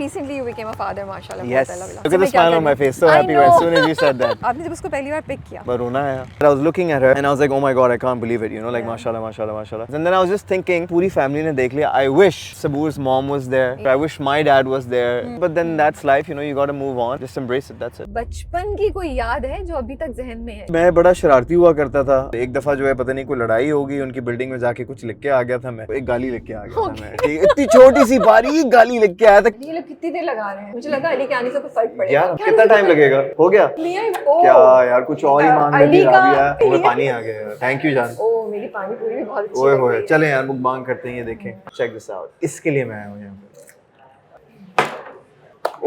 recently you became a father, mashallah. Yes. बहुत अलग Look at the smile on my face. So happy as soon as you said that. आपने जब उसको पहली बार pick किया. But रोना आया. I was looking at her and I was like, oh my god, I can't believe it. You know, like Yeah. mashallah, mashallah, mashallah. And then I was just thinking, पूरी family ने देख लिया. I wish Saboor's mom was there. I wish my dad was there. But then that's life. You know, you got to move on. Just embrace it. That's it. बचपन की कोई याद है जो अभी तक जहन में है? मैं बड़ा शरारती हुआ करता था. एक दफा जो है पता नहीं कोई लड़ाई होगी उनकी बिल्डिंग में जाके कुछ लिख के आ गया था मैं. एक गाली लिख के आ गया था मैं. ठीक, इतनी छोटी सी बारीक गाली लिख के आया था. ये लोग कितनी देर लगा रहे हैं? मुझे लगा अली के आने से कोई फर्क पड़ेगा. यार कितना टाइम लगेगा? हो गया? क्या यार कुछ और ही मांग लेती राबिया. मुझे पानी आ गया. थैंक यू जान. ओ मेरी पानी पूरी भी बहुत अच्छी ओए लग होए रही है. चलें यार मुकबांग करते हैं. ये देखें. Check this out. इसके लिए मैं आया हूँ यहाँ पे.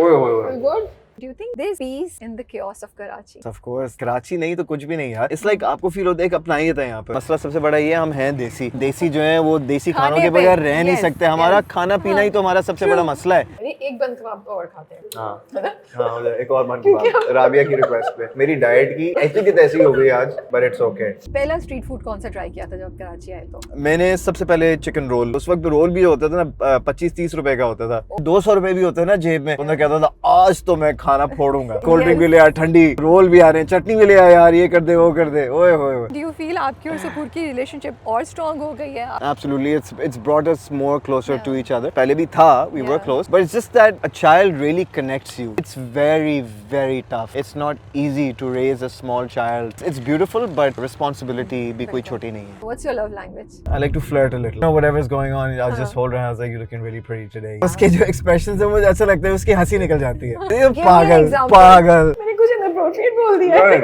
ओए होए होए. Good. Do you think there's peace in the chaos of Karachi? Of course, Karachi नहीं तो कुछ भी नहीं यार. It's like आपको फील होता है कि अपना ही था यहाँ पे. मसला सबसे बड़ा ये हम हैं देसी. देसी जो है वो देसी खानों के बगैर रह नहीं सकते. हमारा खाना पीना ही तो हमारा सबसे बड़ा मसला है. अरे एक बंद कबाब तो और खाते हैं. हाँ हो जाए. एक और बन कबाब राबिया की रिक्वेस्ट पे. मेरी डाइट की ऐसी की तैसी हो गई आज. But it's okay. पहला स्ट्रीट फूड कौन सा ट्राई किया था जब कराची आए तो? मैंने सबसे पहले चिकन रोल. उस वक्त रोल भी होता था ना 25-30 रुपए का होता था. 200 रुपए भी होते ना जेब में. बंदा कहता था आज तो मैं खाना फोड़ूंगा. कोल्ड ड्रिंक भी ले आ, ठंडी रोल भी आ रहे हैं, चटनी भी ले आ यार, ये कर दे वो कर दे. ओए होए होए. Do you feel आपकी और सपूर की रिलेशनशिप और स्ट्रांग हो गई है? Absolutely, it's brought us more closer to each other. पहले भी था, we were Yeah. close, but it's just that a child really connects you. It's very, very tough. It's not easy to raise a small child. It's beautiful, but responsibility भी कोई छोटी नहीं है. What's your love language? I like to flirt a little. You know, whatever's going on, I'll just hold her hand. I was like, you're looking really pretty today. उसके जो expressions हैं मुझे अच्छा लगता है, उसकी हंसी निकल जाती है. ये Give me an पागल, example. पागल. मैंने कुछ inappropriate बोल दिया है.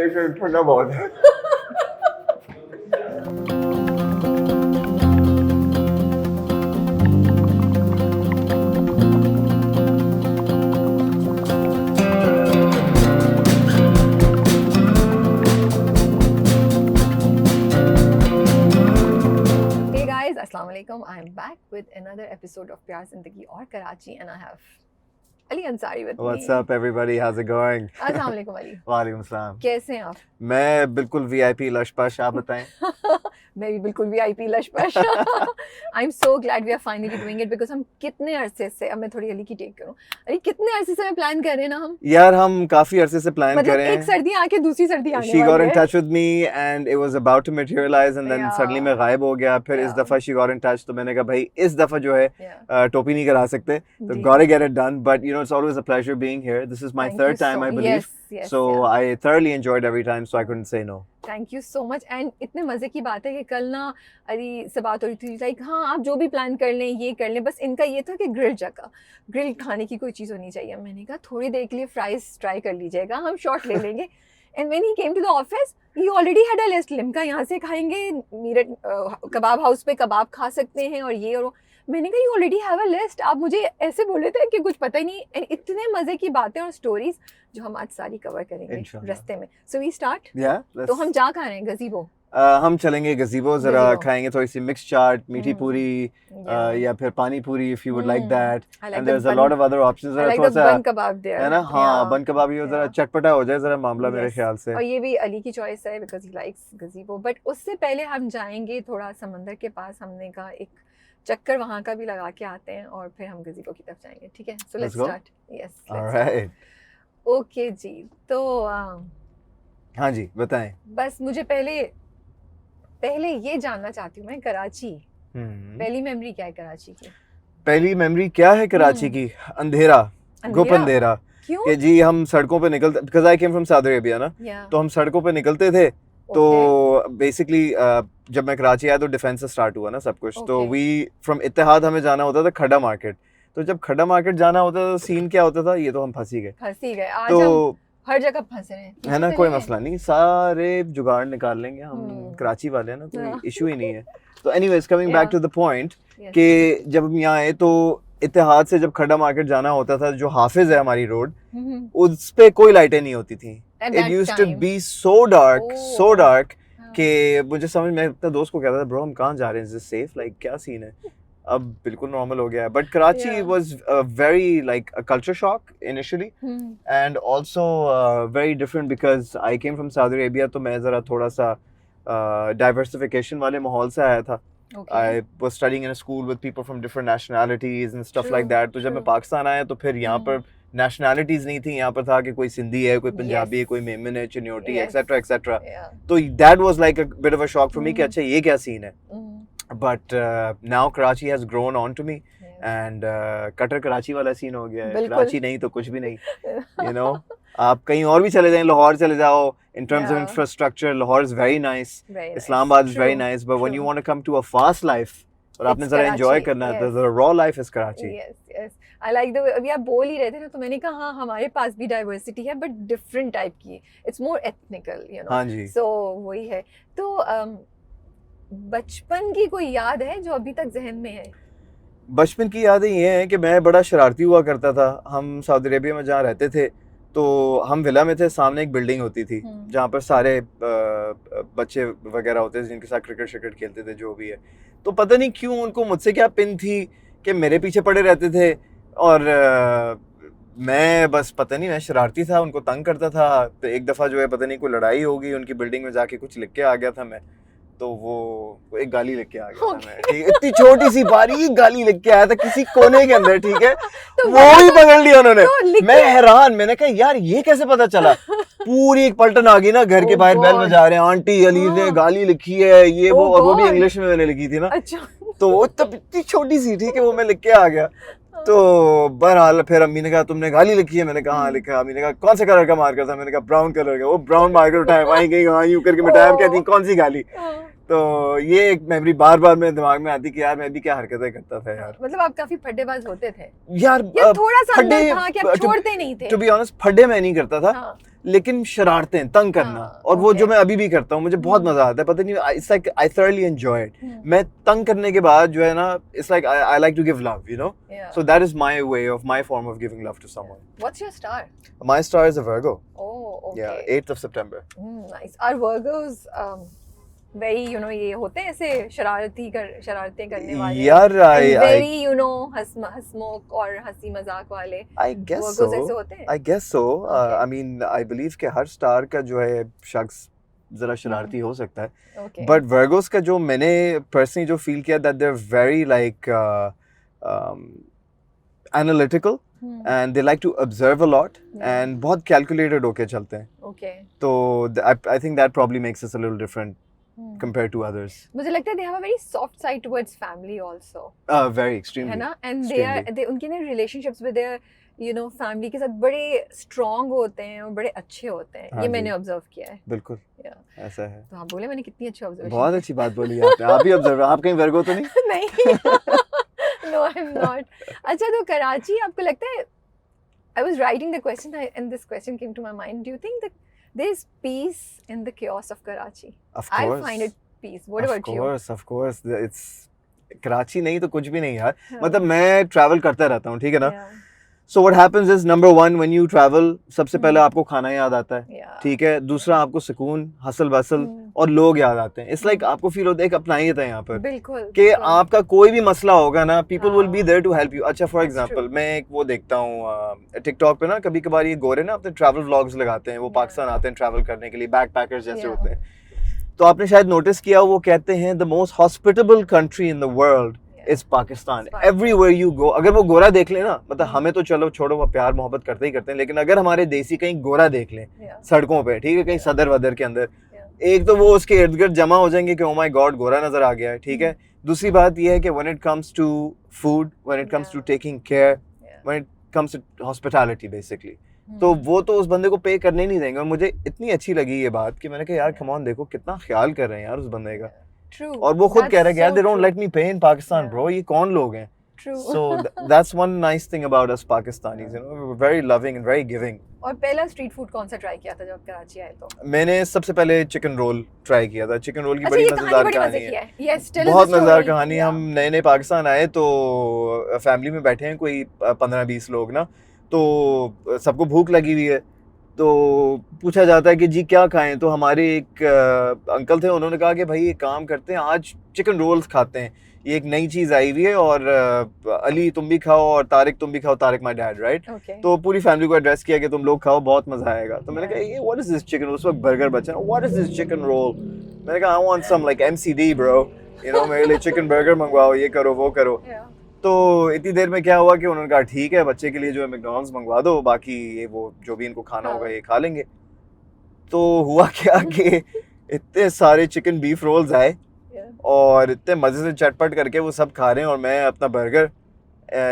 एक ठंडा बहुत है. Assalamu alaikum. I am back with another episode of Pyar Zindagi और Karachi and I have Ali Ansari with What's me. up everybody? How's it going? Assalamu alaikum Ali. वालेकुम सलाम. कैसे हैं आप? मैं बिल्कुल VIP लशपश. आप बताएं. मैं भी बिल्कुल VIP लशपश. I'm so glad we are finally doing it because हम कितने अरसे से, अब मैं थोड़ी अली की टेक करूं. अली कितने अरसे से मैं प्लान कर रहे हैं ना हम? यार हम काफी अरसे से प्लान कर रहे हैं. एक सर्दी आके दूसरी सर्दी आने She got वाली in है. touch with me and it was about to materialize and then Yeah. suddenly मैं गायब हो गया. फिर इस Yeah. दफा she got in touch तो मैंने कहा भाई इस दफा जो है Yeah. टोपी नहीं करा सकते. तो जी. gotta get it done. But you know it's always a pleasure being here. This is my Thank third you time so- I believe. Yes, yes, So yeah. I thoroughly enjoyed every time so I couldn't say no. Thank you so much. And इतने मज़े की बात है कि कल ना अली से बात हो रही थी लाइक हाँ आप जो भी प्लान कर लें ये कर लें. बस इनका ये था कि ग्रिल जगह ग्रिल खाने की कोई चीज़ होनी चाहिए. मैंने कहा थोड़ी देर के लिए फ्राइज ट्राई कर लीजिएगा हम शॉर्ट ले लेंगे. And when he came to the office he already had a list. Limca यहाँ से खाएंगे, मीरठ कबाब हाउस पे कबाब खा सकते हैं और ये और वो. मैंने कहा you already have a list. आप मुझे ऐसे बोले थे कि कुछ पता ही नहीं. एंड इतने मज़े की बातें और स्टोरीज जो हम आज सारी कवर करेंगे इंशाल्लाह. रास्ते में. So we start. Yeah. तो हम जा कहाँ रहे हैं? गज़ीबो. हम चलेंगे गज़ीबो जरा गज़ीबो. खाएंगे थोड़ी सी मिक्स चाट, मीठी Hmm. पूरी Yeah. या फिर पानी पूरी if you would like that. I like And the there's a bun- lot of other options. I जरा like थोड़ा the सा bun kebab there. है ना. हाँ Yeah. बन कबाब ये जरा Yeah. चटपटा हो जाए जरा मामला मेरे Yes. ख्याल से. और ये भी अली की चॉइस है बिकॉज ही लाइक्स गज़ीबो. बट उससे पहले हम जाएंगे थोड़ा समंदर के पास. हमने कहा एक चक्कर वहाँ का भी लगा के आते हैं और फिर हम गज़ीबो की तरफ जाएंगे. ठीक है. So let's Let's go. Start. Yes. Alright. Okay जी. तो हाँ जी बताएं. बस मुझे पहले ये जानना चाहती हूँ मैं कराची. पहली मेमोरी क्या है कराची की? पहली मेमोरी क्या है कराची की? अंधेरा, गुप अंधेरा. क्यों? कि जी हम सड़कों पे निकलते because I came from Saudi Arabia ना. Yeah. तो हम सड़कों पे निकलते थे. तो बेसिकली जब मैं कराची आया तो डिफेंस से स्टार्ट हुआ ना सब कुछ. तो Okay. वी फ्रॉम इत्तेहाद हमें जाना होता था खड्डा मार्केट. तो जब खड्डा मार्केट जाना होता था तो सीन क्या होता था? ये तो हम फंस ही गए. फंसी गए. आज तो हम हर जगह फंस रहे हैं. है ना किसी कोई तरह मसला नहीं. सारे जुगाड़ निकाल लेंगे हम. कराची वाले हैं ना हाँ. कोई इशू ही नहीं है. तो anyways coming back Yeah. To the point Yes. कि जब हम यहाँ आए तो इत्तेहाद से जब खड्डा मार्केट जाना होता था जो हाफिज है हमारी रोड Mhm. उस पे कोई लाइटें नहीं होती थी. At it that used to time. Be so dark हाँ. कि मुझे समझ में अपने दोस्त को कहता था ब्रो हम कहाँ जा रहे हैं? Is this safe? लाइक क्या सीन है? अब बिल्कुल नॉर्मल हो गया है. But Karachi Yeah. Was very like a culture shock initially Mhm. And also very different because I came from Saudi Arabia. तो मैं ज़रा थोड़ा सा डाइवर्सिफिकेशन वाले माहौल से आया था. Okay. I was studying in a school with people from different nationalities and stuff like True, that. तो जब मैं true. पाकिस्तान आया तो फिर यहाँ पर nationalities नहीं थी, यहाँ पर था कि कोई सिंधी है, कोई पंजाबी है, Yes. कोई मेमन है, चिन्योटी है, Yes. etc etc. Yeah. तो that was like a bit of a shock for me कि अच्छा ये क्या scene है. Mm. But now Karachi has grown on to me Yes. and cutter Karachi वाला scene हो गया है. बिल्कुल. कराची नहीं तो कुछ भी नहीं. You know, आप कहीं और भी चले जाएं, लाहौर चले जाओ. In terms of Yeah. infrastructure, Lahore is very nice. Very nice. Islamabad is very True, nice. But when you true. want to come to a fast life, और आपने It's जरा enjoy Karachi, करना है, yes. the raw life is Karachi. Yes, yes. I like the way अभी आप बोल ही रहे थे ना, तो मैंने कहा हाँ हमारे पास भी डाइवर्सिटी है बट डिफरेंट टाइप की. It's more ethnical, you know. हाँ जी. So वही है. तो बचपन की कोई याद है जो अभी तक जहन में है? बचपन की यादें ये हैं कि मैं बड़ा शरारती हुआ करता था. हम सऊदी अरेबिया में जहाँ रहते थे तो हम विला में थे, सामने एक बिल्डिंग होती थी जहाँ पर सारे बच्चे वगैरह होते थे जिनके साथ क्रिकेट शिकेट खेलते थे, जो भी है. तो पता नहीं क्यों उनको मुझसे क्या पिन थी कि मेरे पीछे पड़े रहते थे और मैं बस पता नहीं, मैं शरारती था, उनको तंग करता था. तो एक दफ़ा जो है पता नहीं कोई लड़ाई हो गई, उनकी बिल्डिंग में जाके कुछ लिख के आ गया था मैं. तो वो एक गाली लिख के आ गया था मैं, ठीक, इतनी छोटी सी बारीक गाली लिख के आया था किसी कोने के अंदर, ठीक है. तो वो भी पकड़ लिया उन्होंने. तो मैं हैरान, मैंने कहा यार ये कैसे पता चला. पूरी एक पलटन आ गई ना, घर के Oh बाहर बेल God. बजा रहे हैं, आंटी अली ने हाँ. गाली लिखी है ये वो, Oh और वो भी God. इंग्लिश में मैंने लिखी थी ना. अच्छा. तो वो तब इतनी छोटी सी, ठीक है, वो मैं लिख के आ गया. तो बहरहाल फिर अम्मी ने कहा तुमने गाली लिखी है, मैंने कहा हाँ लिखा. अम्मी ने कहा कौन से कलर का मार्कर था, मैंने कहा ब्राउन कलर का. वो ब्राउन मार्कर उठाया, वहीं गई वहाँ यूं करके मिटाया, Oh. कहती कौन सी गाली. तो ये एक मेमोरी बार बार मेरे दिमाग में आती कि यार मैं भी क्या हरकतें करता था यार. मतलब आप काफी फड्डेबाज होते थे यार या थोड़ा सा अंदर फड्डे- था कि आप छोड़ते नहीं थे? टू बी ऑनेस्ट फड्डे मैं नहीं करता था, हाँ. लेकिन शरारतें, तंग करना, हाँ, और वो okay. जो मैं अभी भी करता हूँ, मुझे बहुत मजा आता है. पता नहीं, it's like I thoroughly enjoy it. मैं तंग करने के बाद जो है ना, it's like I like to give love, you know. Yeah. So that is my way of my form of giving love to someone. What's your star? My star is a Virgo. Oh, okay. Yeah, 8th of September. Nice. Are Virgos very, you know, ये होते हैं ऐसे शरारतें करने वाले? यार And very, you know, हंसमुख और हंसी मजाक वाले. I guess Virgos ऐसे so. होते हैं? I guess so. Okay. I mean, I believe कि हर स्टार का जो है शख्स जरा शरारती हो सकता है. Okay. But Virgos का जो मैंने personally जो feel किया, that they're very like analytical and they like to observe a lot and बहुत calculated होके चलते हैं. Okay. तो I think that probably makes us a little different compared to others. मुझे लगता है they have a very soft side towards family also. Very extremely. है ना? And Extremely. they उनके ना relationships with their, you know, family के साथ बड़े strong होते हैं और बड़े अच्छे होते हैं. हाँ ये जी. मैंने observe किया है. बिल्कुल Yeah. ऐसा है. तो आप बोले मैंने कितनी अच्छी observation बहुत की. अच्छी बात बोली आपने. आप भी ऑब्जर्व, आप कहीं वर्गो तो नहीं? नहीं. No, I'm not. अच्छा, तो कराची आपको लगता है, I was writing the question and this question came to my mind. Do you think that there is peace in the chaos of Karachi? Of I course. find it peace. What about you? Of course. It's Karachi नहीं तो कुछ भी नहीं यार. हाँ. मतलब मैं travel करता रहता हूँ, ठीक है ना. Yeah. So what happens is number one, when you travel, सबसे पहले आपको खाना याद आता है, Yeah. ठीक है. दूसरा आपको सुकून, हसल बसल और लोग याद आते हैं. It's like आपको फील होता है एक अपनाइयत है यहाँ पर बिल्कुल. कि बिल्कुल. आपका कोई भी मसला होगा ना, people will be हाँ. there to help you. अच्छा फॉर That's एग्जांपल true. मैं एक वो देखता हूँ टिकटॉक पे ना, कभी कभार ये गोरे ना अपने ट्रैवल व्लॉग्स लगाते हैं. वो Yeah. पाकिस्तान आते हैं ट्रैवल करने के लिए, बैकपैकर्स जैसे Yeah. होते हैं. तो आपने शायद नोटिस किया, वो कहते हैं the most hospitable country in the world is Pakistan. Everywhere you go, अगर वो गोरा देख ले ना, मतलब हमें तो चलो छोड़ो, वो प्यार मोहब्बत करते ही करते हैं, लेकिन अगर हमारे देसी कहीं गोरा देख लें Yeah. सड़कों पे, ठीक है, कहीं सदर वदर के अंदर, Yeah. एक तो वो उसके इर्द गिर्द जमा हो जाएंगे कि ओ माय गॉड गोरा नजर आ गया है, ठीक है. दूसरी बात ये है कि when it comes to food, when it comes to Yeah. Taking care, Yeah. When it comes to hospitality basically, Hmm. तो वो तो उस बंदे को पे करने ही नहीं देंगे. और मुझे इतनी अच्छी लगी ये बात कि मैंने कहा यार कम ऑन, देखो कितना ख्याल कर रहे हैं यार उस बंदे का. True. और वो खुद That's कह रहे हैं कि यार so they don't true. Let me पे इन पाकिस्तान Yeah. ब्रो, ये कौन लोग हैं. True. So that's one nice thing about us Pakistanis, you know, we're very loving and very giving. और पहला स्ट्रीट फूड कौन सा ट्राई किया था जब आप कराची आए तो? मैंने सबसे पहले चिकन रोल ट्राई किया था. चिकन रोल की अच्छा, बड़ी ये मजेदार बड़ी कहानी मजे की है. है. Yes, tell us बहुत the मजेदार story. कहानी. Yeah. हम नए नए पाकिस्तान आए तो फैमिली में बैठे हैं कोई 15-20 लोग ना, तो सबको भूख लगी हुई है. तो पूछा जाता है कि जी क्या खाएं, तो हमारे एक अंकल थे, उन्होंने कहा कि भाई एक काम करते हैं, आज चिकन रोल्स खाते हैं, ये एक नई चीज़ आई हुई है, और अली तुम भी खाओ और तारिक तुम भी खाओ, Tariq my dad, right. Okay. तो पूरी फैमिली को एड्रेस किया कि तुम लोग खाओ, बहुत मजा आएगा. तो मैंने कहा ये व्हाट इज दिस चिकन, उस वक्त बर्गर बचा, what is this chicken roll. मैंने कहा I want some like MCD bro. मेरे लिए चिकन बर्गर मंगवाओ, ये करो वो करो। तो इतनी देर में क्या हुआ कि उन्होंने कहा ठीक है, बच्चे के लिए जो है मैकडॉनल्ड्स मंगवा दो, बाकी ये वो जो भी इनको खाना होगा ये खा लेंगे। तो हुआ क्या कि इतने सारे चिकन बीफ रोल्स आए और इतने मजे से चटपट करके वो सब खा रहे हैं और मैं अपना बर्गर।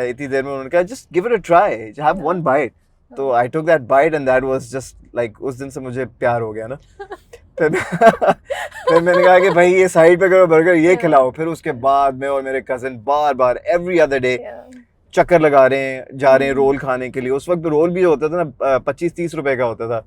इतनी देर में उन्होंने कहा just give it a try, have one bite. तो I took that bite and that was just like, उस दिन से मुझे प्यार हो गया ना। फिर मैंने कहा कि भाई ये साइड पे करो बर्गर, ये खिलाओ। फिर उसके बाद मैं और मेरे कजिन बार बार एवरी अदर डे चक्कर लगा रहे हैं, जा रहे हैं रोल खाने के लिए। उस वक्त रोल भी होता था ना 25-30 रुपए का होता था।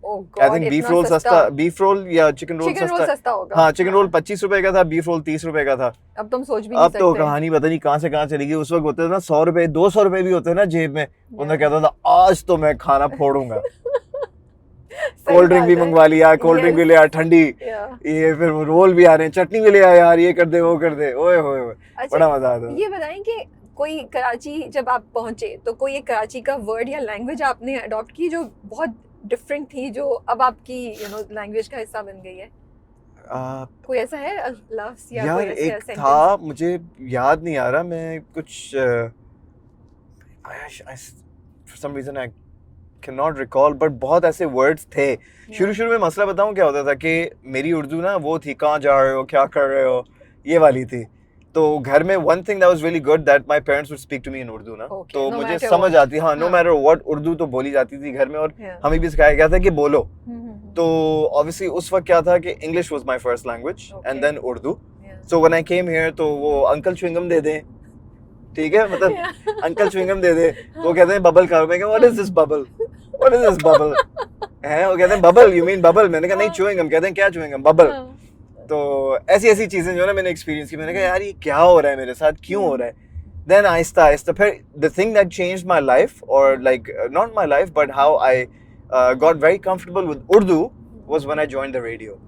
आई थिंक बीफ रोल सस्ता, बीफ रोल या चिकन रोल सस्ता होगा। हाँ, चिकन रोल 25 रुपए का था, बीफ रोल 30 रुपए का था। अब तुम सोच भी नहीं सकते। अब तो कहानी पता नहीं कहाँ से कहाँ चली गई। उस वक्त होते थे ना 100 रुपए 200 रुपए भी होते हैं ना जेब में। उन्होंने कहता था आज तो मैं खाना फोड़ूंगा। कोल्ड ड्रिंक भी मंगवा लिया, कोल्ड ड्रिंक भी ले आया ठंडी, ये फिर रोल भी आ रहे हैं, चटनी भी ले आया यार, ये कर दे वो कर दे, ओए होए बड़ा मजा आता। ये बताएं कि कोई कराची जब आप पहुंचे तो कोई एक कराची का वर्ड या लैंग्वेज आपने अडॉप्ट की जो बहुत डिफरेंट थी, जो अब आपकी लैंग्वेज का हिस्सा बन गई है? कोई ऐसा है लफ्ज़ या यार कोई ऐसा एक सेंटेंस? था, मुझे याद नहीं आ रहा, मैं कुछ for some reason I cannot recall, but बहुत ऐसे वर्ड्स थे। शुरू में मसला बताऊं क्या होता था कि मेरी उर्दू ना वो थी, कहाँ जा रहे हो, क्या कर रहे हो, ये वाली थी। तो घर में one thing that was really good that my parents would speak to me in Urdu ना, तो मुझे समझ आती, हाँ, no matter what, उर्दू तो बोली जाती थी घर में और हमें भी सिखाया गया था कि बोलो। तो obviously उस वक्त क्या था कि English was my first language and then Urdu. So when I came here तो वो अंकल च्युइंगम दे दें, ठीक है, मतलब अंकल च्युइंगम दे दे, वो कहते हैं बबल खाओ। मैं कहता, what is this bubble? What is this bubble? हैं, वो कहते हैं बबल, you mean bubble? मैंने कहा नहीं च्युइंगम। कहते हैं क्या च्युइंगम? बबल। तो ऐसी चीजें जो ना मैंने एक्सपीरियंस की, मैंने कहा यार ये क्या हो रहा है मेरे साथ, क्यों हो रहा है? देन आहिस्ता आहिस्ता फिर the thing that changed my life, और like not my life but how I got very comfortable with Urdu was when I joined the radio.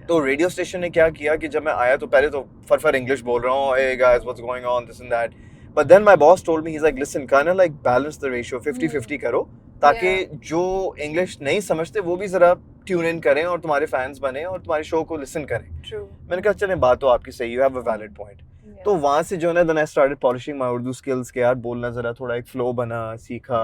तो रेडियो स्टेशन ने क्या किया कि जब मैं आया तो पहले तो फर इंग्लिश बोल रहा हूँ, hey guys what's going on this and that, but then my boss told me, he's like listen kind of like balance the ratio 50-50 करो, ताकि जो इंग्लिश नहीं समझते वो भी जरा ट्यून इन करें और तुम्हारे फैंस बने और तुम्हारे शो को लिसन करें। मैंने कहा चलें, बात तो आपकी सही, you have a valid point. तो वहाँ से जो है ना, then I started polishing my Urdu skills के, यार बोलना जरा थोड़ा एक फ्लो बना, सीखा।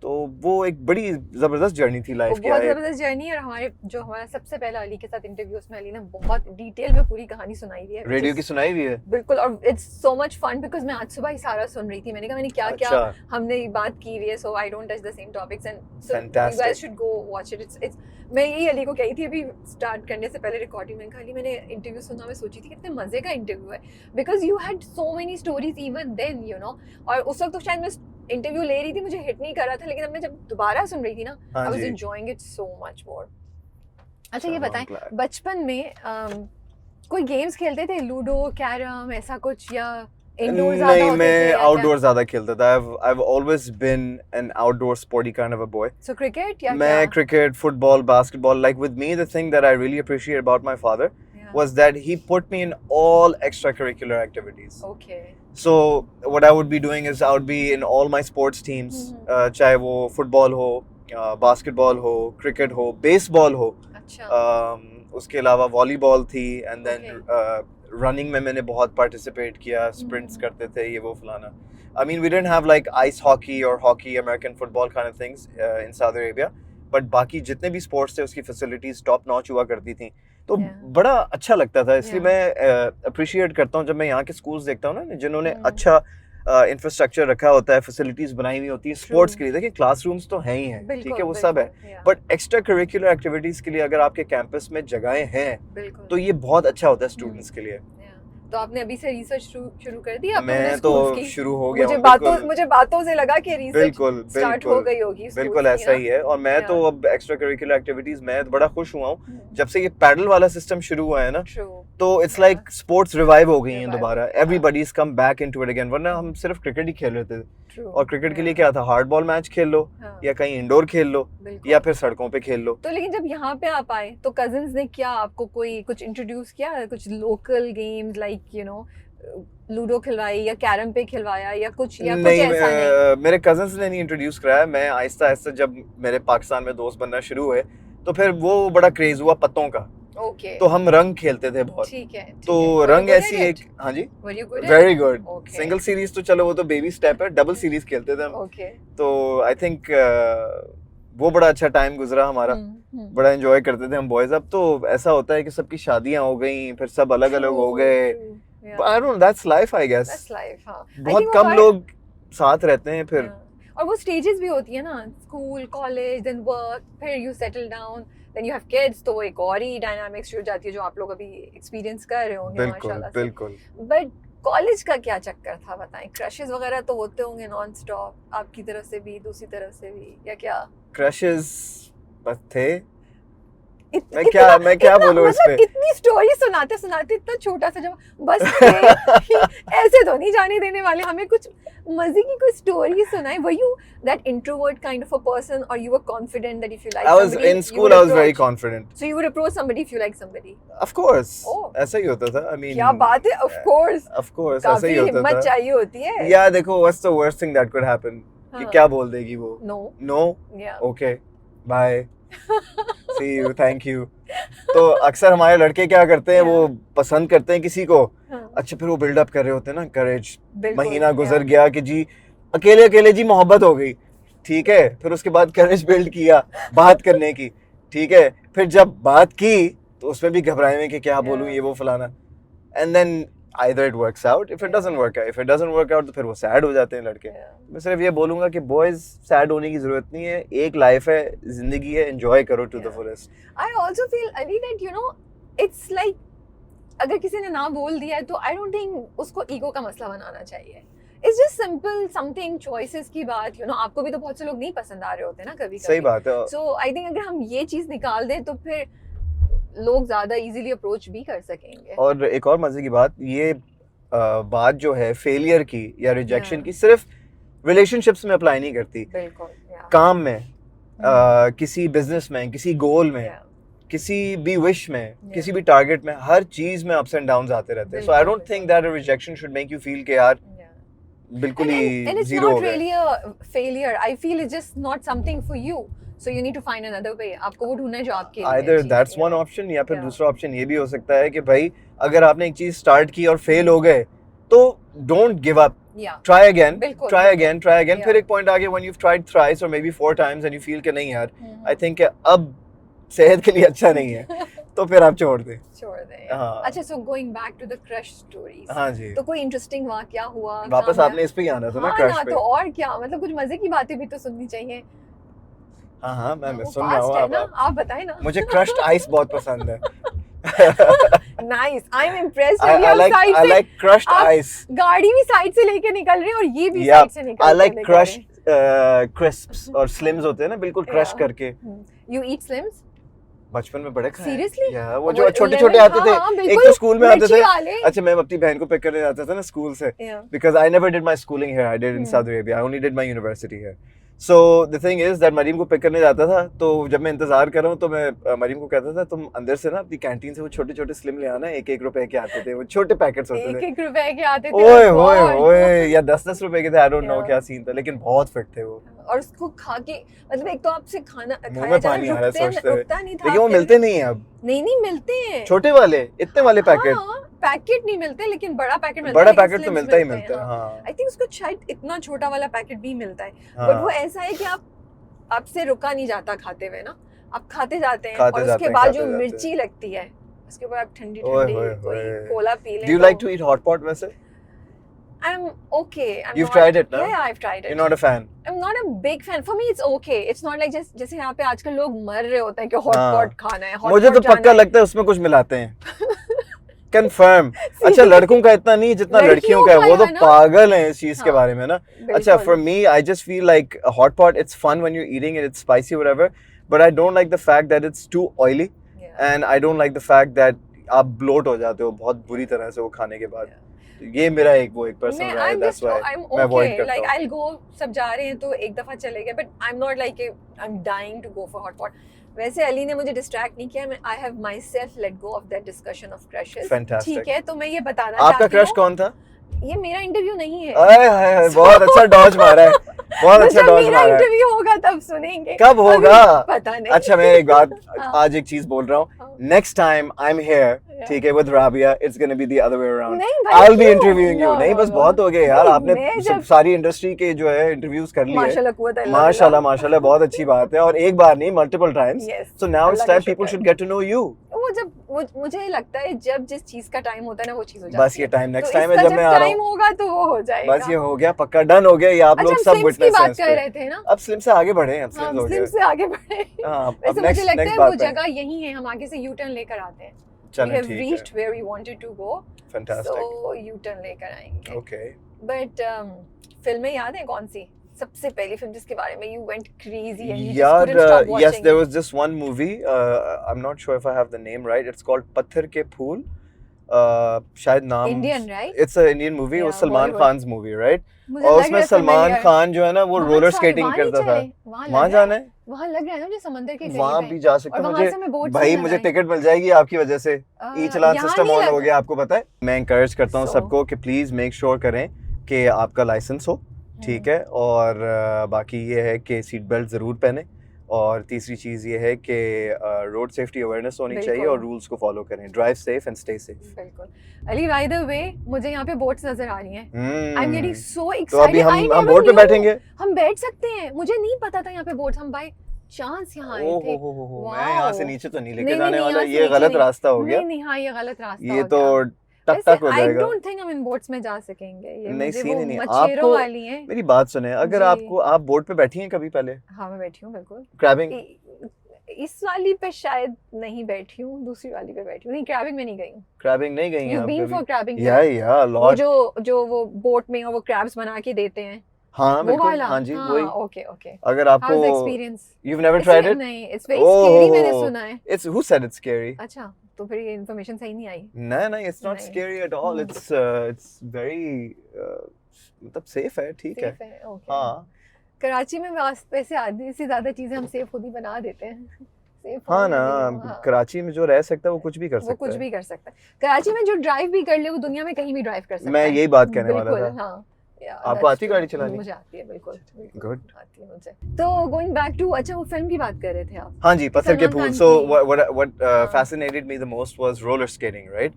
तो वो एक बड़ी जबरदस्त जर्नी थी लाइफ की, बहुत जबरदस्त जर्नी। और हमारा सबसे पहला अली के साथ इंटरव्यू, उसमें अली ने बहुत डिटेल में पूरी कहानी सुनाई हुई है, रेडियो की सुनाई हुई है बिल्कुल। और it's so much fun because मैं आज सुबह ही सारा सुन रही थी। मैंने कहा मैंने क्या क्या हमने बात की हुई है, so I don't touch the same topics and so you guys should go watch it. It's मैं यही अली को कही थी अभी स्टार्ट करने से पहले रिकॉर्डिंग में, खाली मैंने इंटरव्यू सुना, मैं सोची थी कितने मजे का इंटरव्यू है, because you had so many stories even then, you know. और उस वक्त तो शायद मैं इंटरव्यू ले रही थी, मुझे हिट नहीं कर रहा था, लेकिन अब मैं जब दोबारा सुन रही थी ना, I was enjoying it so much more. अच्छा ये बताएं, बचपन में कोई गेम्स खेलते थे, लूडो, कैरम, ऐसा कुछ, या इंडोर ज्यादा होते थे? नहीं, मैं आउटडोर ज्यादा खेलता था। I've always been an outdoor sporty kind of a boy. So cricket या मैं cricket, football, basketball, like with me the thing that I really appreciate about my father was that he put me in all extracurricular activities. Okay. So what I would be doing is I would be in all my sports teams, चाहे वो football हो, basketball हो, cricket हो, baseball हो, उसके अलावा volleyball थी, and then running में मैंने बहुत पार्टिसिपेट किया, स्प्रिंट्स करते थे, ये वो फलाना। I mean we didn't have like ice hockey or hockey, American football kind of things in Saudi Arabia, but बाकी जितने भी स्पोर्ट्स थे उसकी फैसिलिटीज टॉप नॉच हुआ करती थी, तो बड़ा अच्छा लगता था। इसलिए मैं अप्रिशिएट करता हूँ जब मैं यहाँ के स्कूल्स देखता हूँ ना, जिन्होंने अच्छा इंफ्रास्ट्रक्चर रखा होता है, फैसिलिटीज बनाई हुई होती है स्पोर्ट्स के लिए। देखिए क्लासरूम्स तो हैं ही हैं, ठीक है, वो सब है, बट एक्स्ट्रा करिकुलर एक्टिविटीज के लिए अगर आपके कैंपस में जगहें हैं तो ये बहुत अच्छा होता है स्टूडेंट्स के लिए। तो आपने अभी से रिसर्च शुरू कर दी? मैं तो शुरू हो गया, मुझे बातों से लगा कि रिसर्च स्टार्ट हो गई होगी। बिल्कुल ऐसा ही है। और मैं तो अब एक्स्ट्रा करिकुलर एक्टिविटीज में बड़ा खुश हुआ हूँ जब से ये पैडल वाला सिस्टम शुरू हुआ है ना, तो इट्स लाइक स्पोर्ट्स रिवाइव हो गई हैं दोबारा, everybody is come back into it again. वरना हम सिर्फ क्रिकेट ही खेल रहे थे, और क्रिकेट के लिए क्या था, हार्ड बॉल मैच खेल लो, या कहीं इंडोर खेल लो, या फिर सड़कों पे खेल लो। तो लेकिन जब यहाँ पे आप आए तो कजिन्स ने क्या आपको कुछ इंट्रोड्यूस किया, कुछ local games like you know ludo खिलवाई या कैरम पे खिलवाया या कुछ, या कुछ ऐसा नहीं? मेरे कजिन्स ने नहीं इंट्रोड्यूस कराया, मैं आहिस्ता आहिस्ता जब मेरे पाकिस्तान में दोस्त बनना शुरू हुए तो फिर वो बड़ा क्रेज हुआ पत्तों का, ओके, तो हम रंग खेलते थे बहुत। ठीक है, तो Were you रंग good ऐसी at एक, it? हाँ जी, Were you good at very it? Good. Okay. Single series तो चलो वो तो बेबी स्टेप है, डबल सीरीज खेलते थे हम। Okay. तो आई थिंक वो बड़ा अच्छा टाइम गुजरा हमारा, बड़ा एंजॉय करते थे हम बॉयज। अब तो ऐसा होता है कि सबकी शादियां हो गई, फिर सब अलग अलग हो गए। I don't, that's life I guess. That's life, हाँ। I बहुत think कम वो लोग साथ रहते हैं फिर। और वो स्टेजेस भी होती है ना, स्कूल, कॉलेज, देन वर्क, फिर you settle down, then you have kids, तो एक और ही डायनामिक्स शुरू हो जाती है जो आप लोग अभी एक्सपीरियंस कर रहे होंगे माशाल्लाह से। बिल्कुल। बट कॉलेज का क्या चक्कर था बताएं? क्रशेस वगैरह तो होते होंगे नॉन स्टॉप, आपकी तरफ से भी दूसरी तरफ से भी, या क्या? क्रशेस बस थे। मैं इतना क्या बोलूं इस पे? मतलब इतनी स्टोरी सुनाते सुनाते इतना छोटा सा जब बस थे, ऐसे तो नहीं जाने देने वाले, हमें कुछ मजे की कोई स्टोरी सुनाए। Were you that introvert kind of a person, or you were confident that if you like I was somebody, in you school, would I was very approach? confident. So you would approach somebody if you like somebody. Of course. Oh. ऐसा ही होता था। I mean, क्या बात है, of course. Of course, ऐसा काफी ही होता हिम्मत था। चाहिए होती है। या देखो, what's the worst thing that could happen? कि हाँ। क्या बोल देगी वो? No. No? Yeah. Okay. Bye. See you. Thank you. तो अक्सर हमारे लड़के क्या करते हैं, वो पसंद करते हैं किसी को, हाँ। अच्छा फिर वो बिल्डअप कर रहे होते हैं ना, करेज। बिल्कुल, महीना गुजर गया कि जी अकेले अकेले जी मोहब्बत हो गई, ठीक है। फिर उसके बाद करेज बिल्ड किया बात करने की, ठीक है। फिर जब बात की तो उसमें भी घबराए हुए कि क्या बोलूं, ये वो फलाना। And then either it works out, if it doesn't work out, if it doesn't work out तो फिर वो सैड हो जाते हैं लड़के। मैं सिर्फ ये बोलूंगा कि बॉयज सैड होने की जरूरत नहीं है, एक लाइफ है, जिंदगी है, एंजॉय करो to the fullest. I also feel Ali that you know it's like अगर किसी ने ना बोल दिया है तो I don't think उसको ईगो का मसला बनाना चाहिए। It's just simple something choices की बात, you know, आपको भी तो बहुत से लोग नहीं पसंद आ रहे होते हैं ना कभी-कभी। सही बात है। So I think अगर हम ये चीज निकाल दें तो फिर लोग ज्यादा इजीली अप्रोच भी कर सकेंगे। और एक और मजे की बात, ये बात जो है फेलियर की या रिजेक्शन Yeah. की सिर्फ रिलेशनशिप्स में अप्लाई नहीं करती, बिल्कुल, yeah. काम में, किसी बिजनेस में, किसी गोल में, Yeah. किसी भी विश में, किसी भी टारगेट में, हर चीज में अप्स एंड डाउन्स आते रहते हैं। So I don't think that a rejection should make you feel कि यार बिल्कुल And ही it's जीरो हो not गए। really a failure. I feel it's just not something for you. So you need to find another way. आपको वो ढूंढना है जो आपके लिए Either चीज़ that's है। one option, या फिर Yeah. दूसरा ऑप्शन ये भी हो सकता है कि भाई अगर आपने एक चीज स्टार्ट की और फेल हो गए तो don't give up, Yeah. try again, बिल्कुल, try बिल्कुल। again, try again। फिर Yeah. एक पॉइंट आ गया when you've tried thrice or maybe 4 times and you feel कि नहीं यार, हम्म। I think अब सेहत के लिए अच्छा नहीं है, तो फिर आप छोड़ दें। छोड़ दें। हाँ। अच्छा, so going back to the crush stories. हाँ जी, तो कोई इंटरेस्टिंग वाकया हुआ? वापस कामयाब- आपने इस पे ही आना था ना, हाँ क्रश ना, पे। तो और क्या, मतलब कुछ मजे की बातें भी तो सुननी चाहिए। हाँ हाँ, मैं वो सुन रहा fast हूँ। है आप ना, आप बताएं ना। मुझे क्रश्ड आइस बहुत पसंद है। Nice, I'm impressed. I, अभी I आप like साइड I से like crushed आप ice. गाड़ी भी साइड से लेके निकल रहे हैं और ये भी Yeah, साइड से निकल I के like लेके crushed crisps और slims होते हैं ना, बिल्कुल क्रश Yeah. करके। You eat Slims? बचपन में बड़े खाए। Seriously? Yeah, वो जो छोटे lemon, छोटे आते थे, हाँ, एक बिल्कुल, तो स्कूल में आते मिर्ची थे। वाले। अच्छा, मैं अपनी बहन को पिक करने जाता था ना स्कूल से, Yeah. because I never did my schooling here. I did in Saudi Arabia. I only did my university here. So the thing is that Maryam को पिक करने जाता था, तो जब मैं इंतजार कर रहा हूँ तो मैं मरीम को कहता था तुम अंदर से ना अपनी कैंटीन से वो छोटे छोटे स्लिम ले आना, 1-1 रुपए के आते थे, वो छोटे पैकेट्स होते थे। 1-1 रुपए के आते थे। ओए oh ओए God. ओए, या 10-10 रुपए के थे, आई डोंट नो Yeah. क्या सीन था, लेकिन बहुत फिट थे वो। और उसको खा के मतलब एक तो आपसे खाना मुंह खाया में जा पानी आ रहा है सोचते हुए, रुकता नहीं था लेकिन वो आपके मिलते में। नहीं है अब। नहीं मिलते हैं। छोटे वाले, इतने वाले पैकेट। हाँ, पैकेट नहीं मिलते, लेकिन बड़ा पैकेट मिलता बड़ा है, लेकिन पैकेट तो Slims मिलता ही मिलते हैं, मिलता है। हाँ। हाँ आई थिंक उसको शायद इतना छोटा वाला पैकेट भी मिलता है, हाँ। बट वो ऐसा है कि आपसे रुका नहीं जाता खाते हुए ना, आप खाते जाते हैं खाते और जाते उसके हैं, बाद खाते जो जाते मिर्ची लगती है उसके ऊपर आप ठंडी ओए ठंडी होए कोई होए। कोला पी लें। Do you like to eat hot pot वैसे? I'm okay. You've tried it, no? Yeah, I've tried it. You're not a fan? I'm not a big fan. For me, it's okay. It's not like जैसे यहाँ पे आजकल लोग मर रहे होते हैं कि हॉट हाँ। पॉट खाना है, hot मुझे pot तो जाना पक्का है। लगता है उसमें कुछ मिलाते हैं। कंफर्म। अच्छा, लड़कों का इतना नहीं जितना लड़कियों का है, वो तो है ना? पागल हैं इस चीज के हाँ, बारे में ना। बिल्कुल। अच्छा, for me, I just feel like a hot pot, it's fun when you're eating it, it's spicy, whatever. But I don't like the fact that it's too oily, Yeah. and I don't like the fact that आप bloat हो जाते हो बहुत बुरी तरह से वो खाने के बाद। ये मेरा एक पर्सनल मैं राय है, I'm that's just why I'm मैं avoid okay. करता Like हूँ। I'll go, सब जा रहे हैं तो एक दफा चले गए, but I'm not like I'm dying to go for hot pot. वैसे अली ने मुझे डिस्ट्रैक्ट नहीं किया, मैं I have myself let go of that discussion of crushes. Fantastic. ठीक है, तो मैं ये बताना आपका चाहती क्रश हूँ, कौन था? ये मेरा इंटरव्यू नहीं है। आय हाय हाय, बहुत अच्छा डॉज मारा है, बहुत अच्छा जब डॉज मेरा मारा है। इंटरव्यू होगा तब सुनेंगे। कब होगा? अभी पता नहीं। अच्छा मैं एक बात हाँ। आज एक चीज बोल रहा हूँ, हाँ। Next time I am here, Yeah. ठीक है, with Rabia, it's gonna be the other way around. नहीं भाई, आई विल बी क्यों? Interviewing you. No, नहीं no, बस no. बहुत हो गए यार, नहीं, आपने मैं सब जब- सारी इंडस्ट्री के जो है इंटरव्यूज कर लिए। माशाल्लाह कुव्वत अल्लाह माशाल्लाह माशाल्लाह, बहुत अच्छी बात है, और एक बार नहीं, multiple times. Yes, so now it's अल्लाह का टाइम पीपल शुक्र। Should get to know you. वो जब मुझे लगता है जब जिस चीज का टाइम होता है ना वो चीज हो जाती है। बस ये टाइम नेक्स्ट तो टाइम है इसका जब मैं आ रहा टाइम हूँ, होगा तो वो हो जाएगा। बस ये हो गया, पक्का डन हो गया, ये आप अच्छा, लोग हम सब स्लिम्स की विटनेस बात हैं कर रहे थे ना। अब स्लिम से आगे बढ़े, अब स्लिम हम हो स्लिम गए। से आगे बढ़े। हाँ, अब वैसे मुझे next लगता है वो बात पे। जगह यही है, हम आगे से यू टर्न लेकर आते हैं। We चलें have ठीक reached है, where we wanted to go, fantastic, so U turn लेकर आएंगे। ओके। बट फिल्में याद है कौन सी सबसे पहली फिल्म जिसके बारे में you went crazy and you just यार couldn't stop watching yes, there it? was this one movie, I'm not sure if I have the name right, it's called पत्थर के फूल, शायद नाम Indian, right? It's an Indian movie, वो Yeah, Salman Bollywood. Khan's movie, right? मुझे और लग उसमें रहा है सलमान familiar। खान जो है ना वो वहाँ रोलर चले, स्केटिंग वहाँ नहीं करता था। चले, वहाँ वहाँ लग रहा जाना है, है, वहाँ लग रहा है ना मुझे समंदर के करीब वहाँ है। भी जा सकते और हैं। वहाँ से मैं बोट से भाई ना मुझे जाए। टिकट मिल जाएगी आपकी वजह से, ई चलान यहाँ सिस्टम नहीं ऑन लग- हो गया, आपको पता है। मैं इंकरेज करता हूँ So- सबको कि प्लीज मेक श्योर करें कि आपका लाइसेंस हो, ठीक है, और बाकी ये है कि सीट बेल्ट ज़रूर पहने, और तीसरी चीज़ ये है कि रोड सेफ्टी अवेयरनेस होनी चाहिए बिल्कुल। और रूल्स को फॉलो करें। Drive safe and stay safe. बिल्कुल। अली बाय द वे मुझे यहाँ पे बोट्स नजर आ रही हैं। आई एम गेटिंग सो तो अभी एक्साइटेड। हम बोट पे बैठेंगे। हम बैठ सकते हैं, मुझे नहीं पता था यहाँ पे बोट्स, हम बाय चांस यहाँ आए थे। ओहो, मैं यहाँ से Wow. नीचे तो नहीं नहीं, लेके जाने नहीं, वाला, यहाँ से ये नीचे गलत नहीं। रास्ता हो गया, नहीं नहीं, हाँ ये गलत रास्ता ये हो तो गया। टक टक हो आई जाएगा। डोंट थिंक हम इन बोट्स में जा सकेंगे। ये नहीं, मुझे सीन वो ही नहीं। मछेरों आपको- वाली हैं। मेरी बात सुने, अगर जी। आप बोट पे बैठी हैं कभी पहले, हाँ मैं बैठी हूँ बिल्कुल। क्रैबिंग? इस वाली पे शायद नहीं बैठी हूँ, दूसरी वाली पे बैठी हूँ। नहीं, क्रैबिंग में नहीं गई हूँ। क्रैबिंग नहीं गई हैं यू आप बीन फॉर कभी? क्रैबिंग? या वो लॉट। जो वो बोट में और वो क्रैब्स बना के देते हैं, हाँ वो बिल्कुल, वाला। हाँ जी हाँ, वही। Okay okay. अगर हाउ इज द आपको experience? you've never tried it? नहीं, इट्स वेरी स्कैरी, मैंने सुना है। It's who said it's scary? अच्छा, तो फिर ये इन्फॉर्मेशन सही नहीं आई। नहीं, it's not नहीं। scary at all. Hmm. It's very मतलब सेफ है, ठीक है। सेफ है, ओके। हाँ कराची में वैसे आधी से ज्यादा चीजें हम सेफ खुद ही बना देते हैं। सेफ हाँ होने ना, के लिए, हाँ। कराची में जो रह सकता है वो कुछ भी कर वो सकता कुछ है। भी कर सकता है। कराची में जो ड्राइव भी कर ले वो दुनिया में कहीं भी ड्राइव कर सकता है। मैं यही बात कहने वाला बिल्कुल, था। हाँ। Yeah, आपको that's आती true. गाड़ी चलानी? मुझे आती है बिल्कुल। Good. आती है मुझे। तो गोइंग बैक टू, अच्छा वो फिल्म की बात कर रहे थे आप। हाँ जी, पत्थर के सलमान फूल। खान So की। what हाँ। fascinated me the most was roller skating, right?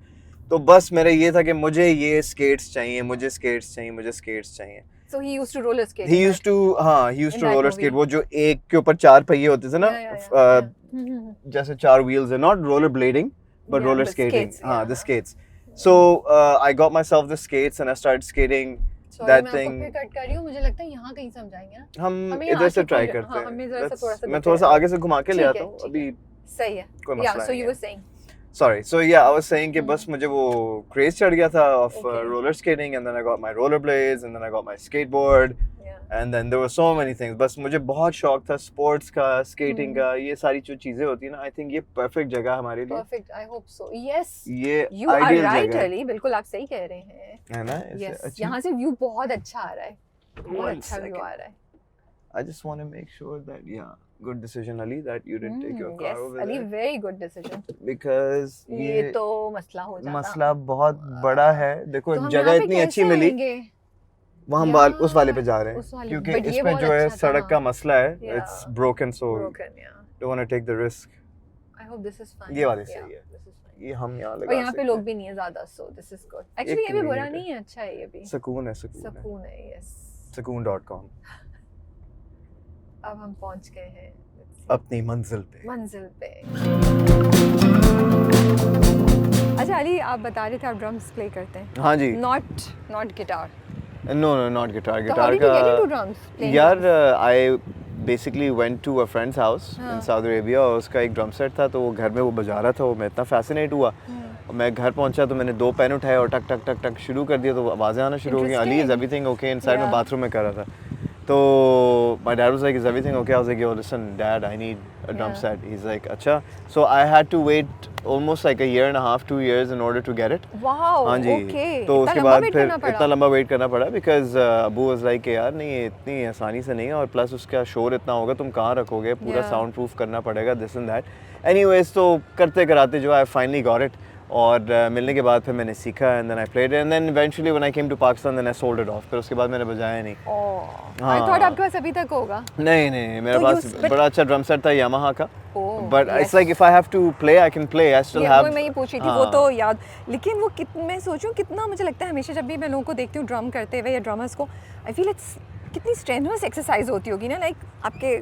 तो बस मेरा ये था कि मुझे ये स्केट्स चाहिए, मुझे स्केट्स चाहिए, मुझे स्केट्स चाहिए। So he used to roller skate. He used to In that roller movie. skate, वो जो एक के ऊपर चार पहिए होते थे ना, जैसे चार wheels है, not roller blading but Yeah, roller but skating, skates, हाँ, yeah. the skates. So I got myself the skates and I started skating that thing. मैं आपको कट कर रही हूँ, मुझे लगता है यहाँ कहीं समझाएंगे ना। हम हमें इधर यहाँ से से ट्राई फिर- करते हाँ, हैं। हमें जरा सा Let's- थोड़ा सा मैं दिख थोड़ा सा रहा है। आगे से घुमा के ले ठीक आता है, हूँ ठीक अभी। सही है। कोई Yeah, मसला so नहीं you है। were saying. Sorry, so yeah, I was saying कि बस मुझे वो craze चढ़ गया था of Okay. roller skating, and then I got my rollerblades, and then I got my skateboard, Yeah. and then there were so many things. बस मुझे बहुत शौक था sports का, skating का, ये सारी जो चीजें होती है ना, I think ये perfect जगह हमारे लिए। Perfect. I hope so. Yes. ये You are ideal right, जगह है। Ali. बिल्कुल आप सही कह रहे हैं। है ना? इससे Yes. अच्छी- यहाँ से व्यू बहुत अच्छा आ रहा है। बहुत One अच्छा व्यू second. आ रहा है। I just want to make sure that good decision, Ali, that you didn't take your car Yes, over Ali, there, very good decision. because ये तो मसला हो जाता। मसला बहुत बड़ा है। देखो तो हम जगह यहाँ पे इतनी कैसे अच्छी मिली, आएंगे? वहाँ उस वाले पे जा रहे उस हैं, वाले- क्योंकि but ये इसमें बहुत जो है अच्छा सड़क था। का मसला है, Yeah. it's broken, so Broken, yeah. don't want to take the risk. I hope this is fine. ये वाले Yeah, सही है। this is fine. ये हम यहाँ और लगा यहाँ पे सकते लोग हैं। भी नहीं है ज्यादा, so this is good. Actually ये भी बुरा किलोमीटर। नहीं है, अच्छा है ये भी। सुकून है, सुकून है। सुकून है, yes. सुकून.com अब हम पहुंच गए हैं let's see, अपनी मंजिल पे। मंजिल पे। अच्छा अली, आप बता रहे थे आप ड्रम्स प्ले करते हैं। हाँ जी। Not guitar. No, not guitar. So how Guitar did you get into का drums? Playing यार drums? I basically went to a friend's house हाँ. in Saudi Arabia, और उसका एक ड्रम सेट था, तो वो घर में वो बजा रहा था, वो मैं इतना फैसिनेट हुआ। और मैं घर पहुंचा तो मैंने 2 पेन उठाए और टक टक टक टक शुरू कर दिया, तो आवाज़ें आना शुरू हो गई। Ali, is everything okay inside? मैं Yeah. बाथरूम में कर रहा था, तो my dad was like, is everything okay? I was like, yo, listen dad, I need a drum Yeah. set. He's like, अच्छा। So I had to wait almost like a year and a half, 2 years in order to get it. Wow, हाँ जी। okay. तो इतना उसके लंबा बाद wait फिर करना पड़ा? इतना लंबा वेट करना पड़ा, बिकॉज अबू वाज लाइक यार नहीं, ये इतनी आसानी से नहीं है, और प्लस उसका शोर इतना होगा, तुम कहाँ रखोगे, पूरा Yeah. साउंड प्रूफ करना पड़ेगा, दिस एंड दैट। एनीवेज, तो करते कराते जो आई फाइनली गॉट इट। और मिलने के बाद फिर मैंने सीखा and then I played and then eventually when I came to Pakistan then I sold it off, फिर उसके बाद मैंने बजाया नहीं। आई थॉट आपके पास अभी तक होगा। नहीं मेरे तो पास बड़ा अच्छा ड्रम सेट था यामाहा का, but yes. It's like if I have to play I can play, I still have. मैं ये पूछ रही थी वो तो याद, लेकिन वो मैं सोचूं कितना मुझे लगता है हमेशा जब भी मैं लोगों को देखती हूँ ड्रम करते हुए या ड्रमर्स को, आई फील इट्स कितनी स्ट्रेनुअस एक्सरसाइज होती होगी ना, लाइक आपके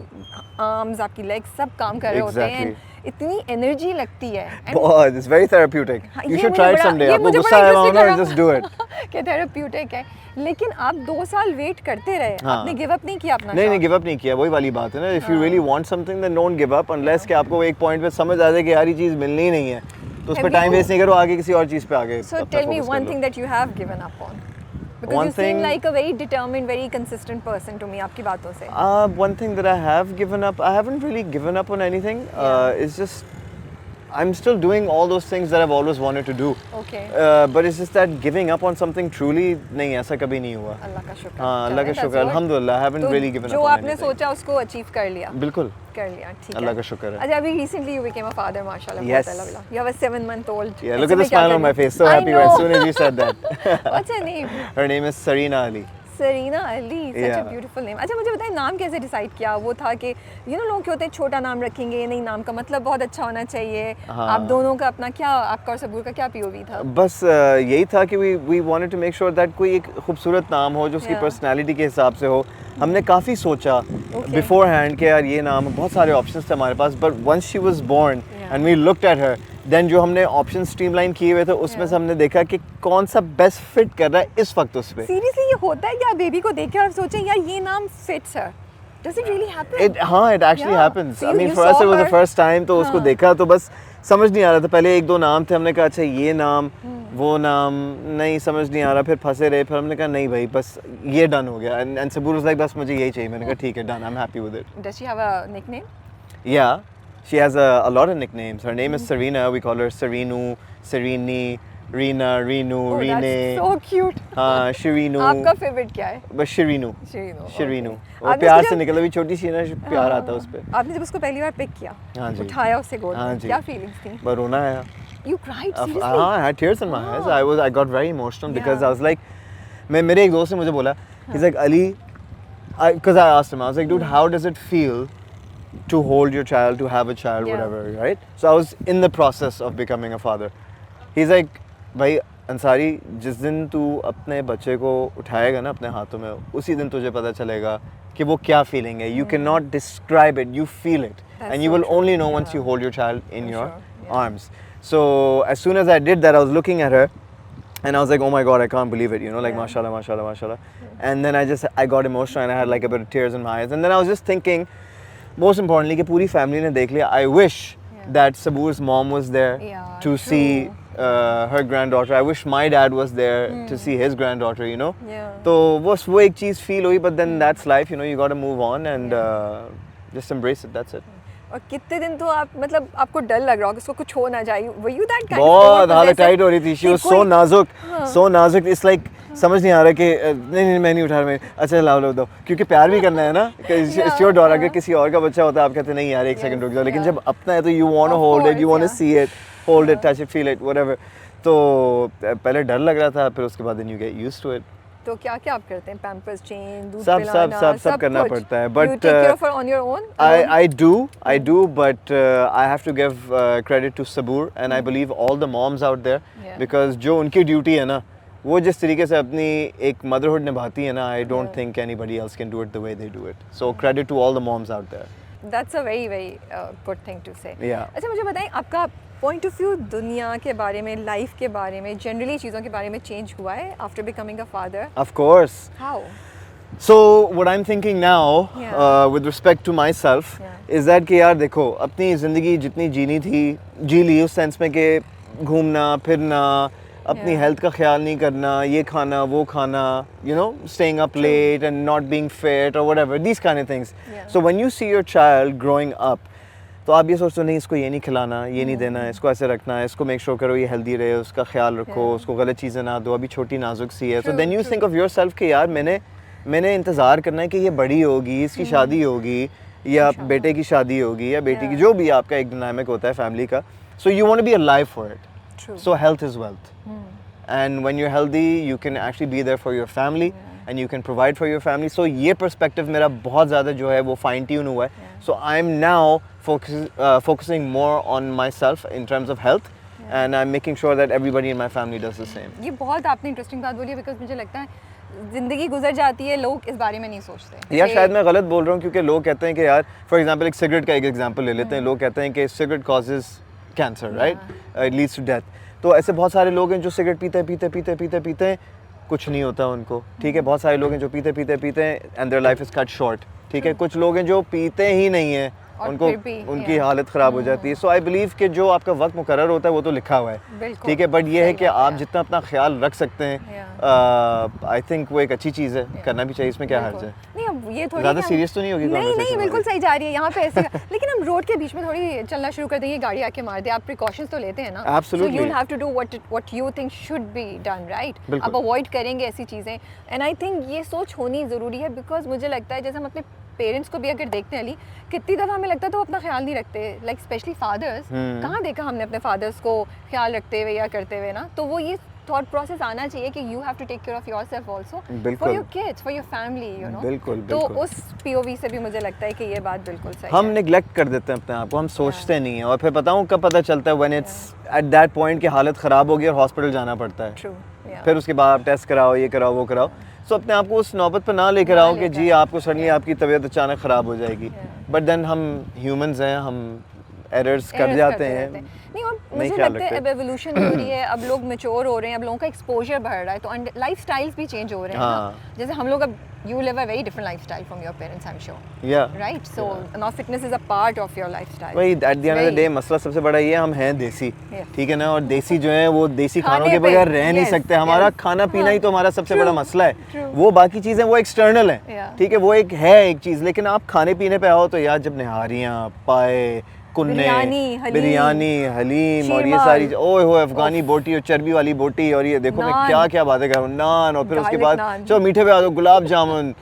आर्म्स आपकी लेग्स सब काम कर रहे होते हैं and इतनी एनर्जी लगती है। बहुत, it's very therapeutic, you should try it someday. आपको गुस्सा आया हो ना, जस्ट डू इट। क्या थेरेप्यूटिक है। लेकिन आप 2 साल वेट करते रहे, आपने गिव अप नहीं किया अपना? नहीं गिव अप नहीं किया, वही वाली बात है ना, if you really want something then don't give up unless कि आपको एक पॉइंट पे समझ आ जाए कि यार ये चीज़ मिलनी ही नहीं है, तो उस पर टाइम वेस्ट नहीं करो, आगे किसी और चीज़ पे आगे। So tell me one thing that you have given up on, because One you seem thing- like a very determined, very consistent person to me आपकी बातों से। One thing that I have given up, I haven't really given up on anything. It's just I'm still doing all those things that I've always wanted to do. Okay. But it's just that giving up on something truly नहीं, ऐसा कभी नहीं हुआ। अल्लाह का शुक्र। हाँ, अल्लाह का That's शुक्र, what- अल्हम्दुलिल्लाह, I haven't तो really given up जो on आपने anything. सोचा उसको अचीव कर लिया। बिल्कुल कर लिया, ठीक है। अल्लाह का शुक्र है। अच्छा, अभी recently you became a father, माशाल्लाह। Yes. You have a 7-month-old। Yeah, look at the smile on my face, so happy as soon as you said that. What's her name? Her name is Sarina Ali. Sarina Ali, such a Yeah. beautiful name। अच्छा मुझे बताएं नाम कैसे decide किया? वो था कि लोग क्या होते हैं छोटा नाम रखेंगे, नहीं नाम का मतलब बहुत अच्छा होना चाहिए। हाँ। आप दोनों का अपना क्या, आपका और सबूर का क्या पीओवी था? बस यही था कि we wanted to make sure that कोई एक खूबसूरत नाम हो जो उसकी Yeah. पर्सनालिटी के हिसाब से हो। हमने काफ़ी सोचा Okay. बिफोर हैंड कि यार ये नाम, बहुत सारे ऑप्शंस थे हमारे पास, but once she was born Yeah. And we looked at her, then जो हमने ऑप्शन स्ट्रीमलाइन किए हुए थे उसमें Yeah. से हमने देखा कि कौन सा बेस्ट फिट कर रहा है इस वक्त उस पे। सीरियसली ये होता है कि आप बेबी को देखें और सोचें यार ये नाम फिट्स है? Does it really happen? It actually Yeah. happens. So I mean you for us saw it was the her. first time, तो उसको हाँ. देखा तो बस समझ नहीं आ रहा था। पहले 1-2 नाम थे, हमने कहा अच्छा ये नाम वो नाम, नहीं समझ नहीं आ रहा, फिर फंसे रहे, फिर हमने कहा नहीं भाई बस ये डन हो गया। एंड सबूर वाज लाइक बस मुझे यही चाहिए। मैंने कहा ठीक है, done, I am happy with it. Does she have a nickname? Yeah, she has a lot of nicknames. Her name is Sarina. We call her Sarinu, Sarini, Reena, Reenu, Oh, Rene. that's so cute. हाँ, Shirinu। आपका favourite क्या है? बस Shirinu। Shirinu, Shirinu। okay. वो आपने प्यार उसको से जब- निकला, भी छोटी सी ना, प्यार आता है उस पे। आपने जब उसको पहली बार पिक किया, हाँ जी। उठाया उससे गोद हाँ में, जी। क्या फीलिंग्स थी? पर रोना आया। You cried seriously? I had tears in my eyes. I got very emotional because Yeah. I was like, मेरे एक दोस्त ने मुझे बोला, he's like Ali, because I asked him, I was like, dude, how does it feel to hold your child, to have a child, Yeah. whatever, right? So I was in the process of becoming a father. He's like, भाई अंसारी, जिस दिन तू अपने बच्चे को उठाएगा ना अपने हाथों में, उसी दिन तुझे पता चलेगा कि वो क्या फीलिंग है. You cannot describe it, you feel it. That's And you so will true. only know once Yeah. you hold your child in For your sure. Yeah. arms. So as soon as I did that, I was looking at her and I was like, oh my God, I can't believe it, you know, like Yeah. mashallah, mashallah, mashallah. And then I got emotional and I had like a bit of tears in my eyes. And then I was just thinking, most importantly, कि पूरी family ने देख लिया. I wish Yeah. that Sabur's mom was there Yeah, to true. see her granddaughter. I wish my dad was there to see his granddaughter, you know. Yeah. तो वो एक चीज़ feel हुई, but then that's life, you know, you got to move on and just embrace it, that's it. और कितने दिन तो आप मतलब आपको डर लग रहा होगा उसको कुछ हो ना जाए, were you that kind of बहुत हालत possessive टाइट हो रही थी. She कि was so कोई- नाजुक, हाँ. so नाजुक. It's like समझ नहीं आ रहा कि नहीं मैं नहीं उठा रहा, मैं अच्छा लाओ दो, क्योंकि प्यार भी करना है ना. It's your daughter. अगर किसी और का बच्चा होता है आप कहते नहीं यार एक सेकंड रुक जाओ, लेकिन जब अपना है तो you want to Of hold it, you course, want to yeah. see it, hold it, touch it, feel it, whatever. तो पहले डर लग रहा था, फिर उसके बाद then you get used to it. तो क्या क्या आप करते हैं? पैम्पर्स चेंज, दूध सब पिलाना, सब करना कुछ? पड़ता है, You but take care of her on your own? I do, but I have to give credit to Sabur and I believe all the moms out there, Yeah. because जो उनकी ड्यूटी है ना, वो जिस तरीके से अपनी एक मदरहुड निभाती है ना, I don't Yeah. think anybody else can do it the way they do it. So credit to all the moms out there. That's a very very good thing to say. Yeah. अच्छा मुझे बताएं आपका point of view दुनिया के बारे में, life के बारे में, जनरली चीज़ों के बारे में चेंज हुआ है after becoming a father? Of course. How? So what I'm thinking now, Yeah. with respect to myself, Yeah. is that कि यार देखो अपनी ज़िंदगी जितनी जीनी थी जी ली, उस सेंस में कि घूमना फिरना, अपनी Yeah. हेल्थ का ख्याल नहीं करना, ये खाना वो खाना, you know, staying up late and not being fit or whatever, these kind of things. Yeah. So when you see your child growing up, तो आप ये सोचते हो नहीं इसको ये नहीं खिलाना, ये नहीं देना, इसको ऐसे रखना है, इसको मेक श्योर करो ये हेल्दी रहे, उसका ख्याल रखो, Yeah. उसको गलत चीज़ें ना दो, अभी छोटी नाजुक सी है. So True, then you true. think of yourself कि यार मैंने इंतज़ार करना है कि ये बड़ी होगी, इसकी शादी होगी या इंशाल्लाह। बेटे की शादी होगी या बेटी की, Yeah. जो भी आपका एक डायनामिक होता है फैमिली का. So you want to be alive for it. True. So health is wealth. And when you're healthy, you can actually be there for your family. And you can provide for your family. So ये perspective मेरा बहुत ज़्यादा जो है वो fine tune हुआ है. So I'm now focusing more on myself in terms of health, and I'm making sure that everybody in my family does the same. ये बहुत आपने इंटरेस्टिंग बात बोली है, बिकॉज मुझे लगता है ज़िंदगी गुजर जाती है, लोग इस बारे में नहीं सोचते. या शायद मैं गलत बोल रहा हूँ, क्योंकि लोग कहते हैं कि यार फॉर एग्जांपल एक सिगरेट का एक एग्जांपल ले लेते हैं. लोग कहते हैं कि cigarette causes cancer, right, it leads to death. तो ऐसे बहुत सारे लोग हैं जो सिगरेट पीते हैं, कुछ नहीं होता उनको. ठीक है, बहुत सारे लोग हैं जो पीते हैं and their life is cut short. ठीक है, कुछ लोग हैं जो पीते ही नहीं है, उनको उनकी हालत ख़राब हो जाती है. सो आई बिलीव कि जो आपका वक्त मुकर्रर होता है वो तो लिखा हुआ है. ठीक है, बट ये है कि आप जितना अपना ख्याल रख सकते हैं, आई थिंक वो एक अच्छी चीज़ है, करना भी चाहिए. इसमें क्या हर्ज है? नहीं, अब ये थोड़ी ज़्यादा सीरियस तो नहीं होगी? नहीं, बिल्कुल सही जा रही है यहाँ पे ऐसे. लेकिन हम रोड के बीच में थोड़ी चलना शुरू कर देंगे, गाड़ी आके मार दे. आप प्रिकॉशंस तो लेते हैं ना. Absolutely. So you'll have to do what you think should be done, right? आप अवॉइड करेंगे ऐसी चीज़ें. एंड आई थिंक ये सोच होनी ज़रूरी है, बिकॉज मुझे लगता है जैसे हम अपने पेरेंट्स को भी अगर देखते हैं अली, कितनी दफ़ा हमें लगता है तो अपना ख्याल नहीं रखते. लाइक स्पेशली फादर्स, कहाँ देखा हमने अपने फादर्स को ख्याल रखते हुए या करते हुए ना. तो वो ये थॉट प्रोसेस आना चाहिए कि you have to take care of yourself also, for your kids, for your family, you know. बिल्कुल. तो उस पीओवी से भी मुझे लगता है कि ये बात बिल्कुल सही हम है. निगलेक्ट कर देते हैं अपने आप को, हम सोचते नहीं हैं, और फिर बताऊँ कब पता चलता है, when it's at that point कि हालत ख़राब होगी और हॉस्पिटल जाना पड़ता है. True, yeah. फिर उसके बाद आप टेस्ट कराओ, ये कराओ, वो कराओ. सो अपने आप को उस नौबत पर ना लेकर आओ कि जी आपको सडनली आपकी तबीयत अचानक ख़राब हो जाएगी. बट देन हम ह्यूमंस हैं, हम एरर्स कर जाते हैं. नहीं, और मुझे लगता है अब एवोल्यूशन हो रही है, अब लोग मैच्योर हो रहे हैं, अब लोगों का एक्सपोजर बढ़ रहा है, तो लाइफस्टाइल्स भी चेंज हो रहे हैं ना. जैसे हम लोग अब you live a very different lifestyle from your parents, I'm sure. Yeah. Right? So now fitness is a part of your lifestyle. वही at the end of the day मसला सबसे बड़ा ये है, हम हैं देसी. ठीक है ना, और देसी जो है वो देसी खानों के बगैर रह नहीं सकते. हमारा खाना पीना ही तो हमारा सबसे बड़ा मसला है. वो बाकी चीज़ें वो एक्सटर्नल हैं. ठीक है, वो एक है एक चीज़. लेकिन आप खाने पीने पे आओ तो यार जब निहारियाँ, पाए, कुन्ने, बिरयानी, हलीम और ये सारी, ओए हो अफगानी बोटी और चर्बी वाली बोटी, और ये देखो मैं क्या क्या बातें कर रहा हूँ, नान, और फिर उसके बाद चलो मीठे पे आ जाओ, गुलाब जामुन,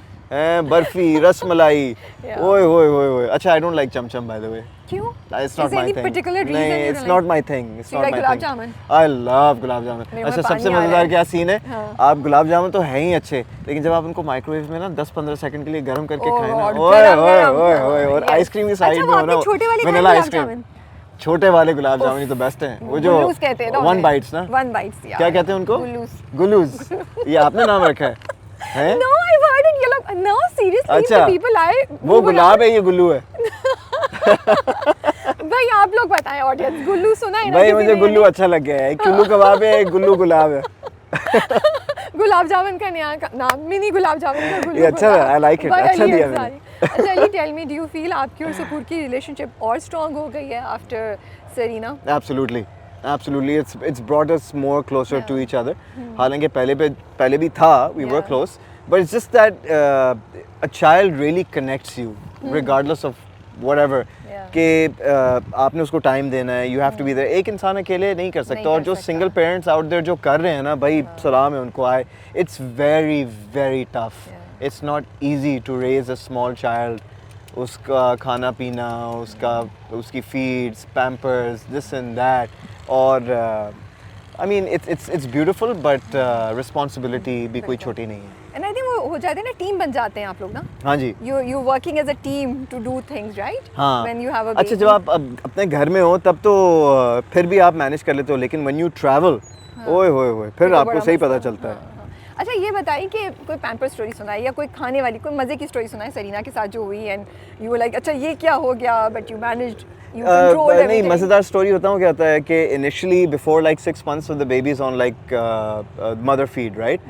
बर्फी, रसमलाई, ओए होए होए होए. अच्छा, आई don't like chamcham by the way. क्यों? It's not my thing. नहीं, it's not my thing. It's not my thing. I love gulab jamun. अच्छा, सबसे मज़ेदार क्या सीन है, आप गुलाब जामुन तो है ही अच्छे, लेकिन जब आप उनको माइक्रोवेव में ना 10-15 सेकंड के लिए गर्म करके खाएं ना, ओए ओए ओए ओए, और आइसक्रीम की साइड में हो ना वनीला आइसक्रीम, छोटे वाले गुलाब जामुन ही तो बेस्ट हैं. वो जो वन बाइट्स ना, क्या कहते हैं उनको? गुलूज. ये आपने नाम रखा है? No, I've heard it. Yellow. No, seriously. अच्छा, people वो गुलाब है, ये गुल्लू है. भाई आप लोग बताएं ऑडियंस, गुल्लू सुना है ना? भाई मुझे गुल्लू अच्छा लग गया है. एक चुल्लू कबाब है, एक गुल्लू गुलाब है. गुलाब जामुन का नया नाम, मिनी गुलाब जामुन का गुल्लू. ये अच्छा है, आई लाइक इट. अच्छा दिया मैंने. अच्छा, ये tell me, do you feel आपकी और सपूर की रिलेशनशिप और स्ट्रांग हो गई है आफ्टर सरीना? Absolutely, it's brought us more closer to each other. हालांकि पहले भी था, we were close, but it's just that a child really connects you regardless of whatever. कि आपने उसको टाइम देना है, you have to be there. एक इंसान अकेले नहीं कर सकता. और जो सिंगल पेरेंट्स आउट देयर जो कर रहे हैं ना भाई, सलाम है उनको. It's very very tough. It's not easy to raise a small child. उसका खाना पीना, उसकी feeds, Pampers, this and that. और I mean it's beautiful, but responsibility भी कोई छोटी नहीं है. एंड आई थिंक वो हो जाते हैं ना, टीम बन जाते हैं आप लोग ना. हाँ जी, you working as a team to do things, right? हाँ. व्हेन यू हैव अ अच्छा, जब आप अपने घर में हो तब तो फिर भी आप मैनेज कर लेते हो, लेकिन व्हेन यू ट्रैवल, ओए होए होए, फिर आपको सही पता चलता है. अच्छा, ये बताइए कि कोई पैम्पर स्टोरी सुनाई या कोई खाने वाली कोई मज़े की स्टोरी सुनाई सरीना के साथ जो हुई, एंड यू वर लाइक अच्छा ये क्या हो गया, but you managed, you controlled everything. नहीं, मज़ेदार स्टोरी बताऊँ क्या होता है कि initially before like 6 months the baby is on like mother feed, right?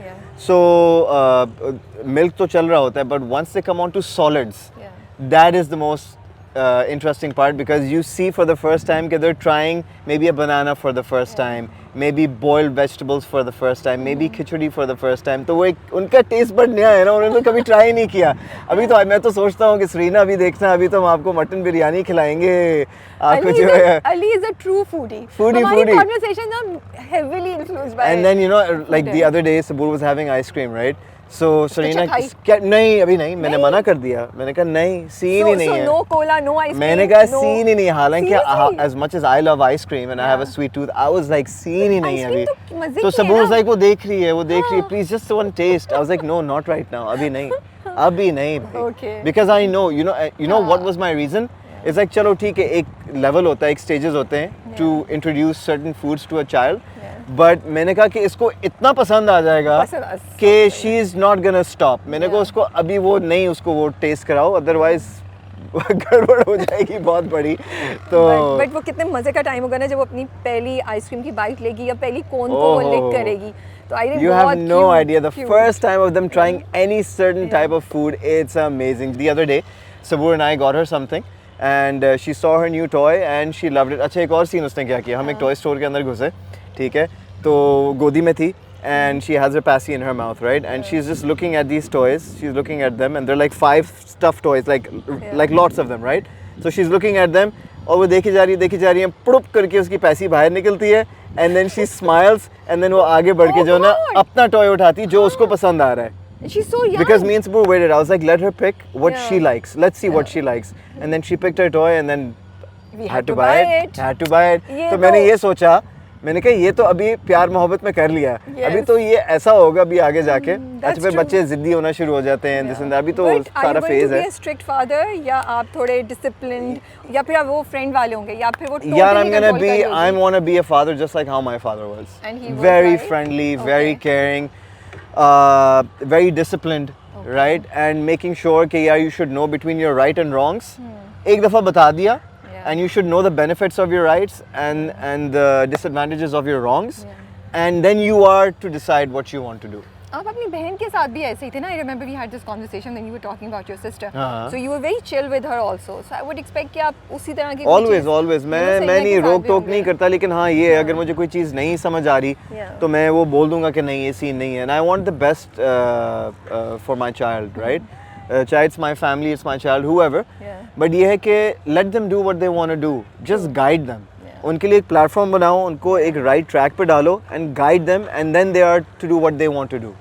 So milk तो चल रहा होता है, but once they come on to solids, that is the most interesting part, because you see for the first time that they're trying maybe a banana for the first time, maybe boiled vegetables for the first time, maybe khichdi for the first time. तो वो एक उनका test but नया है ना, उन्होंने तो कभी ट्राई नहीं किया. अभी तो मैं तो सोचता हूँ कि सरीना अभी देखना, अभी तो हम आपको मटन बिरयानी खिलाएंगे. आपको जो है, Ali is a true foodie. Foodie. Conversation are heavily influenced by. And then you know, like the other day, Sabur was having ice cream, right? So Serena खाई? क्या नहीं अभी नहीं मैंने मना कर दिया मैंने कहा नहीं सीन ही नहीं है नो कोला नो आइसक्रीम मैंने कहा सीन ही नहीं हालांकि Seriously? as much as I love ice cream and I have a sweet tooth I was like scene ही नहीं है आइसक्रीम अभी तो मजे तो की है सबूर ना। लाइक वो देख रही है please just one test I was like no not right now अभी नहीं भाई Okay. Because I know you know what was my reason it's like चलो ठीक है एक लेवल होता है एक स्टेजेस होते हैं to introduce certain foods to a child but मैंने कहा कि इसको इतना पसंद आ जाएगा कि she is not gonna stop मैंने कहा उसको अभी वो नहीं उसको वो टेस्ट कराओ अदरवाइज गड़बड़ हो जाएगी बहुत बड़ी तो बट वो कितने मजे का टाइम होगा ना जब वो अपनी पहली आइसक्रीम की बाइट लेगी या पहली कोन को वो लिक करेगी तो आई You have no idea. The first time of them trying any certain type of food, it's amazing. The other day, Sabur and I got her something, and she saw her new toy and she loved it. अच्छा एक और scene उसने क्या किया हम एक toy store के अंदर घुसे ठीक है तो गोदी में थी and she has her passy in her mouth right and she's just looking at these toys she's looking at them and they're like 5 stuffed toys like lots of them right so she's looking at them और वो देखी जा रही है पुड़ुप करके उसकी पैसी बाहर निकलती है and then she smiles and then वो आगे बढ़ के जो ना अपना टॉय उठाती है जो उसको पसंद आ रहा है she's so young because me and Sabur waited I was like let her pick what Yeah. she likes let's see what she likes and then she picked her toy and then we had to buy it had to buy it ये तो मैंने ये सोचा मैंने कहा ये तो अभी प्यार मोहब्बत में कर लिया अभी तो ये ऐसा होगा अभी आगे जाके अच्छा फिर बच्चे जिद्दी होना शुरू हो जाते हैं दिस एंड दैट अभी तो सारा फेज है स्ट्रिक्ट फादर या आप थोड़े डिसिप्लिन्ड या फिर आप वो फ्रेंड वाले होंगे या फिर वो यार I'm gonna be a father just like how my father was And he was, very right? friendly Okay. very caring very disciplined right and making sure कि यार you should know between your right and wrongs एक दफ़ा बता दिया and you should know the benefits of your rights and the disadvantages of your wrongs and then you are to decide what you want to do आप अपनी बहन के साथ भी ऐसे ही थे ना I remember we had this conversation when you were talking about your sister हाँ। so you were very chill with her also so I would expect कि आप उसी तरह की always मैं नहीं रोक टोक नहीं करता लेकिन हाँ ये अगर मुझे कोई चीज़ नहीं समझ आ रही तो मैं वो बोल दूंगा कि नहीं ये सीन नहीं है and I want the best for my child right चाहे it's my family it's my child whoever but ये है कि let them do what they want to do just guide them उनके लिए एक प्लेटफॉर्म बनाओ उनको एक राइट ट्रैक पे डालो and guide them and then they are to do what they want to do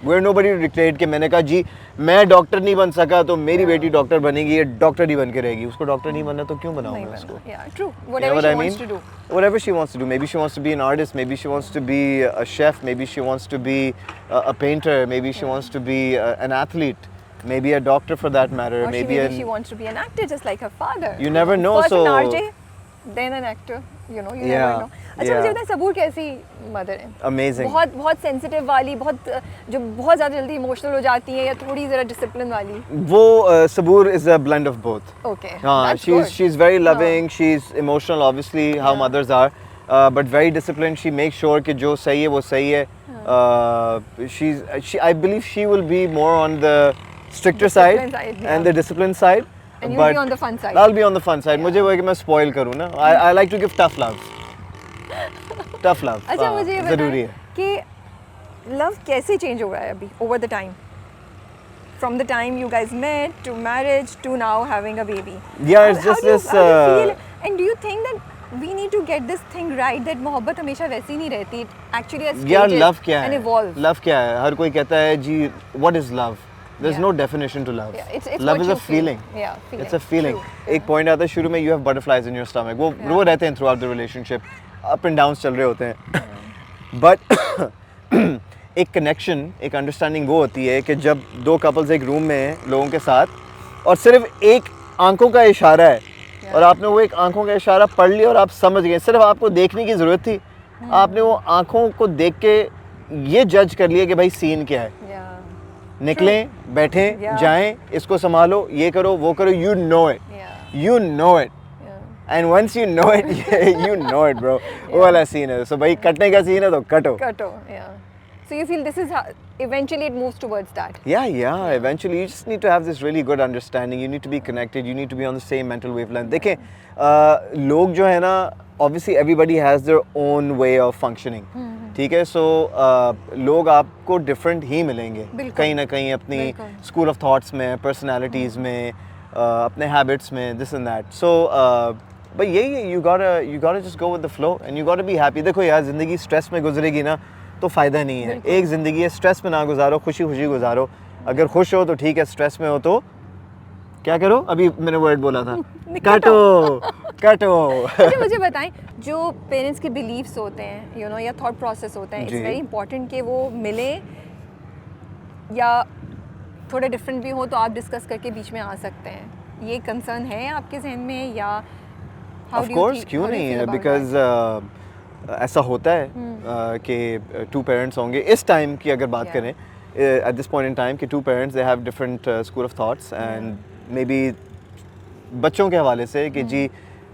we are nobody to dictate कि मैंने कहा जी मैं डॉक्टर नहीं बन सका तो मेरी बेटी डॉक्टर बनेगी ये डॉक्टर ही बन के रहेगी उसको डॉक्टर नहीं बनना तो क्यों बनाऊंगा उसको true You know whatever what she I wants mean? to do Whatever she wants to do. Maybe she wants to be an artist. Maybe she wants to be a chef. Maybe she wants to be a painter. Maybe she wants to be an athlete. Maybe a doctor for that matter. or Maybe maybe she wants to be an actor just like her father You never know, first so- an RJ then an actor you know you Yeah, never know अच्छा मुझे बताएं सबूर कैसी mother है amazing. बहुत sensitive वाली बहुत जो बहुत ज़्यादा जल्दी इमोशनल हो जाती है या थोड़ी ज़रा डिसिप्लिन वाली वो Sabur is a blend of both. okay हाँ, that's good. she's very loving. She's emotional, obviously, how mothers are, but very disciplined. She makes sure कि जो सही है वो सही है. I believe she will be more on the stricter side Discipline side, yeah. and the discipline side. And you'll be on the fun side. I'll be on the fun side. मुझे वो है कि मैं spoil करूँ ना. I like to give tough love. Tough love. अच्छा मुझे ये ज़रूरी बताएं है. कि लव कैसे चेंज हो रहा है अभी over the time from the time you guys met to marriage to now having a baby Yeah, it's just this. how do you feel and do you think that we need to get this thing right that मोहब्बत हमेशा वैसी नहीं रहती it actually has यार stages love क्या and है evolves love क्या है हर कोई कहता है जी what is love there's Yeah. no definition to love yeah, it's love what is you a feeling feel. yeah feeling. it's a feeling True. एक पॉइंट आता है शुरू में you have butterflies in your stomach वो रहते हैं throughout the relationship up and downs चल रहे होते हैं but एक कनेक्शन एक अंडरस्टैंडिंग वो होती है कि जब दो कपल्स एक रूम में हैं लोगों के साथ और सिर्फ एक आंखों का इशारा है और आपने वो एक आंखों का इशारा पढ़ लिया और आप समझ गए सिर्फ आपको देखने की ज़रूरत थी आपने वो आंखों को देख के ये जज कर लिया कि भाई सीन क्या है yeah निकलें बैठें Yeah. जाएं इसको संभालो ये करो वो करो you know it yeah you know it yeah and once you know it you know it bro वो वाला सीन है so भाई कटने का सीन है तो कटो kato yeah so you feel this is how eventually it moves towards that yeah eventually you just need to have this really good understanding you need to be connected you need to be on the same mental wavelength देखें लोग जो है ना obviously everybody has their own way of functioning ठीक है so लोग आपको different ही मिलेंगे बिल्कुल। कहीं ना कहीं अपनी बिल्कुल। school of thoughts में personalities में अपने habits में this and that so but यही है you gotta just go with the flow and you gotta be happy देखो यार ज़िंदगी stress में गुजरेगी ना तो फ़ायदा नहीं है। बिल्कुल। एक ज़िंदगी है, स्ट्रेस में ना गुजारो, खुशी खुशी गुजारो। अगर खुश हो तो ठीक है, स्ट्रेस में हो तो क्या करो? अभी मैंने वर्ड बोला था, काटो काटो। अच्छा मुझे बताएं, जो पेरेंट्स के बिलीव्स होते हैं यू नो या थॉट प्रोसेस होते हैं, इट्स जी। वेरी इंपॉर्टेंट कि वो मिले या थोड़े डिफरेंट भी हो तो आप डिस्कस करके बीच में आ सकते हैं। ये कंसर्न है आपके जहन में या ऑफ कोर्स क्यों नहीं है, बिकॉज ऐसा होता है कि टू पेरेंट्स होंगे इस टाइम की अगर बात Yeah. करें, at this point in time कि two parents they have different school of thoughts and maybe बच्चों के हवाले से कि जी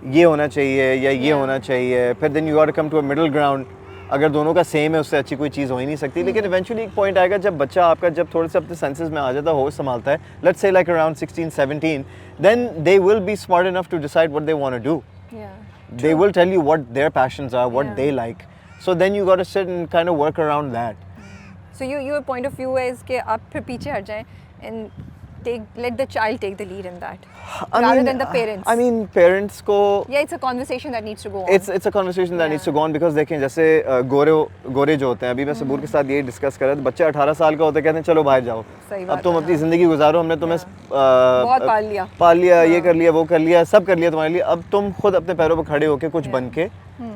ये होना चाहिए या ये Yeah. होना चाहिए, फिर then you are come to a middle ground. अगर दोनों का सेम है उससे अच्छी कोई चीज़ हो ही नहीं सकती। लेकिन इवेंचुअली एक पॉइंट आएगा जब बच्चा आपका जब थोड़े से अपने सेंसेस में आ जाता है, होश संभालता है, let's say like around 16-17, then they will be smart enough to decide what they want to do. They will tell you what their passions are, what Yeah. they like. So then you got to sit and kind of work around that. So your point of view is कि आप फिर पीछे हट जाएं and let the child take the lead in that rather than the parents. I mean, parents को Yeah, it's a conversation that needs to go on. it's a conversation that needs to go on because देखें जैसे गोरे जो होते हैं, अभी मैं सबूर के साथ यही डिस्कस कर रहा था, बच्चे 18 साल का होते हैं, कहते हैं चलो बाहर जाओ, सही अब बात तुम है, अपनी हाँ। ज़िंदगी गुजारो, हमने तुम्हें बहुत पाल लिया। ये कर लिया, वो कर लिया, सब कर लिया तुम्हारे लिए, अब तुम खुद अपने पैरों पर खड़े होके कुछ बन के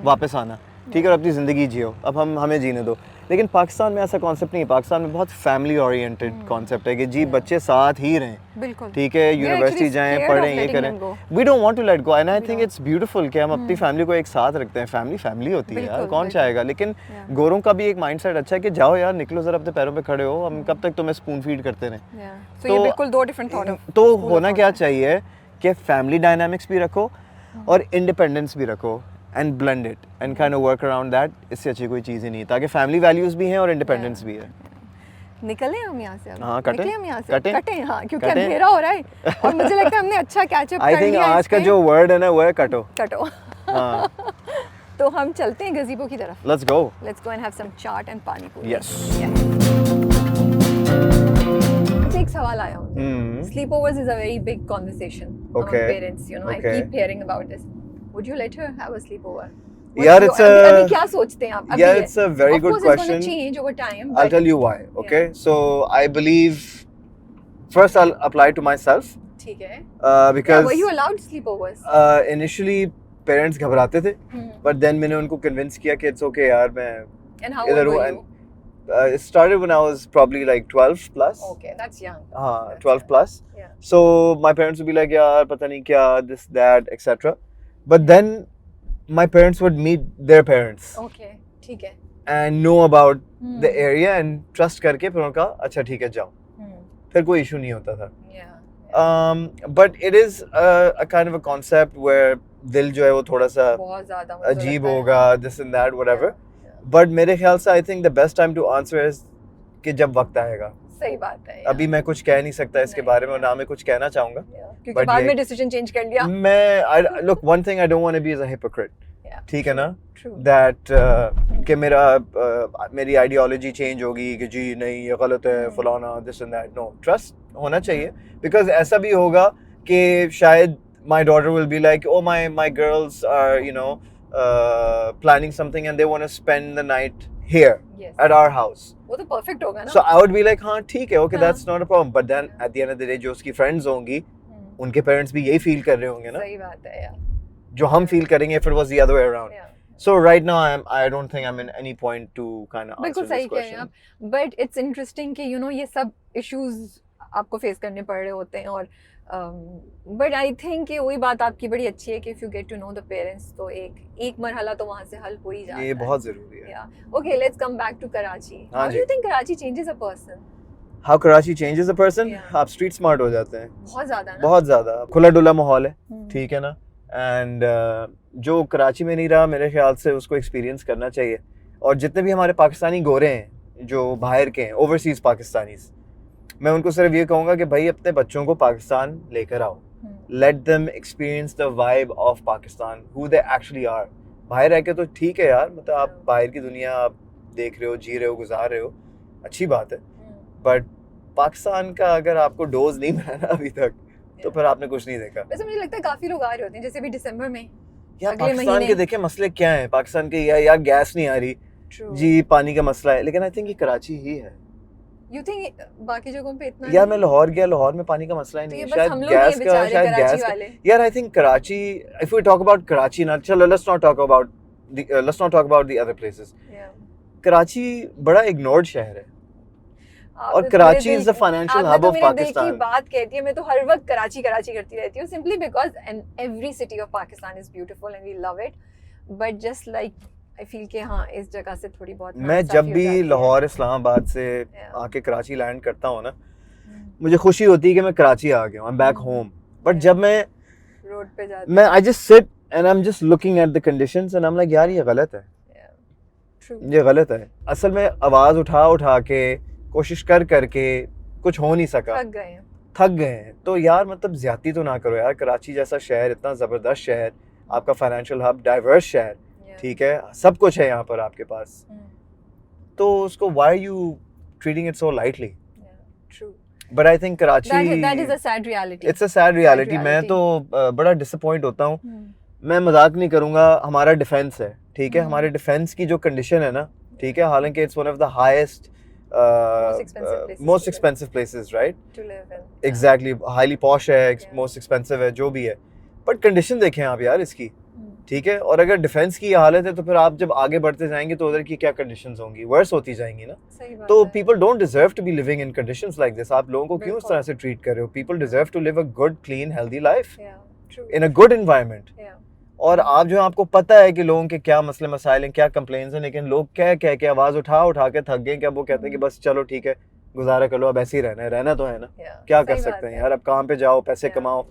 वापस आना, ठीक है, और अपनी ज़िंदगी जियो, अब हमें जीने दो। लेकिन पाकिस्तान में ऐसा कॉन्सेप्ट नहीं है। पाकिस्तान में बहुत फैमिली ओरिएंटेड कॉन्सेप्ट है कि जी बच्चे साथ ही रहें, बिल्कुल, ठीक है, यूनिवर्सिटी जाएं, पढ़ें, ये करें। We don't want to let go and I think it's beautiful कि हम अपनी फैमिली को एक साथ रखते हैं। फैमिली होती है यार, कौन चाहेगा। लेकिन गोरों का भी एक माइंडसेट अच्छा है कि जाओ यार, निकलो जरा, अपने पैरों पे खड़े हो, हम कब तक तुम्हें स्पून फीड करते रहें। तो ये बिल्कुल दो डिफरेंट थॉट है। तो होना क्या चाहिए कि फैमिली डायनामिक्स भी रखो और इंडिपेंडेंस भी रखो and blend it and kind of work around that. इससे अच्छी कोई चीज़ ही नहीं, ताकि फैमिली वैल्यूज़ भी हैं और इंडिपेंडेंस भी है। निकले हम यहाँ से अब? हाँ, कटें? निकले हम यहाँ से? कटें? कटें, हाँ, क्योंकि कटें? अंधेरा हो रहा है और मुझे लगता है हमने अच्छा कैचअप कर लिया। आई थिंक आज का जो वर्ड है ना वो है कटो। कटो। हाँ, तो हम चलते हैं गज़ीबो की तरफ। Let's go. Let's go and have some chaat and pani puri. Yes. एक सवाल आया मुझे। Sleepovers is a very big conversation among Okay. parents. You know, I Okay. keep hearing about this. Would you let her have a sleepover? यार, What's it's your- a- अभी क्या सोचते हैं आप? अभी Yeah, ये- it's a very of good course it's question. going to change over time. I'll but- tell you why. Okay, so I believe first I'll apply to myself ठीक है. because Were you allowed sleepovers? initially parents घबराते थे, but then मैंने उनको convince किया कि it's okay यार, मैं And how old इधर हूँ were and you? it started when I was probably like 12 plus. Okay, that's young. हाँ, That's 12 young. plus. Yeah. So my parents would be like, यार पता नहीं क्या, this, that, etc. But then my parents would meet their parents Okay, ठीक है. and know about the area and trust करके फिर उनका अच्छा ठीक है जाओ, फिर कोई issue नहीं होता था. Yeah. But it is a kind of a concept where दिल जो है वो थोड़ा सा बहुत ज़्यादा मुझे अजीब लगता है, होगा, हाँ. this and that, whatever. Yeah. But मेरे ख्याल से I think the best time to answer is कि जब वक्त आएगा. सही बात है. अभी मैं कुछ कह नहीं सकता इसके नहीं. बारे में और ना मैं कुछ कहना चाहूँगा. क्योंकि But बाद ये- में डिसीजन चेंज कर लिया. Look, one thing I don't want to be is a hypocrite. Yeah. ठीक है ना? True. That कि मेरी आइडियोलॉजी चेंज होगी कि जी नहीं ये गलत है, फलाना, this and that. No, trust होना चाहिए because ऐसा भी होगा कि शायद my daughter will be like, oh my girls are planning something and they want to spend the night here Yes. at our house. वो तो परफेक्ट होगा ना. So I would be like, हाँ ठीक है, okay, हाँ. that's not a problem. But then at the end of the day जो उसकी friends होंगी उनके पेरेंट्स भी यही फील कर रहे होंगे ना सही बात है यार. जो हम फील करेंगे if it was the other way around. Yeah. So right now I don't think I'm in any point to kind of answer बिल्कुल this सही कह रहे हैं question. आप. बट इट्स इंटरेस्टिंग कि ये सब इश्यूज आपको फेस करने पड़ रहे होते हैं और बट आई थिंक कि वही बात आपकी बड़ी अच्छी है कि if you get to know the parents तो एक मरहला तो वहाँ से हल हो ही जाता है. ये बहुत जरूरी है. Yeah. Okay, let's come back to Karachi. हाँ How do ji. you think Karachi changes a person? How Karachi changes a person? Yeah. आप street smart हो जाते हैं. बहुत ज़्यादा ना. बहुत ज़्यादा खुला डुला माहौल है, हम्म. ठीक है ना. एंड जो कराची में नहीं रहा मेरे ख्याल से उसको एक्सपीरियंस करना चाहिए. और जितने भी हमारे पाकिस्तानी गोरे हैं जो बाहर के हैं, ओवरसीज पाकिस्तानीज, मैं उनको सिर्फ ये कहूँगा कि भाई अपने बच्चों को पाकिस्तान लेकर आओ. Let them experience the vibe of Pakistan, who they actually are. बाहर रह के तो ठीक है यार, मतलब आप बाहर की दुनिया आप देख रहे हो, जी रहे हो, गुजार रहे हो, अच्छी बात है. बट पाकिस्तान का अगर आपको डोज नहीं मिला ना अभी तक तो फिर आपने कुछ नहीं देखा. वैसे मुझे लगता है काफी लोग आ रहे होते हैं, जैसे भी दिसंबर में यार अगले पाकिस्तान के महीने- देखे मसले क्या हैं. पाकिस्तान के या गैस नहीं आ रही, True. जी पानी का मसला है, लेकिन आई थिंक ये कराची ही है You think बाकी जगहों पे इतना यार। नहीं? मैं लाहौर गया, लाहौर में पानी का मसला ही तो नहीं ये है, बस शायद हम लोग ही हैं गैस का, बेचारे शायद कराची गैस का। वाले। यार I think Karachi, if we talk about Karachi ना, चलो let's not talk about the other places. Yeah. Karachi बड़ा इग्नोर्ड शहर है, और आपने तो कराची मेरे इज द दिल- फाइनेंशियल आपने हब तो ऑफ मेरे दिल की पाकिस्तान। बात कहती है। मैं तो हर वक्त कराची कराची करती रहती हूँ, simply because every city of Pakistan is beautiful and we love it, but just like I feel कि हाँ इस जगह से थोड़ी बहुत मैं नाइंसाफी जब हो भी जाती है। लाहौर इस्लामाबाद से Yeah. आके कराची लैंड करता हूँ ना, हम्म, मुझे खुशी होती है कि मैं कराची आ गया हूँ, I am back home. But Yeah. जब मैं रोड पे जाती मैं I just sit and I am just looking at the conditions and I am like यार ये गलत है, ट्रू। ये गलत है। असल में आवाज उठा उठा के, कोशिश कर करके कुछ हो नहीं सका, थक गए हैं। थक गए हैं। तो यार मतलब ज्यादती तो ना करो यार। कराची जैसा शहर, इतना जबरदस्त शहर, आपका फाइनेंशियल हब, डाइवर्स शहर, Yeah. ठीक है, सब कुछ है यहाँ पर आपके पास, हम्म, तो उसको why you treating it so lightly. yeah, true. But I think Karachi That is a sad reality. It's a sad reality. मैं reality. तो बड़ा डिसअपॉइंट होता हूँ। हम्म, मैं मजाक नहीं करूंगा, हमारा डिफेंस है, ठीक है, हम्म। हमारे डिफेंस की जो कंडीशन है ना, ठीक है, हालांकि it's one of the highest most expensive places, right, to live in. Exactly, highly posh है, Yeah. मोस्ट एक्सपेंसिव है, जो भी है, बट कंडीशन देखें आप यार इसकी, हम्म, ठीक है। और अगर डिफेंस की ये हालत है तो फिर आप जब आगे बढ़ते जाएंगे तो उधर की क्या कंडीशंस होंगी, वर्स होती जाएंगी ना। सही बात तो है। People don't deserve to be living in conditions like this. आप लोगों को क्यों इस बिल्कुल। तरह से ट्रीट कर रहे हो? People deserve to live a good, clean, healthy life Yeah, true. In a good environment. Yeah. और आप जो है, आपको पता है कि लोगों के क्या मसले मसाइल हैं, क्या कंप्लेंट्स हैं, लेकिन लोग कह कह के आवाज उठा उठा के थक गए कि अब वो कहते हैं कि बस चलो ठीक है, गुजारा कर लो, अब ऐसे ही रहना है, रहना तो है ना, Yeah, क्या कर सही सकते बात हैं यार, अब काम पे जाओ, पैसे Yeah. कमाओ,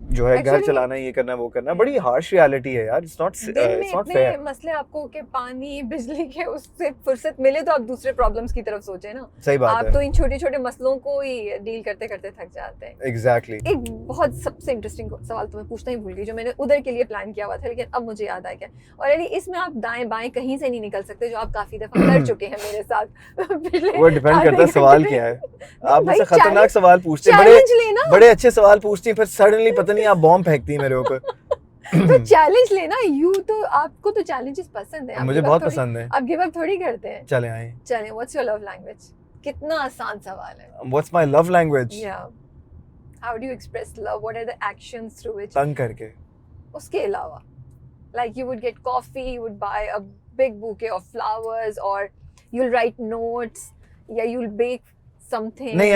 जो है घर Actually, चलाना है, ये करना है, वो करना है। बड़ी Yeah. हार्श रियलिटी है यार, इट्स नॉट दिन में इतने फेयर। मसले आपको कि पानी बिजली के उससे फुर्सत मिले तो आप दूसरे प्रॉब्लम्स की तरफ सोचें ना। सही बात आप है, तो इन छोटे छोटे मसलों को ही डील करते करते थक जाते हैं। एग्जैक्टली। एक बहुत सबसे इंटरेस्टिंग सवाल तो मैं पूछना ही भूल गई, जो मैंने उधर के लिए प्लान किया हुआ था, लेकिन अब मुझे याद आ गया। और यानी इसमें आप दाएं बाएं कहीं से नहीं निकल सकते, जो आप काफी दफा कर चुके हैं मेरे साथ पिछले वो डिपेंड आधे करता है सवाल घंटे क्या में। है। नहीं आप भाई, मुझसे खतरनाक सवाल पूछते हैं, चैलेंज लेना। बड़े अच्छे सवाल पूछती हैं, फिर सडनली पता नहीं आप बॉम्ब फेंकती हैं मेरे ऊपर। तो चैलेंज लेना। यू तो आपको तो चैलेंजेस पसंद है। आप मुझे give up बहुत थोड़ी- पसंद है। आप गिव अप थोड़ी करते हैं। चले आए। चलें, व्हाट्स योर लव लैंग्वेज? कितना आसान सवाल है। What's my love language? या how do you express love? What are the actions through which? तंग करके। उसके अलावा like you would get coffee, you would buy a big bouquet of flowers, और यू विल राइट नोट्स, या you will bake something. नहीं,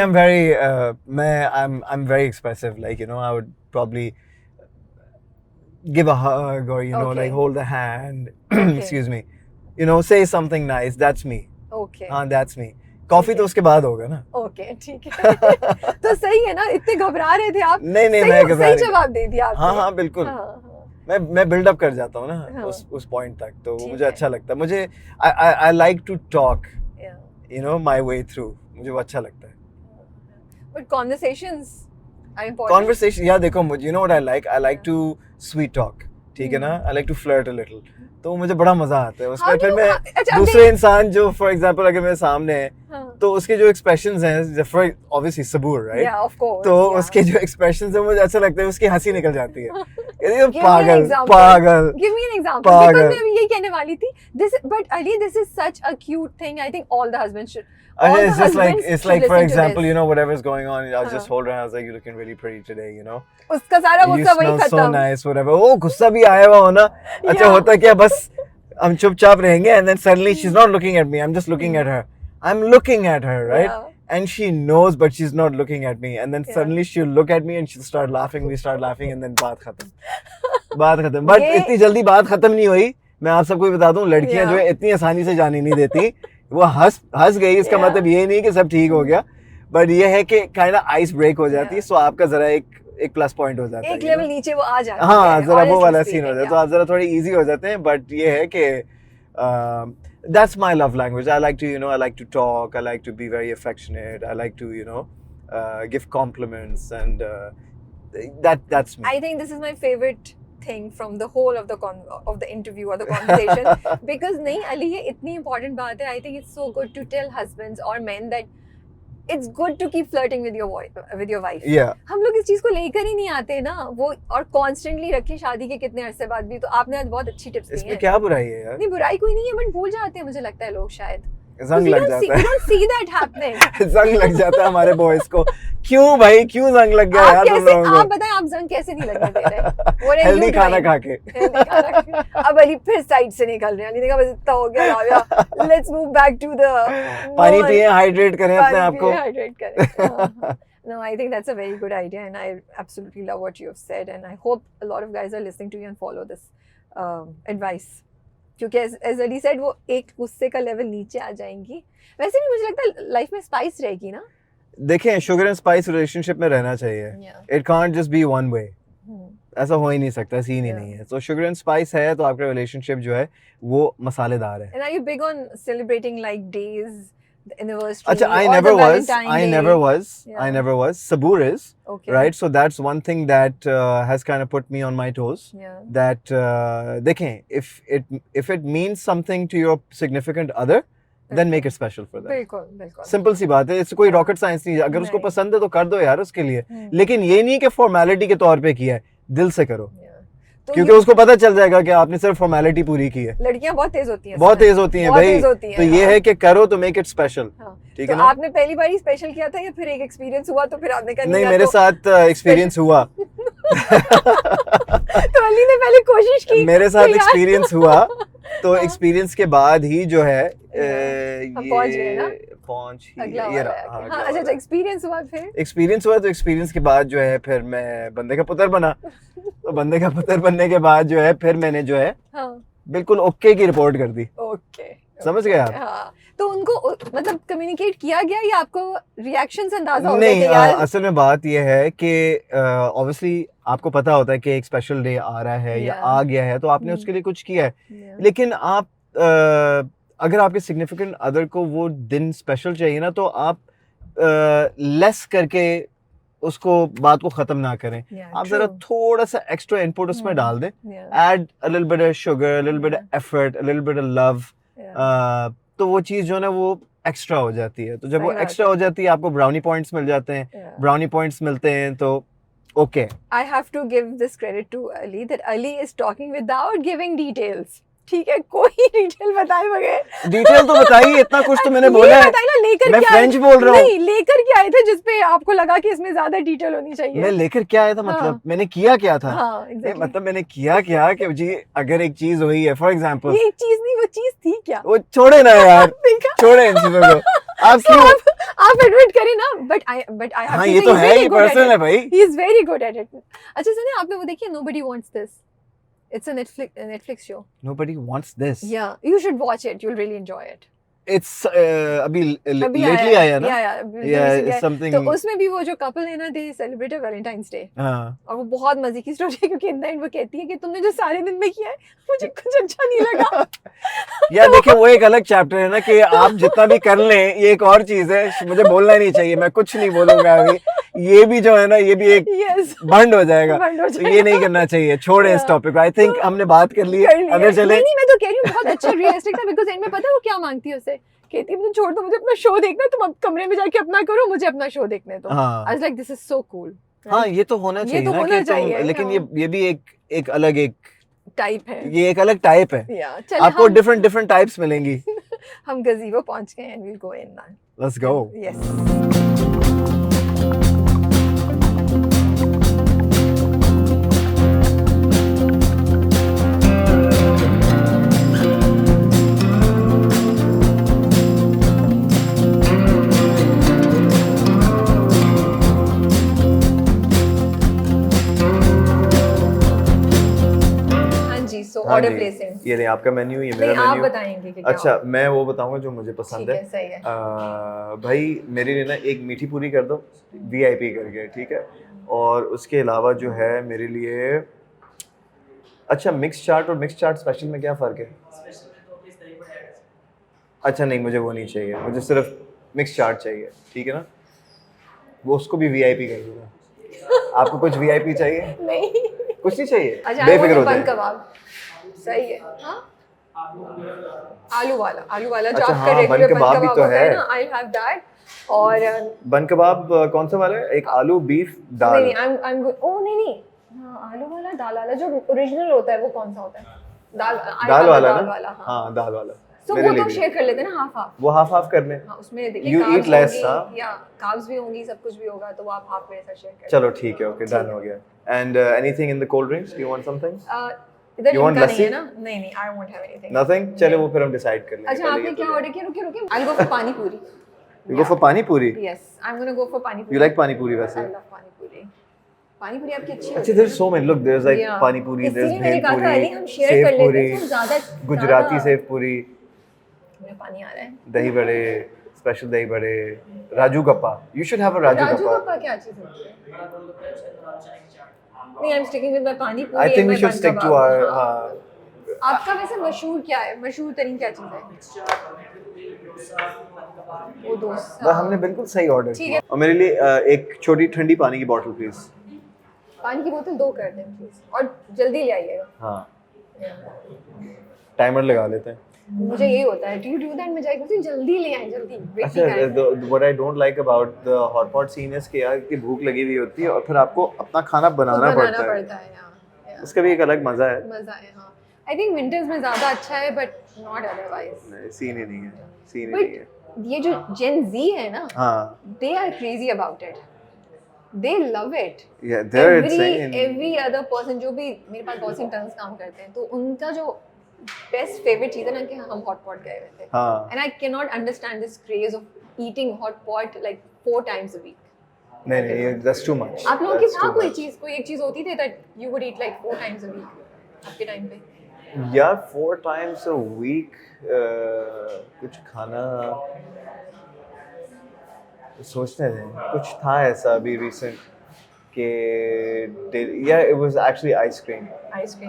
I'm very expressive, like, you know, I would probably give a hug, or, you know, Okay. like hold a hand, Okay. excuse me, you know, say something nice, that's me. Okay हाँ, that's me. Coffee ठीक तो है। उसके बाद होगा ना। Okay, ठीक है। तो सही है ना, इतने घबरा रहे थे आप। नहीं नहीं, सही- मैं घबरा सही नहीं। जवाब दे दिया आपने। हाँ हाँ बिल्कुल। हाँ, हाँ। मैं बिल्ड अप कर जाता हूँ ना हाँ। उस पॉइंट तक, तो ठीक मुझे है। अच्छा लगता है। मुझे I like to talk, Yeah. You know, my way through, मुझे वो अच्छा लगता है। But conversations are important. Conversation, या देखो मुझे, you know what I like to sweet talk, ठीक है ना, I like to flirt a little, तो मुझे बड़ा मजा आता है उसमें। How do फिर you- मैं अच्छा, दूसरे इंसान जो फॉर एग्जांपल अगर मेरे सामने है, हाँ। तो उसके जो एक्सप्रेशंस हैं, for obviously Saboor, right, Yeah, of course. तो yeah. उसके जो एक्सप्रेशंस हैं मुझे अच्छा लगता है, उसकी हंसी निकल जाती है। ये Give me an पागल example. पागल। Give me an example. पागल। Because मैं अभी यही कहने वाली थी. But Ali, this is such a cute thing. I think all the husbands should. all Okay, the it's just like, husbands it's should like for listen to example, this. you know, whatever's going on, I was just हाँ। hold her, I was like, you're looking really pretty today, you know. उसका सारा You गुस्सा वही smell so खत्म. nice, whatever. वो गुस्सा भी आया हुआ होना। अच्छा Yeah. होता क्या, बस हम चुपचाप रहेंगे, and then suddenly she's not looking at me, I'm just looking at her. I'm looking at her, right? Yeah. And she knows, but she's not looking at me. And then Yeah. suddenly she'll look at me and she'll start laughing. We start laughing, and then बात खत्म। बात खत्म। But ये- इतनी जल्दी बात खत्म नहीं हुई। मैं आप सबको भी बता दूं, लड़कियां Yeah. जो है इतनी आसानी से जाने नहीं देती। वो हंस गई, इसका Yeah. मतलब ये नहीं कि सब ठीक हो गया, बट ये है कि काइंड ऑफ आइस ब्रेक हो जाती है, Yeah. सो आपका जरा एक प्लस पॉइंट हो जाता है, एक you लेवल know? नीचे वो आ जाती हाँ, है, जरा वो honestly वाला सीन speaking, हो जाता है, तो yeah. आप जरा थोड़े इजी हो जाते हैं। बट ये है कि that's my love language. I like to, you know, I like to talk, I like to be very affectionate, I like to, you know, give compliments, and that's me. I think this is my favorite thing from the whole of the interview or the conversation. Because नहीं अली, ये इतनी important बात है. I think it's so good to tell husbands or men that it's good to keep flirting with your wife. या हम लोग इस चीज को लेकर ही नहीं आते ना वो, और कॉन्स्टेंटली रखें शादी के कितने अरसे बाद भी। तो आपने आज बहुत अच्छी टिप्स दी इसमें हैं। क्या बुराई है यार? नहीं बुराई कोई नहीं है, बट भूल जाते हैं मुझे लगता है लोग शायद। जंग लग जाता We don't see that happening. है जंग लग जाता है हमारे बॉयज को। क्यों भाई, क्यों जंग लग गया आप यार तुम कैसे, लोगों आप को? बताएं आप जंग कैसे नहीं लगने दे रहे? What are you हेल्दी खाना doing? खा के। Healthy खाना खा के। अब अली फिर साइड से निकल रहे हैं। अली ने कहा बस इतना हो गया Raviya, let's move back to the पानी पिए, हाइड्रेट करें अपने आप को। हाइड्रेट करें। No, I think that's a very good idea, and I absolutely love what you have said, and I hope a lot of guys are listening to you and follow this advice. क्योंकि as Ali said, वो एक गुस्से का level नीचे आ जाएंगी। वैसे भी मुझे लगता है लाइफ में स्पाइस रहेगी ना। देखें, शुगर एंड स्पाइस रिलेशनशिप में रहना चाहिए। It can't just be one way. ऐसा हो ही नहीं सकता, सीन ही नहीं है। तो शुगर एंड स्पाइस है तो आपका रिलेशनशिप जो है वो मसालेदार है। And are you big on celebrating like days, the anniversary? अच्छा, I or never the was. Valentine I Day? never was. Yeah. I never was. Sabur is. Okay. Right, so that's one thing that has kind of put me on my toes. Yeah. That देखें, if it means something to your significant other, then make it special for them. बिल्कुल बिल्कुल। Simple सी बात है, इससे कोई rocket science नहीं है। अगर उसको नहीं। पसंद है तो कर दो यार उसके लिए, लेकिन ये नहीं कि फॉर्मेलिटी के तौर पे किया है, दिल से करो। तो क्योंकि उसको पता चल जाएगा कि आपने सिर्फ फॉर्मेलिटी पूरी की है। लड़कियां बहुत तेज होती हैं, बहुत तेज होती हैं बहुत भाई। तेज होती हैं, तो ये हाँ। है कि करो तो मेक इट स्पेशल। हाँ। ठीक तो है ना? आपने पहली बार ही स्पेशल किया था या फिर एक एक्सपीरियंस हुआ तो फिर आपने कहा नहीं, यार मेरे तो- साथ एक्सपीरियंस हुआ। तो अली ने पहले कोशिश की, मेरे साथ तो यार- एक्सपीरियंस हुआ। तो हाँ। एक्सपीरियंस के बाद ही जो है हम पहुंच गए ना? पहुंच ही अगला ये वाला रहा। है। हाँ, हाँ, अगला अच्छा एक्सपीरियंस हुआ फिर? एक्सपीरियंस हुआ। तो एक्सपीरियंस के बाद जो है फिर मैं बंदे का पुत्र बना। तो बंदे का पुत्र बनने के बाद जो है फिर मैंने जो है हाँ। बिल्कुल ओके की रिपोर्ट कर दी। ओके। समझ गए आप? हाँ। तो उनको मतलब कम्युनिकेट किया गया या आपको रिएक्शन से अंदाजा हो गया नहीं, कि यार असल में बात यह है कि ऑब्वियसली आपको पता होता है कि एक स्पेशल डे आ रहा है या Yeah. आ गया है, तो आपने हम्म। उसके लिए कुछ किया है। Yeah. लेकिन आप अगर आपके सिग्निफिकेंट अदर को वो दिन स्पेशल चाहिए ना, तो आप लेस करके उसको बात को खत्म ना करें। Yeah, आप जरा true. थोड़ा सा एक्स्ट्रा इनपुट उसमें हम्म। डाल दें। Yeah. Add a little bit of sugar, a little bit of effort, a little bit of love. Yeah. तो वो चीज़ जो है ना वो एक्स्ट्रा हो जाती है। तो जब सही वो बात एक्स्ट्रा है। हो जाती है, आपको ब्राउनी पॉइंट्स मिल जाते हैं। Yeah. ब्राउनी पॉइंट्स मिलते हैं तो okay. I have to give this credit to Ali that Ali is talking without giving details. ठीक है, कोई डिटेल बताए बगैर। डिटेल तो बताइए, इतना कुछ तो मैंने ये बोला है। बताइए ना, लेकर मैं क्या फ्रेंच बोल रहा हूँ। नहीं, लेकर क्या आए थे जिसपे आपको लगा कि इसमें ज्यादा डिटेल होनी चाहिए? मैं लेकर क्या आया था, हाँ। मतलब मैंने किया क्या था? हाँ, नहीं, exactly. मतलब मैंने किया क्या कि जी अगर एक चीज हुई है, फॉर एग्जांपल, ये एक चीज नहीं, वो चीज थी क्या? वो छोड़े ना यार, देखा? छोड़े इन चीजों को। आप So क्यों? आप एडमिट करें ना, बट आई हाँ, ये तो है ही, पर्सनल है भाई। He is very good at it. अच्छा सुनिए, आपने वो देखी nobody wants this? It's a Netflix show. Nobody wants this. Yeah, you should watch it. You'll really enjoy it. It's अभी लेटली आया ना? Yeah, Yeah, recently it's आया। something. तो उसमें भी वो जो कपल है ना, दे सेलिब्रेटेड वैलेंटाइंस डे, हाँ। और वो बहुत मजे की स्टोरी है क्योंकि इन द एंड वो कहती है कि तुमने जो सारे दिन में किया है मुझे कुछ अच्छा नहीं लगा। यार देखिए, वो एक अलग चैप्टर है ना कि आप जितना भी कर लें, ये एक और चीज है। मुझे बोलना ही नहीं चाहिए, मैं कुछ नहीं बोलूंगा अभी। ये भी जो है ना, ये भी एक Yes. बंड हो जाएगा। बंड हो तो जाएगा। ये नहीं करना चाहिए, छोड़े इस Yeah. टॉपिक को। आई थिंक हमने बात कर ली कर है। लिया। अगर चले नहीं, मैं तो कह रही हूँ बहुत अच्छा रियलिस्टिक था, बिकॉज़ एंड में पता है वो क्या मांगती है उसे? कहती है मुझे छोड़ दो, मुझे अपना शो देखना है, तुम अब कमरे में जाके अपना करो, मुझे अपना शो देखने दो। हाँ। आई was like this is so cool. हाँ, ये तो होना चाहिए तो ना होना कि तुम, चाहिए, लेकिन हाँ। ये भी एक अलग एक टाइप है। ये एक अलग टाइप है। या चल आपको डिफरेंट टाइप्स मिलेंगी। हम गजीबो पहुंच गए and we will go in now. Let's go. Yes. हाँ जी, सो ऑर्डर प्लेसिंग। ये नहीं आपका मेन्यू, ये नहीं, मेरा आप मेन्यू। बताएंगे कि क्या अच्छा, मैं वो बताऊंगा जो मुझे पसंद ठीक है। है, सही है। भाई मेरे लिए ना एक मीठी पूरी कर दो, वीआईपी करके, ठीक है। और उसके अलावा जो है मेरे लिए, अच्छा मिक्स चाट और मिक्स चाट स्पेशल में क्या फ़र्क है? अच्छा नहीं, मुझे वो नहीं चाहिए, मुझे सिर्फ मिक्स चाट चाहिए, ठीक है ना। वो उसको भी वीआईपी कर दूंगा। आपको कुछ वीआईपी चाहिए? नहीं। कुछ नहीं चाहिए, अच्छा, बेफिक्र हो बन जाए। कबाब सही है। हाँ, आलू वाला जो अच्छा, आपका हाँ, रेगुलर बन बन कबाब भी कबाब तो होता है है। ना, आई हैव दैट। और बन कबाब कौन सा वाला है? एक आलू बीफ दाल। नहीं I'm ओ नहीं हाँ आलू वाला दाल वाला जो ओरिजिनल होता है वो कौन सा होता है? दाल वाला दाल ना? वाला हाँ हाँ दाल वाला। तो मेरे वो लिए तो भी। शेयर कर लेते हैं ना हाफ हाफ। वो हाफ हाफ करने। हाँ उसमें देखिए You carbs eat less, होंगी, हाँ? या कार्ब्स भी होंगी सब कुछ भी होगा तो वो आप हाफ मेरे साथ शेयर कर चलो ठीक है, ओके डन हो गया। And anything in the cold drinks? Do you want something? इधर You want लिमका नहीं है lassi? ना? नहीं I won't have anything. Nothing? चलो वो फिर हम डिसाइड कर लेंगे। अच्छा आपने क्या ऑर्डर किया? रुकिए आई विल गो फॉर पानी पूरी। You go for pani puri? Yes, I'm gonna go for pani puri. You like pani puri वैसे? I love pani puri. पानी पूरी आपकी अच्छी अच्छा होती है there's so many, look there's like Yeah. pani puri, there's इसीलिए मैंने bhel कहा था अली puri, हम शेयर सेव कर लेते पूरी, हैं तो ज्यादा गुजराती सेव पूरी, मेरा पानी आ रहा है। दही बड़े, स्पेशल दही बड़े, राजू गप्पा। You should have a Raju Raju गप्पा। गप्पा क्या चीज होती है? नहीं I'm sticking with my पानी पूरी I think and we my should bun stick to kebab. our हाँ। आपका वैसे मशहूर क्या है? मशहूर तरीन क्या चीज है? वो दोस्त बस हमने बिल्कुल सही ऑर्डर ठीक किया। है। और मेरे लिए एक छोटी ठंडी पानी की बोतल प्लीज। पानी की बोतल 2 कर दें प्लीज और जल्दी ले आइएगा। हाँ टाइमर लगा लेते हैं। मुझे यही होता है डू दैट मैं जाएगी तो जल्दी ले आए जल्दी वेट अच्छा नहीं करें। What I don't like about the hot pot scene is कि यार की भूख लगी हुई होती है और फिर आपको अपना खाना बनाना पड़ता है। हाँ उसका भी एक अलग मजा है। मजा है हाँ आई थिंक विंटर्स में ज्यादा अच्छा है बट नॉट अदरवाइज। नहीं सीन ही नहीं है, सीन ही नहीं है। ये जो जेन जी है ना हाँ they are crazy about it, they love it. yeah they're insane। Every other person जो भी मेरे पास बहुत से इंटर्न्स काम करते हैं तो उनका जो बेस्ट फेवरेट चीज है ना कि हम हॉट पॉट गए हुए थे हाँ and I can not understand this craze of eating hot pot like 4 times a week। नहीं नहीं that's too much। आप लोगों की That's था too कोई much। चीज कोई एक चीज होती थी that you would eat like 4 times a week आपके टाइम पे? यार 4 times a week कुछ खाना सोचने दें। कुछ था ऐसा अभी रिसेंट के या it was actually ice cream.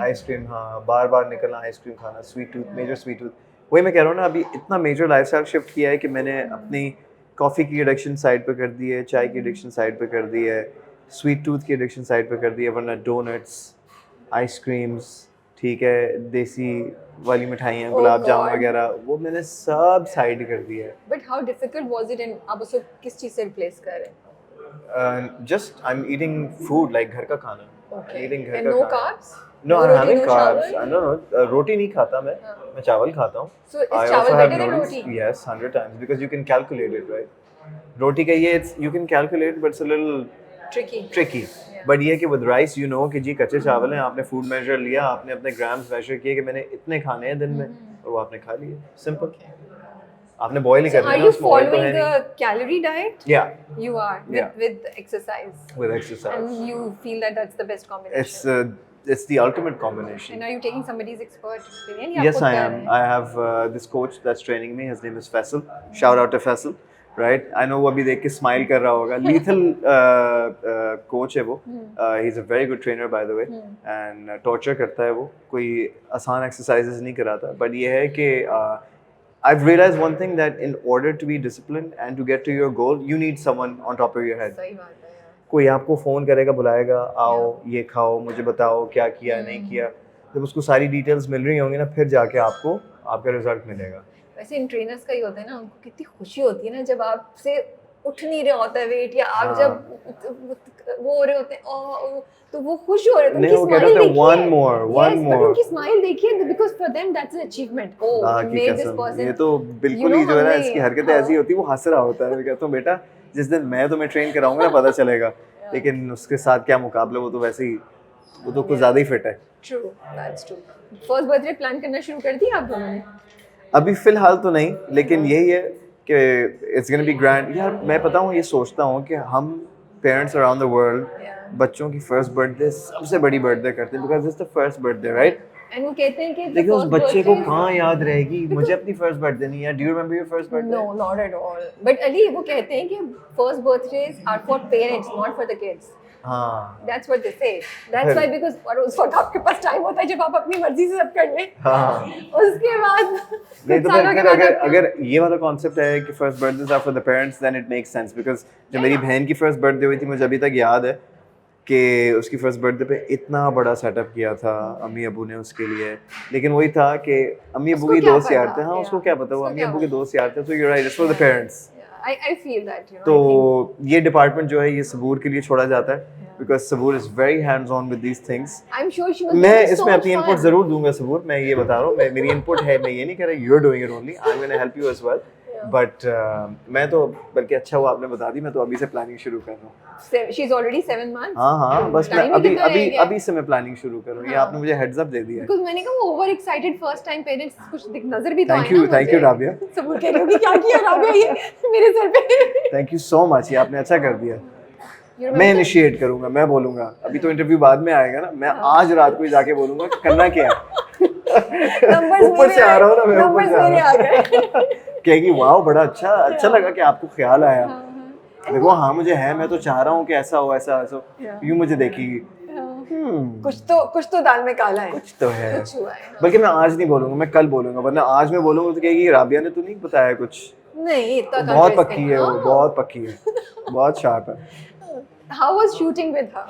Ice cream हाँ बार बार निकलना आइसक्रीम खाना, sweet tooth, major sweet tooth. वही मैं कह रहा हूँ ना अभी इतना मेजर लाइफस्टाइल शिफ्ट किया है कि मैंने अपनी कॉफ़ी की एडिक्शन साइड पे कर दी है, चाय की एडिक्शन साइड पे कर दी है, स्वीट टूथ की एडिक्शन साइड पे कर दी है, वरना डोनट्स, आइसक्रीम्स, ठीक है देसी वाली मिठाइयाँ, गुलाब जामुन God. वगैरह वो मैंने सब साइड कर दिया है। But how difficult was it and आप उसको किस चीज से रिप्लेस कर रहे हैं? Just I am eating food like घर का खाना। Eating घर एंड का नो खाना। Carbs? No, I'm having carbs. चावल? No, रोटी नहीं खाता मैं। मैं चावल खाता हूँ। So is I चावल also have better than noodles. roti? Yes, 100 times because you can calculate it, right? रोटी का ये you can calculate but it's a little tricky. But ये कि with rice you know कि जी कच्चे चावल हैं, आपने food measure लिया, आपने अपने grams measure किए कि मैंने इतने खाने हैं दिन में और वो आपने खा लिए। Simple. आपने boil ही So करना are है you उसमें oil तो है following नहीं। a calorie diet? Yeah, You are Yeah. with exercise. with exercise. And you feel that that's the best combination. It's the ultimate combination. And are you taking somebody's expert opinion? या Yes, खुद I कर am. रहे हैं? I have this coach that's training me. His name is Faisal. Shout out to Faisal. Right? I know वो अभी देख के smile कर रहा होगा. Lethal coach है वो. He's a very good trainer by the way. And torture करता है वो. कोई आसान exercises नहीं कराता. But ये है कि I've realized one thing that in order to be disciplined and to get to your goal, you need someone on top of your head. सही बात है यार। कोई आपको फ़ोन करेगा, बुलाएगा, आओ ये खाओ, मुझे बताओ क्या किया नहीं किया। जब उसको सारी डिटेल्स मिल रही होंगी ना फिर जाके आपको आपका रिजल्ट मिलेगा। वैसे इन ट्रेनर्स का ही होता है ना उनको कितनी खुशी होती है ना जब आपसे उठ नहीं रहा होता है वेट या आप हाँ। जब वो हो रहे होते हैं तो वो खुश हो रहे होते हैं। नहीं, वो कह रहे होते हैं, one more, one but more। उनकी स्माइल देखिए because for them that's an achievement. Oh खुदा वी की मेड दिस कसम, पर्सन। ये तो बिल्कुल ही जो है ना इसकी हरकतें ऐसी होती है वो हंस रहा होता है। मैं कहता हूँ बेटा जिस दिन मैं तुम्हें ट्रेन कराऊंगा ना पता चलेगा। लेकिन उसके साथ क्या मुकाबला, वो तो वैसे ही वो तो कुछ ज़्यादा ही फिट है। True that's true. First birthday plan करना शुरू कर दिया आप दोनों ने? अभी फिलहाल तो नहीं, लेकिन यही है कि इट्स गोना बी ग्रैंड। यार मैं पता हूँ ये सोचता हूँ कि हम पेरेंट्स अराउंड द वर्ल्ड बच्चों की फर्स्ट बर्थडे सबसे बड़ी बर्थडे करते हैं because it's the first birthday right. And वो कहते हैं कि लेकिन उस बच्चे को कहाँ याद रहेगी, मुझे अपनी फर्स्ट बर्थडे नहीं है। Do you remember your first birthday? No, not at all. But Ali, वो कहते हैं कि first birthdays are for parents, not for the kids. हाँ That's what they say. That's why because और उस वक्त आपके पास टाइम होता है जब आप अपनी मर्जी से सब कर लें। हाँ उसके बाद नहीं तो फिर अगर ये वाला कॉन्सेप्ट है कि first birthday are for the parents then it makes sense. Because जब मेरी बहन की फर्स्ट बर्थडे हुई थी मुझे अभी तक याद है कि उसकी फर्स्ट बर्थडे पे इतना बड़ा सेटअप किया था अम्मी अबू ने उसके लिए। लेकिन वही था कि अम्मी अबू के दोस्त यार थे। हाँ उसको क्या पता, वो अम्मी अबू के दोस्त यार थे। तो you right, it's for the parents. I feel that, you know. तो I think, ये डिपार्टमेंट जो है ये सबूर के लिए छोड़ा जाता है because Saboor is very hands on with these things I'm sure she was मैं doing so इसमें much अपनी इनपुट fun. जरूर दूंगा सबूर मैं ये बता रहा हूँ मेरी इनपुट है मैं ये नहीं कह रहा you are doing it only I am gonna help you as well but मैं तो बल्कि अच्छा हुआ आपने बता दी मैं तो अभी से प्लानिंग शुरू कर रहा हूँ She's already 7 months. हाँ बस मैं Time ही अभी कितना अभी रह गया? अभी से मैं प्लानिंग शुरू कर रहा हूँ ये हाँ। आपने मुझे हेड्स अप दे दिया है Because मैंने कहा वो over excited first time parents कुछ नजर भी तो Thank आए you, ना thank you, मुझे। राबिया। सबूर कह रही होगी क्या किया राबिया ये मेरे सर पे। थैंक यू सो मच ये आपने अच्छा कर दिया You मैं remember? इनिशिएट करूंगा मैं बोलूंगा अभी तो इंटरव्यू बाद में आएगा ना मैं आज रात को ही जाके बोलूंगा कि करना क्या है Numbers ऊपर से आ रहा हूँ ना मैं ऊपर numbers से आ मेरे रहा आ हूँ गए। कहेगी वाह बड़ा अच्छा लगा कि आपको ख्याल आया देखो हाँ मुझे है मैं तो चाह रहा हूँ कि ऐसा हो ऐसा ऐसा Yeah. यूं मुझे देखेगी कुछ तो दाल में काला है। कुछ तो है कुछ हुआ है। बल्कि मैं आज नहीं बोलूंगा मैं कल बोलूंगा वरना आज मैं बोलूंगा तो कहेगी राबिया ने तो नहीं बताया कुछ नहीं इतना बहुत contrasting। पक्की है वो हाँ। बहुत पक्की है बहुत शार्प है How was shooting with her?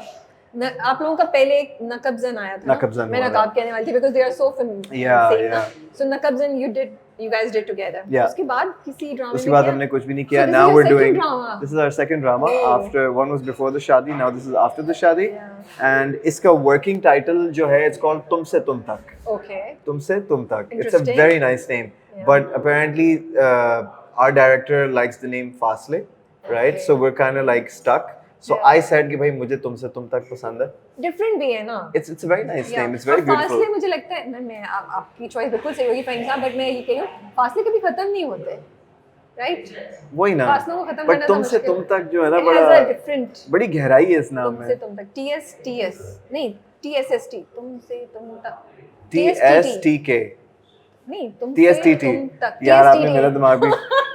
आप लोगों का पहले एक नकबजन आया था। नकबजन मैं वाला। नकाब कहने वाली थी because they are so same Yeah, ना। yeah. So नकबजन you guys did together. Yeah. उसके बाद किसी ड्रामे उसके में बाद क्या? हमने कुछ भी नहीं किया So this now is your we're second doing drama. this is our second drama Oh. after one was before the शादी now this is after the शादी Yeah. and इसका working title जो है it's called तुमसे तुम तक Okay. तुमसे तुम तक it's a Interesting. very nice name Yeah. but apparently our director likes the name Fasle right Okay. so we're kind of like stuck so Yeah. I said कि भाई मुझे तुमसे तुम तक पसंद है Different भी है ना। it's a very nice Yeah. name it's very और फासले beautiful मुझे लगता है मैं आपकी चॉइस बिल्कुल सही होगी फहीम साहब बट मैं ये कह रही हूँ फासले कभी खत्म नहीं होते राइट वही ना फासलों को खत्म but करना तुमसे मुश्किल तुम तक जो है ना It has a बड़ा different बड़ी गहराई है इस नाम तुमसे में तुम तक TS नहीं TSST तुमसे तुम तक TSTK नहीं तुमसे TSTT तुम तक यार आपने TSTT मेरा दिमाग भी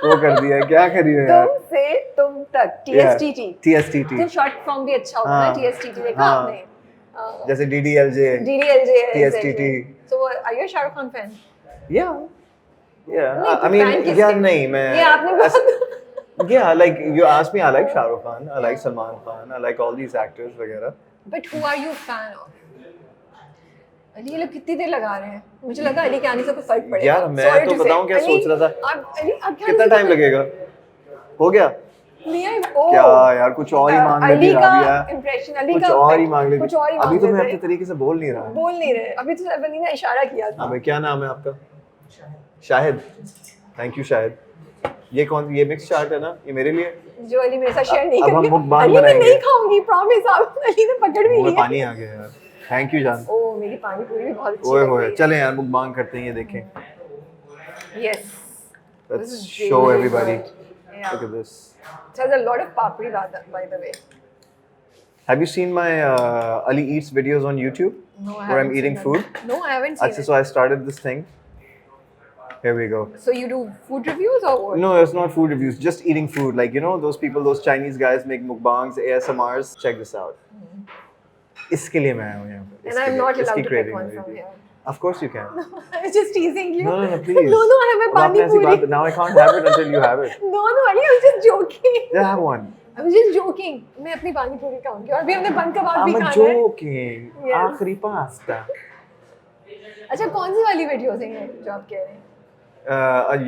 वो कर दिया है क्या कर रही हो यार तुमसे तुम तक TSTT TSTT तो शॉर्ट फॉर्म भी अच्छा होगा ना हाँ। TSTT देखा हाँ। आपने जैसे DDLJ DDLJ TSTT so are you a Shah Rukh Khan fan yeah yeah नहीं, I mean fan किसके? yeah नहीं मैं ये आपने बहुत yeah like you asked me I like Shah Rukh Khan I like Salman Khan I like all these actors वगैरह But who are you fan of? Ali ये लोग कितनी देर लगा रहे हैं मुझे लगा अली के आने से कोई फर्क पड़ेगा यार मैं Sorry तो to say. बताऊं क्या अली, सोच रहा था आप अली आप क्या कितना टाइम लगेगा हो गया नहीं आई ओ क्या यार कुछ और ही मांग अली लेती का राबिया इम्प्रेशन अली कुछ का और ही मांग लेती कुछ और ही अभी मांग तो मैं लेते अपने तरीके से बोल नहीं रहा बोल नहीं रहे अभी तो अली ने इशारा किया था अबे क्या नाम है आपका शाहिद थैंक यू शाहिद ये कौन ये मिक्स चाट है ना ये मेरे लिए जो अली मेरे साथ शेयर नहीं अब हम करेंगे मुकबान अली मैं बनाएंगे। नहीं खाऊंगी प्रॉमिस आप अली ने पकड़ भी मुंह में लिया पानी आ गया यार थैंक यू जान ओ मेरी पानी पूरी भी बहुत अच्छी ओए लग होए रही चलें यार मुकबान करते हैं ये देखें है yes let's is show really everybody good. Yeah. Look at this It has a lot of papri by the way. Have you seen my Ali Eats videos on YouTube No, I where I'm haven't eating seen food? that. No, I haven't seen Achha, it. so I started this thing. Here we go. So you do food reviews or what? No, it's not food reviews, just eating food. Like, you know, those people, those Chinese guys make mukbangs, ASMRs. Check this out. इसके लिए मैं आया हूँ यहाँ पर. And इसके I'm लिए. not allowed इसकी to pick craving one हो रही from थी. here. Of course you can. I was just teasing you. No, please. No, हमें अब पानी आपने ऐसी पूरी. बात now I can't have it until you have it. No, Ali, I was just joking. Yeah, have one. I was just joking. मैं अपनी पानी पूरी खाऊंगी और भी हमने बन कबाब भी I'm खाना है. joking. Yes. आखिरी पास्ता. अच्छा कौन सी वाली वीडियोस हैं ये जो आप कह रहे हैं?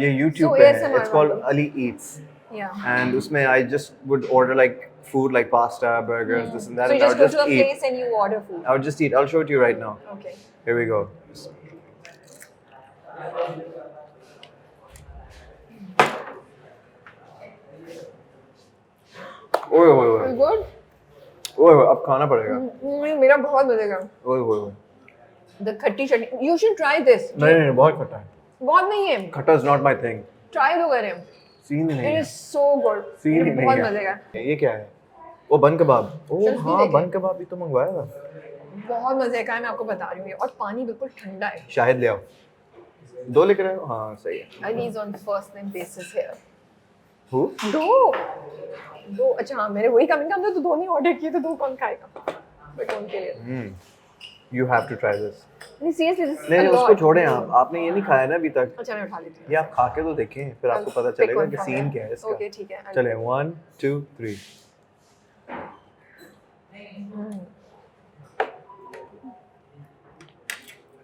ये YouTube So, पे है. ASMR It's called वाली. Ali Eats. Yeah. And उसमें I just would order like food like pasta, burgers, this and that. So you and I just would go to a eat. place and you order food. I would just eat. I'll show it to you right now. Okay. Here we go. ओए ओए ओए Good. ओए ओए अब खाना पड़ेगा मेरा बहुत मजे का. ओए ओए ओए The खट्टी चटनी. You should try this. नहीं नहीं बहुत खट्टा है बहुत नहीं है. खट्टा is not my thing Try तो करें. सीन ही नहीं It है is so good. सीन ही ये नहीं बहुत है मजे का. ये क्या है वो बन कबाब ओ चल, हाँ देखें। बन कबाब भी तो मंगवाया था बहुत मजे का है मैं आपको बता रही हूँ ये. और पानी बिल्कुल ठंडा है. शाहिद ले आओ दो लेकर आए हो हाँ सही है Ali is on first name basis here. Who? दो अच्छा हाँ मेरे वही कमेंट हमने तो दो नहीं ऑर्डर किए तो दो कौन खाएगा मैं कौन के लिए You have to try this. नहीं सीरियसली दिस नहीं उसको छोड़ें आपने ये नहीं खाया ना अभी तक अच्छा मैं उठा लेती हूँ ये आप खा के तो देखें फिर आपको पता Pick चलेगा one कि from सीन here. क्या है इसका Okay, ठीक है. चले 1 2 3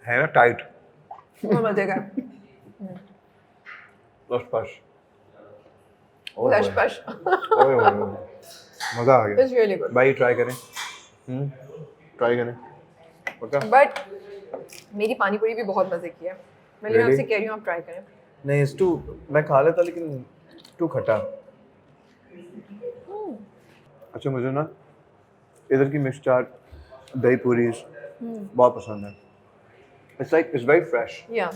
है ना टाइट बहुत मजे का है. बस बस ओए Hush होए, push. ओए होए, ओए। मजा आ गया It's really good. भाई, ट्राई करें। ट्राई करें पक्का। But मेरी पानी पूरी भी बहुत मजे की है। मैं Really? आपसे कह रही हूँ आप ट्राई करें। नहीं इस टू, मैं खा लेता लेकिन टू खट्टा। अच्छा मुझे ना इधर की मिक्स चाट, दही पूरी बहुत पसंद है। It's like it's very fresh. Yeah.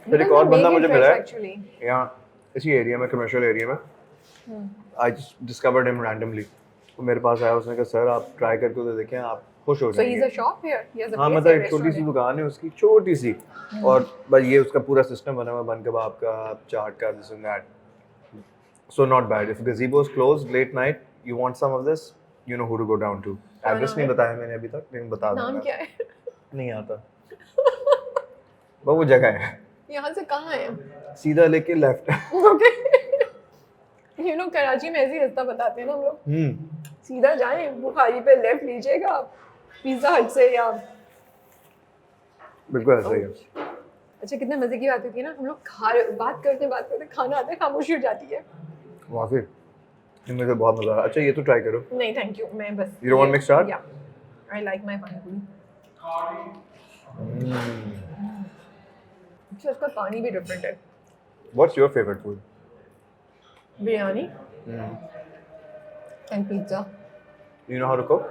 फिर एक Because और they बंदा make it मुझे fresh मिला है actually. यहाँ इसी एरिया में, कमर्शियल एरिया में। I just discovered him randomly. वो मेरे पास आया, उसने कहा सर आप ट्राई करके तो देखें, आप खुश हो So he's जाएंगे। a shop here. He has a हाँ place मतलब here, एक छोटी सी restaurant. दुकान है उसकी, छोटी सी, और बस ये उसका पूरा सिस्टम बना हुआ है, बन कबाब का, चाट का, this and that. So not bad. If gazebo is closed late night, you want some of this, you know who to go down to. Address नहीं बताया मैंने अभी तक, लेकिन बता नाम दूंगा। क्या है? नहीं आता। वो जगह है। यहाँ से कहाँ है? सीधा लेके left. Okay. You know Karachi में ऐसी रास्ता बताते हैं ना हम लोग। सीधा जाएं, बुखारी पे लेफ्ट लीजिएगा आप, पिज्जा हट से, या बिल्कुल ऐसा ही है। अच्छा कितने मजे की बात होती है ना, हम लोग बात करते खाना आते खामोशी हो जाती है। वाकई इनमें से बहुत मजा आ रहा है। अच्छा ये तो ट्राई करो। नहीं थैंक यू, मैं बस You don't want mixed चाट? या आई लाइक माय पानी पूरी। अच्छा उसका पानी भी डिफरेंट है। What's your favorite food? Biryani and pizza. You know how to cook?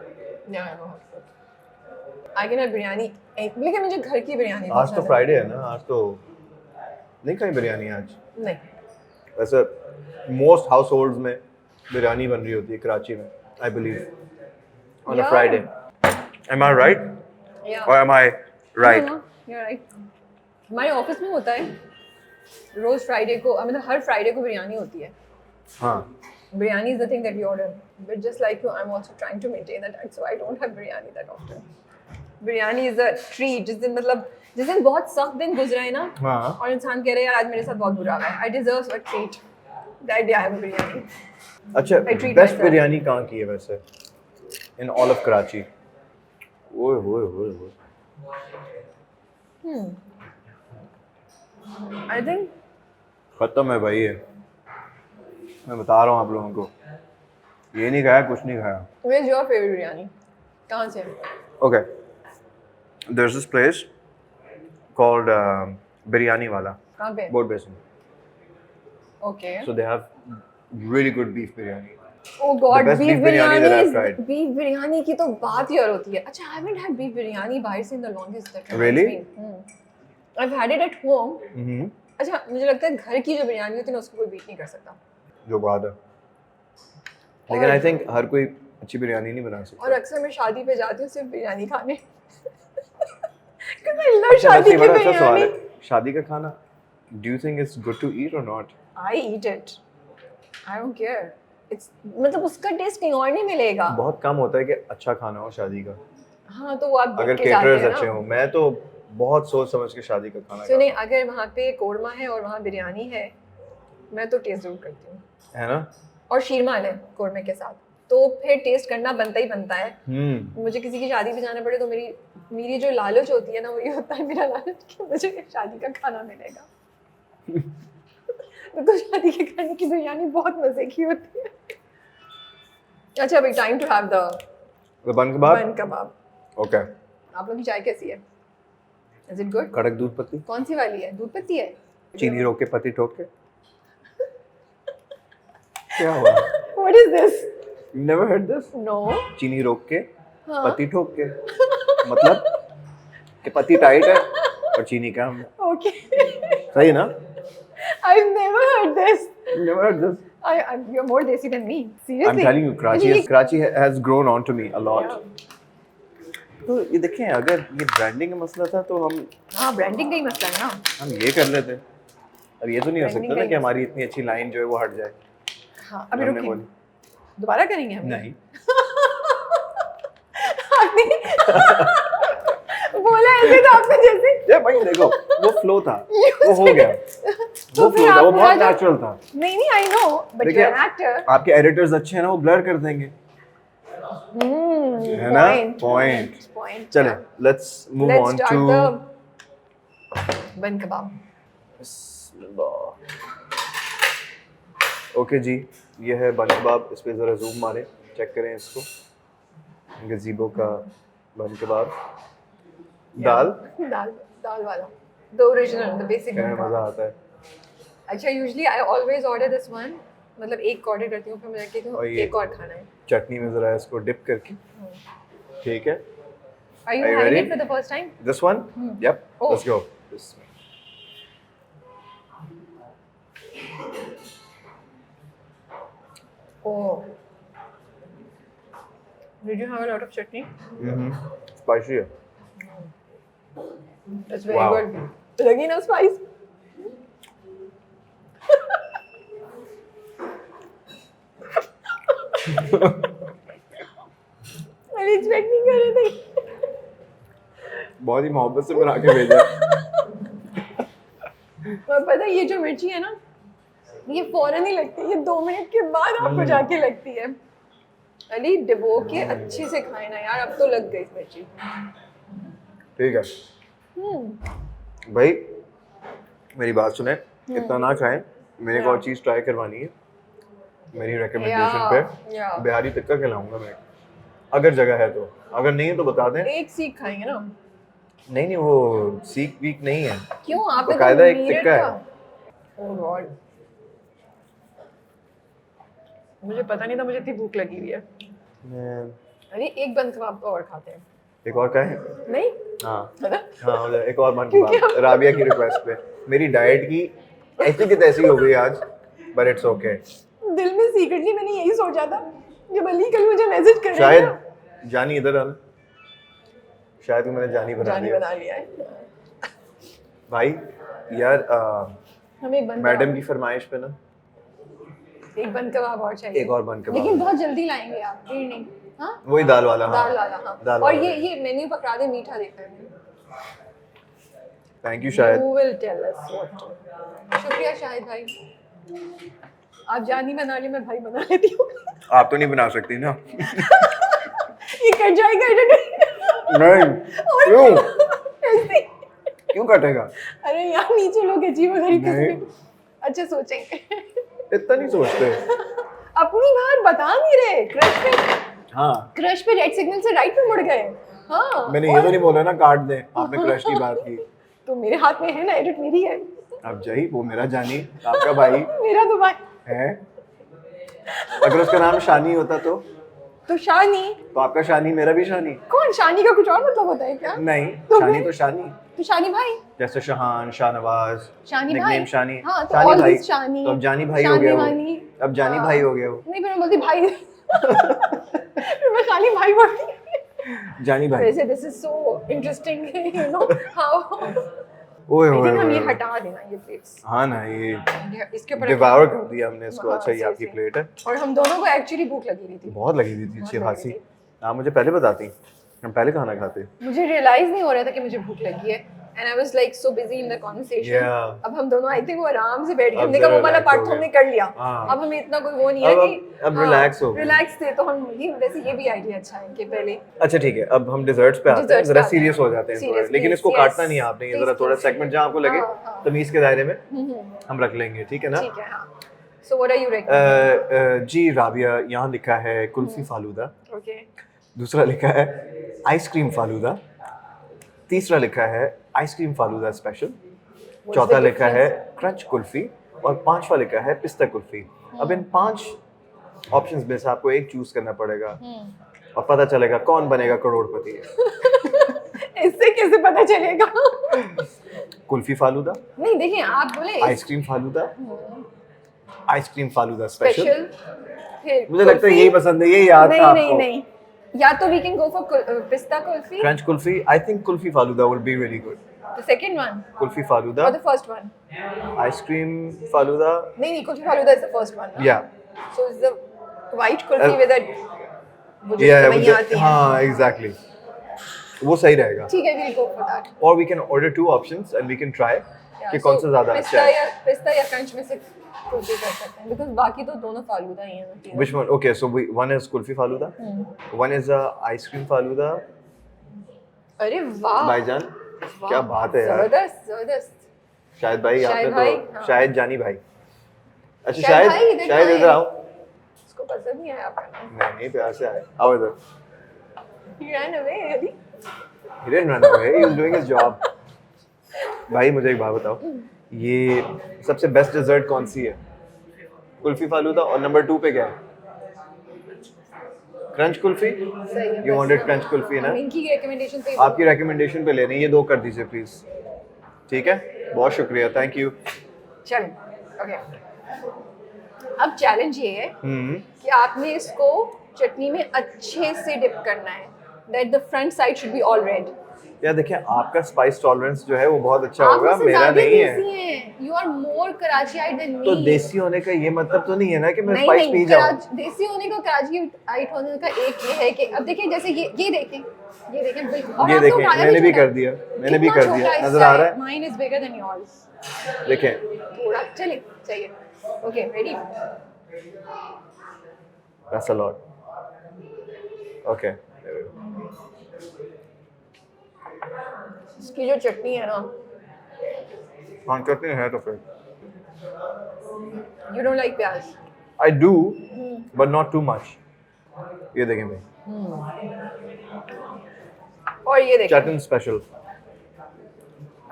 या आई कैन हैव बिरयानी, लेकिन मुझे घर की बिरयानी आज तो फ्राइडे है ना, आज तो नहीं खाई बिरयानी आज। नहीं वैसे मोस्ट हाउस होल्ड्स में बिरयानी बन रही होती है कराची में, I believe on a Yeah. Friday. Am I right या और am I right? You right. हमारे ऑफिस में होता है रोज फ्राइडे को, मतलब हर फ्राइडे को बिरयानी होती है। हाँ Biryani is the thing that we order. But just like you, I'm also trying to maintain that diet, so I don't have biryani that often. Biryani is a treat. जिस दिन बहुत सख्त दिन गुजरा है ना, हाँ। और इंसान कह रहा है यार आज मेरे साथ बहुत बुरा हुआ है, I deserve a treat. That day I have a biryani. अच्छा I treat best myself. Biryani कहाँ की है वैसे इन ऑल ऑफ कराची? ओए होए होए होए। I think खत्म है भाई ये, मैं बता रहा हूँ आप लोगों को, ये नहीं खाया कुछ नहीं खाया। where's your favorite biryani? कहाँ से? Okay, there's this place called Biryani Wala, कहाँ पे? Boat Basin. Okay. So they have really good beef biryani. Oh God, the best beef beef biryani that I've tried. beef biryani की तो बात ही और होती है। अच्छा, I haven't had beef biryani बाहर से in the longest time. Really? I've had it at home. Mm-hmm. अच्छा, मुझे लगता है घर की जो बिरयानी होती है ना उसको कोई बीट नहीं कर सकता। जो बात है, लेकिन आई थिंक हर कोई अच्छी बिरयानी नहीं बना और सकता। अक्सर मैं शादी पे जाती हूँ सिर्फ बिरयानी खाने। क्योंकि I love अच्छा, शादी वैसे की बड़ा अच्छा सवाल है, बिरयानी। शादी का खाना do you think it's good to eat or not? I eat it. I don't care. It's मतलब उसका टेस्ट कहीं और नहीं मिलेगा। बहुत कम होता है कि अच्छा खाना हो शादी का, हाँ तो वो आप अगर देख के जाते केटरर्स हैं अच्छे ना। हों। मैं तो बहुत सोच समझ के शादी का खाना सुनिए, अगर वहाँ पे कोरमा है और वहाँ बिरयानी है, मैं तो टेस्ट जरूर करती हूँ। है ना। और शीरमाल है कोरमे के साथ, तो फिर टेस्ट करना बनता ही बनता है। हम्म। मुझे किसी की शादी पे जाना पड़े तो मेरी जो लालच होती है ना, वो ये होता है मेरा लालच कि मुझे शादी का खाना मिलेगा। तो शादी के खाने की बिरयानी बहुत मजे की होती है। अच्छा भाई, टाइम टू हैव द बन कबाब। बन कबाब। ओके। आप लोग की चाय कैसी है? Is it good? कड़क दूध पत्ती, कौन सी वाली है? दूध पत्ती है? चीनी रोक के पत्ती ठोक के। क्या हुआ? What is this? You never heard this? No. चीनी रोक के हाँ। पत्ती ठोक के, मतलब कि पत्ती टाइट है और चीनी कम। ओके। सही ना? I've never heard this. You never heard this? You're more desi than me. I'm Seriously. telling you, Karachi has grown on to me a lot. Yeah. तो ये देखें, अगर ये ब्रांडिंग का मसला था तो हाँ, ब्रांडिंग का ही मसला है ना। हम ये कर लेते। अब ये तो नहीं हो Branding सकता का ना ही कि हमारी इतनी अच्छी लाइन जो है वो हट जाए। हाँ, अभी हमने रुकिए, बोली। दोबारा करेंगे हम? नहीं। आपने बोला ऐसे तो आपने जैसे ये भाई देखो, वो फ्लो था, वो हो गया, तो वो फिर फ्लो था, वो आप बहुत राजा- नेचुरल था। नहीं, I know, but देखिए, you're an actor. आपके एडिटर्स अच्छे हैं ना, वो ब्लर कर देंगे, है ना? Point. चले, let's move Let's on start to the बन कबाब। ओके जी, ये है बन कबाब। इस पे ज़रा जूम मारें, चेक करें इसको। गज़ीबो का बन कबाब। दाल दाल दाल वाला, द ओरिजिनल, द बेसिक क्या वन। मज़ा आता है। अच्छा, usually I always order this one, मतलब एक ऑर्डर करती हूँ फिर मैं कहती हूँ और ये एक और खाना है। चटनी में ज़रा इसको डिप करके, ठीक है। Are you Are you having ready? It for the first time? This one? Yep. Oh. Let's go. Oh. Did you have a lot of chutney? Spicy है। That's very Wow. good. लगी ना spice? मैंने expect नहीं कर रही थी। बहुत ही मोहब्बत से बना के भेजा। और पता है ये जो मिर्ची है ना, ये फौरन ही लगती है, ये 2 मिनट के बाद आपको जाके लगती है। अली डबो के अच्छे से खाए ना यार, अब तो लग गई मिर्ची। ठीक है भाई, मेरी बात सुने, इतना ना खाएं। मेरे को और चीज़ ट्राई करवानी है मेरी रिकमेंडेशन पे। बिहारी टिक्का खिलाऊंगा मैं, अगर जगह है तो। अगर नहीं है तो बता दें। एक सीख खाएंगे ना। नहीं नहीं, वो सीख वीक नहीं है, क्यों? आपने तो बकायदा एक मीरठ टिक्का है। का। ओह गॉड, मुझे पता नहीं था मुझे इतनी भूख लगी हुई है। अरे एक बन कबाब और खाते हैं। एक और का है? नहीं हाँ है ना? हाँ, हो जाए एक और बन कबाब राबिया की रिक्वेस्ट पे। मेरी डाइट की ऐसी की तैसी हो गई आज, बट इट्स ओके। दिल में सीक्रेटली मैंने यही सोचा था जब अली कल मुझे मैसेज कर रहा शायद जानी इधर आना, शायद वो मैंने जानी बना जानी दिया बना लिया है। भाई। यार हम एक बन मैडम की फरमाइश पे ना एक बन कबाब और चाहिए। एक और बन कबाब। लेकिन बहुत जल्दी लाएंगे आप, देर नहीं। हाँ वही दाल वाला। हाँ दाल वाला। हाँ दाल और वाला। ये मेन्यू पकड़ा दे, मीठा देखा है। थैंक यू शायद। You will tell us what to. शुक्रिया शाहिद भाई। आप जानी बना ली, मैं भाई बना लेती हूँ। आप तो नहीं बना सकती ना। ये कट जाएगा एडिट। नहीं क्यों? ऐसे। क्यों कटेगा? अरे यार नीचे लोग अजीब गरीब नहीं। अच्छा सोचेंगे। इतना नहीं सोचते। अपनी बात बता नहीं रहे। हाँ क्रश पे रेड सिग्नल से राइट पे मुड़ गए। हाँ मैंने ये तो नहीं बोला ना काट दे। आपने क्रश की बात की। तो मेरे हाथ में है ना, एडिट मेरी है। अब जही वो मेरा जानी, आपका भाई मेरा तो भाई है। अगर उसका नाम शानी होता तो शानी। तो आपका शानी, मेरा भी शानी। कौन? शानी का कुछ और मतलब होता है क्या? नहीं तो शानी फिर? तो शानी, तो शानी भाई। जैसे शहान, शाहनवाज, शानी निकनेम भाई। शानी। हाँ तो शानी all भाई। these शानी। तो अब जानी भाई हो शानी गया वो। वानी। अब जानी हाँ। भाई हो गया वो। नहीं फिर मैं बोलती भाई। फिर मैं खाली भाई बोलती। जानी भाई। वैसे this is so interesting, you know how. ओए आई ओए थिंक हम ये ओए। हटा देना ये प्लेट्स। हाँ ना, ये इसके ऊपर डिवावर कर दिया हमने इसको। हाँ, अच्छा ये आपकी seriously। प्लेट है। और हम दोनों को एक्चुअली भूख लगी हुई थी। बहुत लगी हुई थी अच्छी बहुत लगी खासी। थी। आप मुझे पहले बताती, हम पहले खाना खाते। मुझे रियलाइज नहीं हो रहा था कि मुझे भूख लगी है, and I was like so busy in the conversation. Yeah. अब हम दोनों आई थिंक वो आराम से बैठ गए, अब हमने कहा वो वाला relax पार्ट हो तो गए। हमने कर लिया। हाँ। अब हमें इतना कोई वो नहीं है कि अब relax हो गए। रिलैक्स थे। तो हम ये वैसे ये भी आइडिया अच्छा है कि पहले अच्छा ठीक है, अब हम डिजर्ट्स पे आते हैं। Desserts जरा पे आते सीरियस हैं। हो जाते हैं थोड़ा। Serious, लेकिन please, इसको yes. काटना नहीं है आपने, ये Please, जरा थोड़ा please. सेगमेंट जहाँ आपको लगे हाँ, हाँ। तमीज के दायरे में हम रख लेंगे, ठीक है ना? ठीक है। हाँ so what are you recommending? जी राबिया, यहाँ लिखा है कुल्फी फालूदा। ओके दूसरा लिखा है आइसक्रीम फालूदा। तीसरा लिखा है आइसक्रीम फालूदा स्पेशल। चौथा लिखा है क्रंच कुल्फी। और पांचवा लिखा है पिस्ता कुल्फी। अब इन 5 ऑप्शंस में से आपको एक चूज करना पड़ेगा और पता चलेगा कौन बनेगा करोड़पति। इससे कैसे पता चलेगा? कुल्फी फालूदा, नहीं देखिए आप बोले ice cream falooda, ice cream falooda special. Special, फिर मुझे लगता है कुल्फी। यही पसंद है, यही याद था नहीं आपको। नहीं नहीं, या तो we can go for pista kulfi, crunch kulfi. I think kulfi falooda will be very good. The second one kulfi falooda, और the first one. Ice cream falooda. नहीं नहीं, kulfi falooda is the first one. Yeah so is the white kulfi with that वो जो या सेवइयां आती हैं। हाँ एग्जैक्टली, वो सही रहेगा। ठीक है, वील गो फॉर दैट। और we can order 2 options and we can try कि कौन सा ज्यादा अच्छा है। पिस्ता या क्रंच में से कुल्फी कर सकते हैं, बिकॉज़ बाकी तो दोनों फालूदा ही हैं। Which one? Okay, so one is kulfi faluda, one is ice cream faluda. अरे वाह भाईजान, क्या बात है यार। जबरदस्त जबरदस्त। शायद भाई, शायद आपने भाई, तो हाँ। शायद जानी भाई। अच्छा शायद भाई इधर शायद इधर आओ। इसको पसंद नहीं आया आपका नाम। नहीं प्यार से आए, आओ इधर। He ran away really? He didn't run away, he was doing his job. भाई मुझे एक बात बताओ, ये सबसे बेस्ट डिजर्ट कौन सी है? कुल्फी फालूदा, और नंबर 2 पे क्या है? क्रंच कुल्फी? सही है। You wanted क्रंच कुल्फी ना? हम इनकी रिकमेंडेशन पे आपकी रिकमेंडेशन पे लेनी, ये 2 कर दीजिए प्लीज। ठीक है, बहुत शुक्रिया, थैंक यू। चल ओके। अब चैलेंज ये है कि आपने इसको चटनी में अच्छे से डिप करना है, that the front side should be all red. यार देखिए, आपका स्पाइस टॉलरेंस जो है वो बहुत अच्छा होगा, मेरा नहीं है। You are more Karachiite than me. तो देसी होने का ये मतलब तो नहीं है ना कि मैं स्पाइस पी जाऊं। देसी होने का, कराचीआइट होने का एक ये है कि अब देखिए जैसे ये देखें बिल्कुल, और ये आपने देखें, उठाया मैंने भी छोटा कर दिया, मैंने भी कितना कर दिया, छोटा नजर आ रहा है? Mine is bigger than yours. देखें, थोड़ा चले चाहिए। Okay ready? that's a lot. Okay. इसकी जो चटनी है ना, हाँ चटनी है तो फिर। यू डोंट लाइक प्याज? I do, but not too much. ये देखें भाई, और ये देखें चटनी स्पेशल।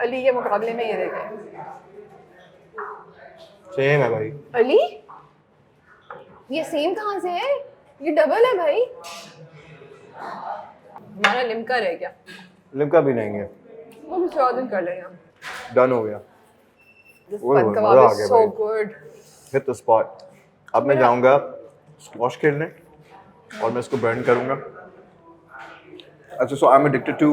अली के मुकाबले में, ये देखें सेम है भाई। अली, ये सेम कहाँ से है? ये डबल है भाई। हमारा लिमका रह गया, लिमका भी नहीं है, वो भी 14 दिन कर लेंगे हम। डन हो गया। This ओए pan होए, kebab मजा आ is गया so भाई। good. Hit the spot. अब मैं जाऊंगा स्क्वॉश खेलने और मैं इसको बर्न करूंगा। अच्छा, so I'm addicted to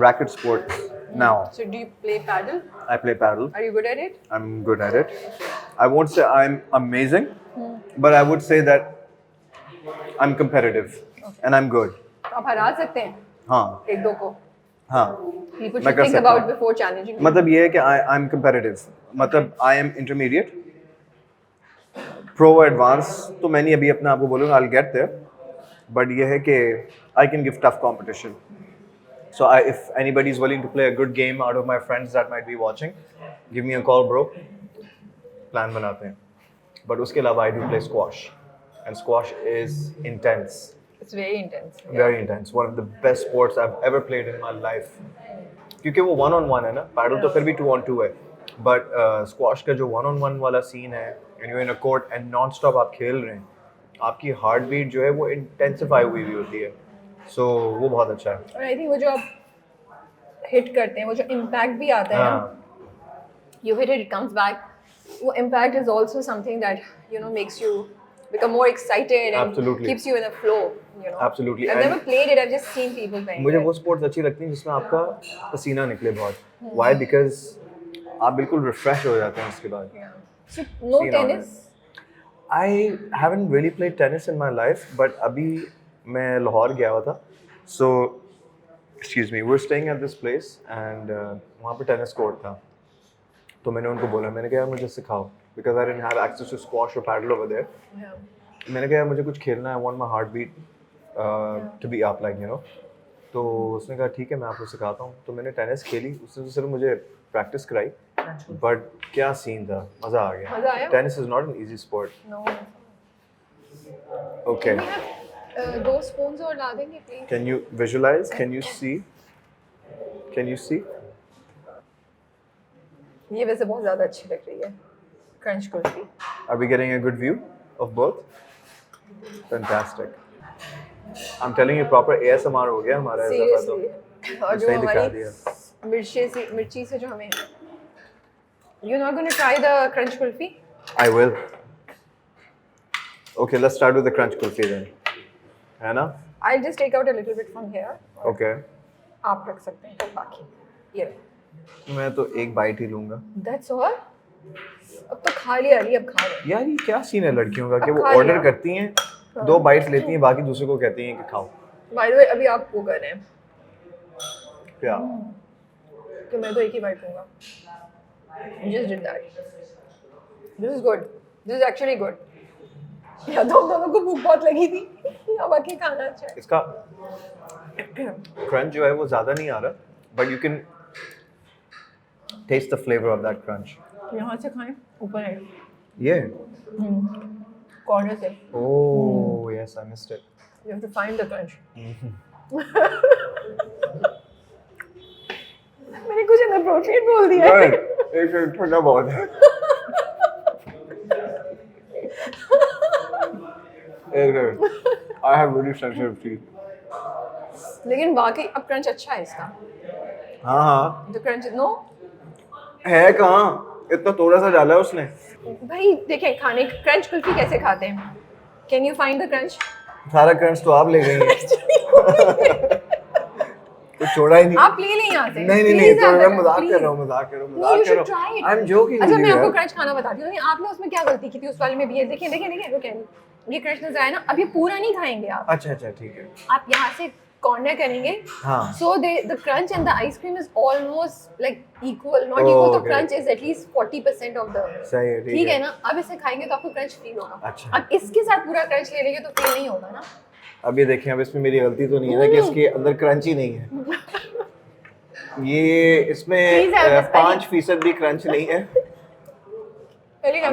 racket sports now. So do you play paddle? I play paddle. Are you good at it? I'm good at it. I won't say I'm amazing, but I would say that I'm competitive and I'm good. तो आप हरा सकते हैं हाँ एक दो को। हाँ, People मैं should कर think सकता about हूँ। before challenging. मतलब ये है कि I'm competitive, मतलब I am intermediate, pro advance तो मैं नहीं अभी अपने आप को बोलूँगा I'll get there, but ये है कि I can give tough competition. So if anybody is willing to play a good game out of my friends that might be watching, give me a call, bro. Plan बनाते हैं. But उसके अलावा I do play squash, and squash is intense. It's very intense. Very intense. One of the best sports I've ever played in my life. क्योंकि वो 1-on-1 है ना, pedal तो फिर भी 2-on-2 है, but squash का जो 1-on-1 वाला सीन है, and you're in a court and non-stop आप खेल रहे हैं, आपकी हार्ट बीट जो है वो इंटेंसिफाई हुई हुई होती है, so वो बहुत अच्छा है। और आई थिंक वो जो आप हिट करते हैं, वो जो इम्पैक्ट भी आता है ना, you hit it, it comes back. वो impact is also something that makes you become more excited and Absolutely. keeps you in a flow. Absolutely. I've never played it. I've just seen people playing. मुझे it. वो sports अच्छी लगती हैं जिसमें आपका पसीना निकले बहुत। Why? Because आप बिल्कुल रिफ्रेश हो जाते हैं उसके बाद। Yeah. So no Seen on tennis. I haven't really played tennis in my life, but अभी मैं लाहौर गया हुआ था, so excuse me, we're staying at this place and वहाँ पे टेनिस कोर्ट था, तो मैंने उनको बोला, मैंने कहा यार मुझे सिखाओ, because I didn't have access to squash or paddle over there. Yeah. मैंने कहा यार मुझे कुछ खेलना है, I want my heartbeat to be up, like तो उसने कहा ठीक है मैं आपको सिखाता हूँ, तो मैंने टेनिस खेली, उसने तो सिर्फ मुझे प्रैक्टिस कराई, बट क्या सीन था, मज़ा आ गया। मज़ा आया? Tennis is not an easy sport. No. Okay, Can we have 2 spoons और ला देंगे please? can you visualize, can you see? ये वैसे बहुत ज़्यादा अच्छी लग रही है, crunch kulfi. Are we getting a good view of both? Fantastic. I'm telling you, proper ASMR हो गया हमारा इस दफा तो। Seriously. और जो सही दिखा हमारी दिया। मिर्ची से जो हमें, you're not going to try the crunch kulfi? I will. Okay, let's start with the crunch kulfi then. है ना? I'll just take out a little bit from here. Okay. आप रख सकते हैं फिर बाकी। ये मैं तो एक बाइट ही लूंगा। That's all? अब तो खा लिया अली, अब खा ले। यार ये क्या सीन है लड़कियों का कि अब वो खा ऑर्डर लिया। करती हैं, 2 बाइट्स लेती हैं, बाकी दूसरे को कहती हैं कि खाओ। By the way, अभी आप वो कर रहे हैं क्या? कि मैं तो एक ही बाइट लूंगा। You just did that. This is good. This is actually good. या तो हम दोनों को भूख बहुत लगी थी, या बाकी खाना अच्छा है। इसका क्रंच जो है वो ज़्यादा नहीं आ रहा, but you can taste the flavor of that crunch. यहाँ से खाएं, ऊपर है ये कॉर्नर से। Oh yes I missed it You have to find the crunch. मैंने कुछ इनअप्रोप्रिएट बोल दिया है। एक ठंडा बहुत है I have very sensitive teeth. लेकिन वाकई अब क्रंच अच्छा है इसका। हाँ हाँ The crunch no है कहाँ इतना थोड़ा सा डाला है उसने भाई देखें खाने क्रंच कुल्फी कैसे खाते हैं? Can you find the crunch? सारा क्रंच तो आप ले गई हैं कुछ छोड़ा ही नहीं आप ले लें यहाँ से। नहीं Please तो have मैं the मजाक crunch, कर रहा हूँ please. मजाक कर रहा हूँ No, you मजाक कर should रहा try हूँ it. आई एम जोकिंग अच्छा मैं आपको क्रंच खाना बताती हूँ। नहीं, आपने उसमें क्या गलती की थी उस वाले में भी है। देखिए देखिए देखिए रुके ये क्रंच नजर आया ना, अब ये पूरा नहीं खाएंगे आप। अच्छा ठीक है आप यहाँ से कॉर्नर करेंगे। हाँ So the crunch and the ice cream is almost like equal, not equal. तो okay. crunch is at least 40% of the. सही है ठीक है ना? अब इसे खाएंगे तो आपको क्रंच फील होगा। अच्छा। अब इसके साथ पूरा क्रंच ले लेंगे तो फील नहीं होगा ना। अब ये देखें अब इसमें मेरी गलती तो नहीं है ना कि इसके अंदर क्रंच ही नहीं है ये इसमें Please have this, 5% भी क्रंच नहीं है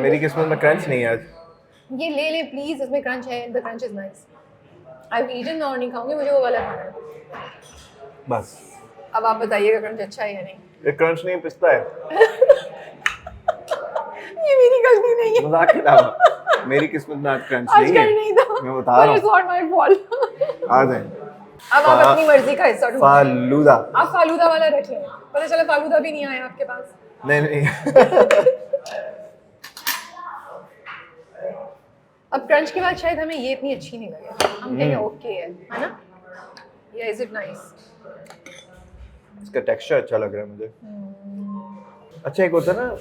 मेरी किस्मत में क्रंच नहीं है आज ये ले ले प्लीज, इसमें क्रंच है। The crunch is nice. I've eaten और नहीं खाऊंगी, मुझे वो वाला खाना है। बस अब आप बताइएगा क्रंच अच्छा है या नहीं। ये क्रंच नहीं पिस्ता है ये मेरी गलती नहीं है। मजाक के अलावा मेरी किस्मत में आज क्रंच आज नहीं कल है नहीं था। मैं बता रहा But it's हूँ not my fault. आ जाए अब आप अपनी मर्जी का हिस्सा ढूंढिए। फालूदा आप फालूदा वाला रख लें। पता चला फालूदा भी नहीं आया आपके पास। नहीं अब क्रंच के बाद शायद हमें ये इतनी अच्छी नहीं लगे। हम कहेंगे ओके है ना? या इज इट नाइस? इसका टेक्सचर अच्छा लग रहा है मुझे अच्छा एक होता है ना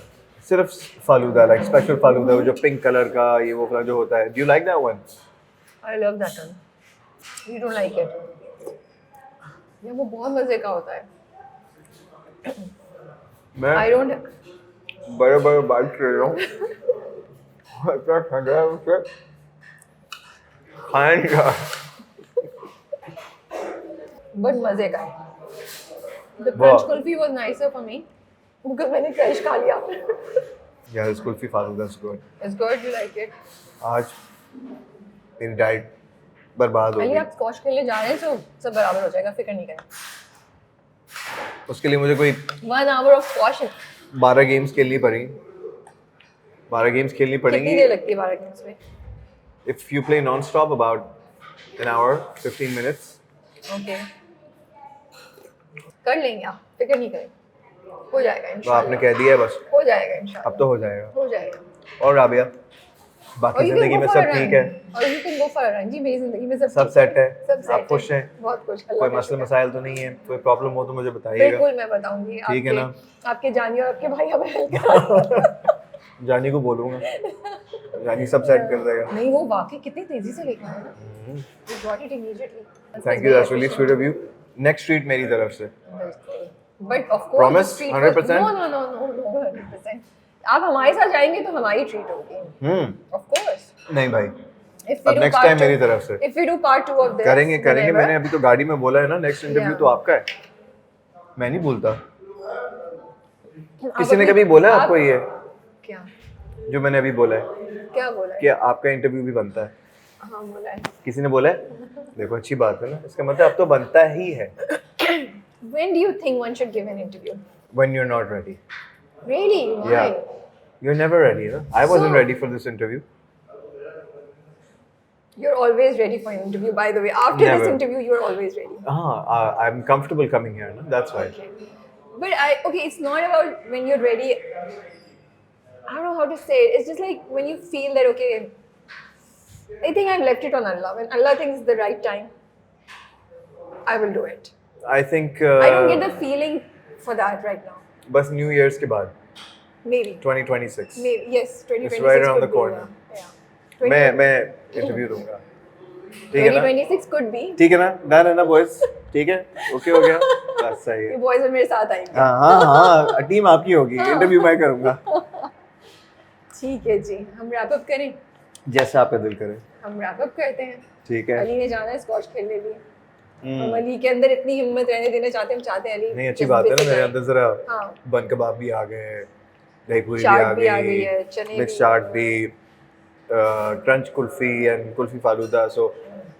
सिर्फ फालूदा लाइक स्पेशल फालूदा वो जो पिंक कलर का ये वो वाला जो होता है do you like that one I love that one. You don't like it? ये वो बहुत मजे का होता है। मैं आई डोंट बड़े बड़े बाइट ले रहा हूँ इतना ठंडा है उसे खाया नहीं जा बट मजे का है। The वाह। crunch kulfi was nicer for me because मैंने क्रंच खा लिया। Yeah, this kulfi faluda is good. It's good, you like it? आज मेरी डाइट बर्बाद हो अली गई आप स्कॉच खेलने जा रहे हैं तो सब बराबर हो जाएगा, फिक्र नहीं करें। उसके लिए मुझे कोई 1 hour of squash 12 गेम्स खेलनी पड़ी 12 गेम्स खेलनी कितनी पड़ेंगी देर लगती है 12 गेम्स में? if you play non-stop about an hour 15 minutes okay कर लेंगे आप, फिक्र नहीं करें, हो जाएगा तो इंशाल्लाह। आपने कह दिया है बस हो जाएगा इंशाल्लाह। अब तो हो जाएगा हो जाएगा। और राबिया और बाकी you can जिंदगी go में for सब a ठीक run. है और you can go for a run. जी मेरी जिंदगी में सब सब ठीक सेट है सब set आप खुश हैं बहुत खुश कोई अल्लाह का मसले शुक्र। मसाइल तो नहीं है कोई प्रॉब्लम हो तो मुझे बताइएगा बिल्कुल मैं बताऊंगी। ठीक है ना? आपके जानी और आपके भाई हमें हेल्प करेंगे। जानी को बोलूंगा जानी सब सेट कर देगा नहीं वो वाकई कितनी तेजी से लिखा है ना। You got it immediately. Thank you that's really sweet of you next treat मेरी तरफ से But of course Promise? the treat 100%? no 100%. आप हमारे साथ जाएंगे तो हमारी ट्रीट होगी। Of course. नहीं भाई If we अब do next part time two- मेरी तरफ से If we do part 2 of this. करेंगे whenever, मैंने अभी तो गाड़ी में बोला है ना नेक्स्ट इंटरव्यू Yeah. तो आपका है मैं नहीं भूलता आप किसी ने अपनी- कभी बोला आप- आपको ये क्या जो मैंने अभी बोला है क्या बोला है? कि आपका इंटरव्यू भी बनता है हाँ बोला है। किसी ने बोला है देखो अच्छी बात है ना इसका मतलब अब तो बनता ही है When do you think one should give an interview? when you're not ready Really? Why? Yeah. you're never ready you know I wasn't So- ready for this interview You're always ready for an interview. By the way, after Never. this interview, you're always ready. I'm comfortable coming here no? that's why Okay. But okay, it's not about when you're ready. I don't know how to say it. It's just like when you feel that okay, I think I've left it on Allah. When Allah thinks the right time, I will do it. I think I don't get the feeling for that right now. बस new years के बाद Maybe. 2026 Maybe yes. 2026 right around could the be, corner. Yeah. मैं interview दूंगा ठीक है ना 2026 could be. ठीक है ना डन है ना बॉयज ठीक है ओके हो गया बस सही ये है boys और मेरे साथ आएंगे. हाँ टीम आपकी होगी इंटरव्यू मैं करूंगा ठीक है जी, हम रैप अप करें. जैसा आपका दिल करे हम रैप अप करते हैं. ठीक है अली ने जाना है स्कॉच खेलने लिए. हम अली के अंदर इतनी हिम्मत रहने देना चाहते हैं, हम चाहते हैं अली नहीं अच्छी जज्बे बात है ना से मेरे जाए. अंदर जरा हाँ बन कबाब भी आ गए दही पूरी चाट भी भी आ गई है, चने मिक्स भी। चाट भी, क्रंच कुल्फी एंड कुल्फी फालूदा, सो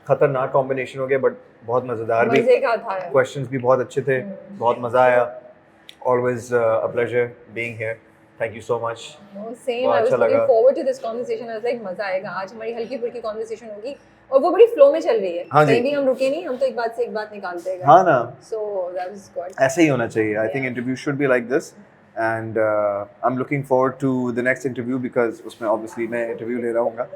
खतरनाक कॉम्बिनेशन हो गया बट बहुत मज़ेदार भी। मजे का था यार। क्वेश्चंस भी बहुत अच्छे थे, बहुत मज़ा आया। Always a pleasure being here, thank you so much. No, same. बहुत I was अच्छा looking लगा। forward to this conversation. I was like, मजा आएगा आज, हमारी हल्की फुल्की कॉन्वर्सेशन होगी और वो बड़ी फ्लो में चल रही है। हाँ जी। कहीं भी हम रुके नहीं, हम तो एक बात से एक बात निकालते गए। हाँ ना, So that was good. ऐसे ही होना चाहिए। I think interview should be like this and I am looking forward to the next interview because उसमें ऑब्वियसली मैं इंटरव्यू ले रहा हूँगा,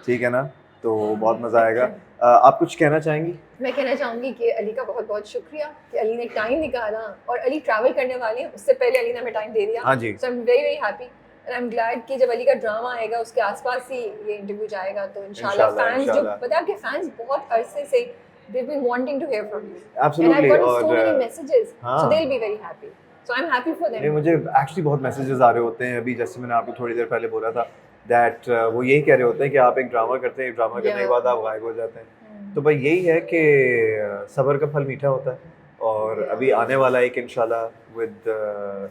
ठीक है ना, तो बहुत मज़ा आएगा। आप कुछ कहना चाहेंगी? मैं कहना चाहूँगी कि अली का बहुत बहुत शुक्रिया कि अली ने टाइम निकाला, और अली ट्रैवल करने वाली है, उससे पहले अली ने हमें टाइम दे दिया। हाँ जी। So I'm very very happy and I'm glad कि जब अली का ड्रामा आएगा उसके आसपास ही ये इंटरव्यू जाएगा, तो इंशाल्लाह फैंस जो इंशाल्लाह। पता है आपके फैंस बहुत अरसे से they've been wanting to hear from you. Absolutely, And I've gotten so और, many messages. हाँ। So they'll be very happy. So I'm happy for नहीं, them. मुझे एक्चुअली बहुत मैसेजेस आ रहे होते हैं। अभी जैसे मैंने आपको थोड़ी देर पहले बोला था दैट वो यही कह रहे होते हैं कि आप एक ड्रामा करते हैं, ड्रामा करने के Yeah. बाद आप गायब हो जाते हैं। तो भाई यही है कि सब्र का फल मीठा होता है, और अभी आने वाला एक इंशाल्लाह विद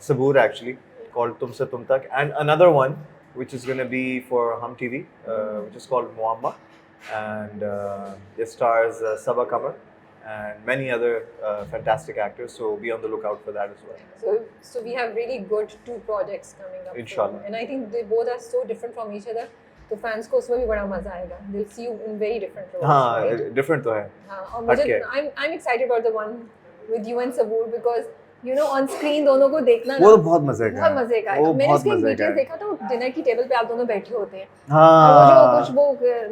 सबूर एक्चुअली कॉल्ड तुमसे तुम तक, and another one which is going to be for Hum TV, which is called Muamma, and it stars Saba Kamar and many other fantastic actors, so be on the lookout for that as well. So we have really good 2 projects coming up. Inshallah. And I think they both are so different from each other. तो fans को उसमें भी बड़ा मजा आएगा. They'll see you in very different roles. हाँ, right? different तो है। हाँ, और मुझे Okay. I'm excited about the one with you and Saboor because you know on screen दोनों को देखना वो ना तो बहुत मजे का बहुत है। मजे का है. वो मैंने बहुत उसके एक मजे का वीडियो है। देखा था, डिनर की टेबल पे आप दोनों बैठे होते हैं. हाँ, और वो जो कुछ वो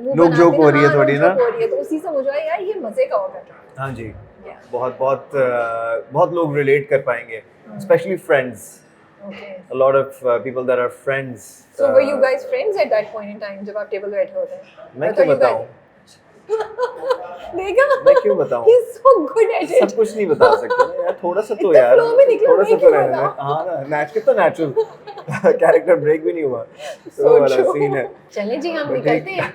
मुंह नोक जोक बनाते हो हैं रही है हाँ, थोड़ी नोक ना। जोक हो रही है, तो उसी से मुझे आया यार ये मजे का होगा. हाँ जी, Yeah. बहुत बहुत बहुत लोग रिलेट कर पाएंगे, specially friends. Okay. A lot of people that are friends. So were you guys friends at that point in time जब आप टेबल पे बैठे होते हैं? मैं क्यों बताऊं? देखा? मैं क्यों बताऊं? He's so good at it. सब कुछ नहीं बता सकते ना यार, थोड़ा सा तो इतना यार, flow में निकला, थोड़ा मैं सा तो क्यों रहने दे। बताऊं? हाँ ना, कितना नेचुरल कैरेक्टर ब्रेक भी नहीं हुआ, तो So वाला true. सीन है। चलें जी, हम तो ठीक। निकलते हैं.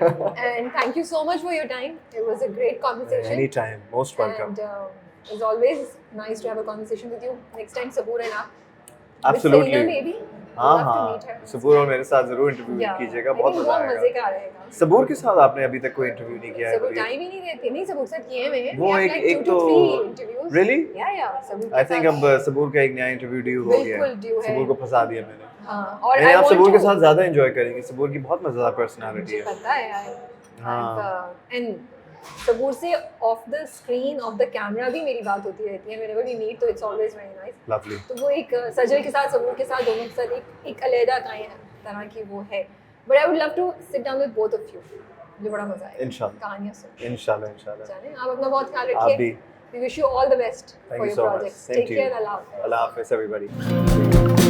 And thank you so much for your time. It was a great conversation. Anytime, most welcome. And it's always nice to have a conversation with you. Next time Saboor and आप. Absolutely. With Selena maybe. हाँ Love to meet हाँ, her. सबूर और मेरे साथ जरूर interview Yeah. कीजिएगा, I बहुत think मजा बहुत मजे आएगा। का रहेगा. सबूर के साथ आपने अभी तक कोई इंटरव्यू नहीं किया है? सबूर बोलिए। टाइम ही नहीं देते. नहीं, सबूर से किए हुए हैं. वो We have एक- like एक 2 to तो- 3 interviews. Really? Yeah. सबूर के आई थिंक साथ. अब सबूर का एक नया इंटरव्यू ड्यू हो गया बिल्कुल due है. सबूर को फंसा दिया मैंने। हाँ, और मैंने I आप want सबूर के to- साथ ज्यादा एंजॉय करेंगे, सबूर की बहुत मजेदार पर्सनालिटी मुझे है। पता है यार. हाँ। And सबूर से of the screen of the camera भी मेरी बात होती रहती है. whenever we meet तो it's always very nice. Lovely. तो वो एक सजल के साथ सबूर के साथ दोनों के साथ एक अलग तरह की वो है. But I would love to sit down with both of you. मुझे बड़ा मजा आएगा. इंशाल्लाह। कहानियाँ सुन. इंशाल्लाह। चलें, आप अपना बहुत ख्याल आप रखिए. भी। We wish you all the best Thank for you your so much. projects. Same Take to you. care. Allah Hafiz. अल्लाह हाफिज़ everybody।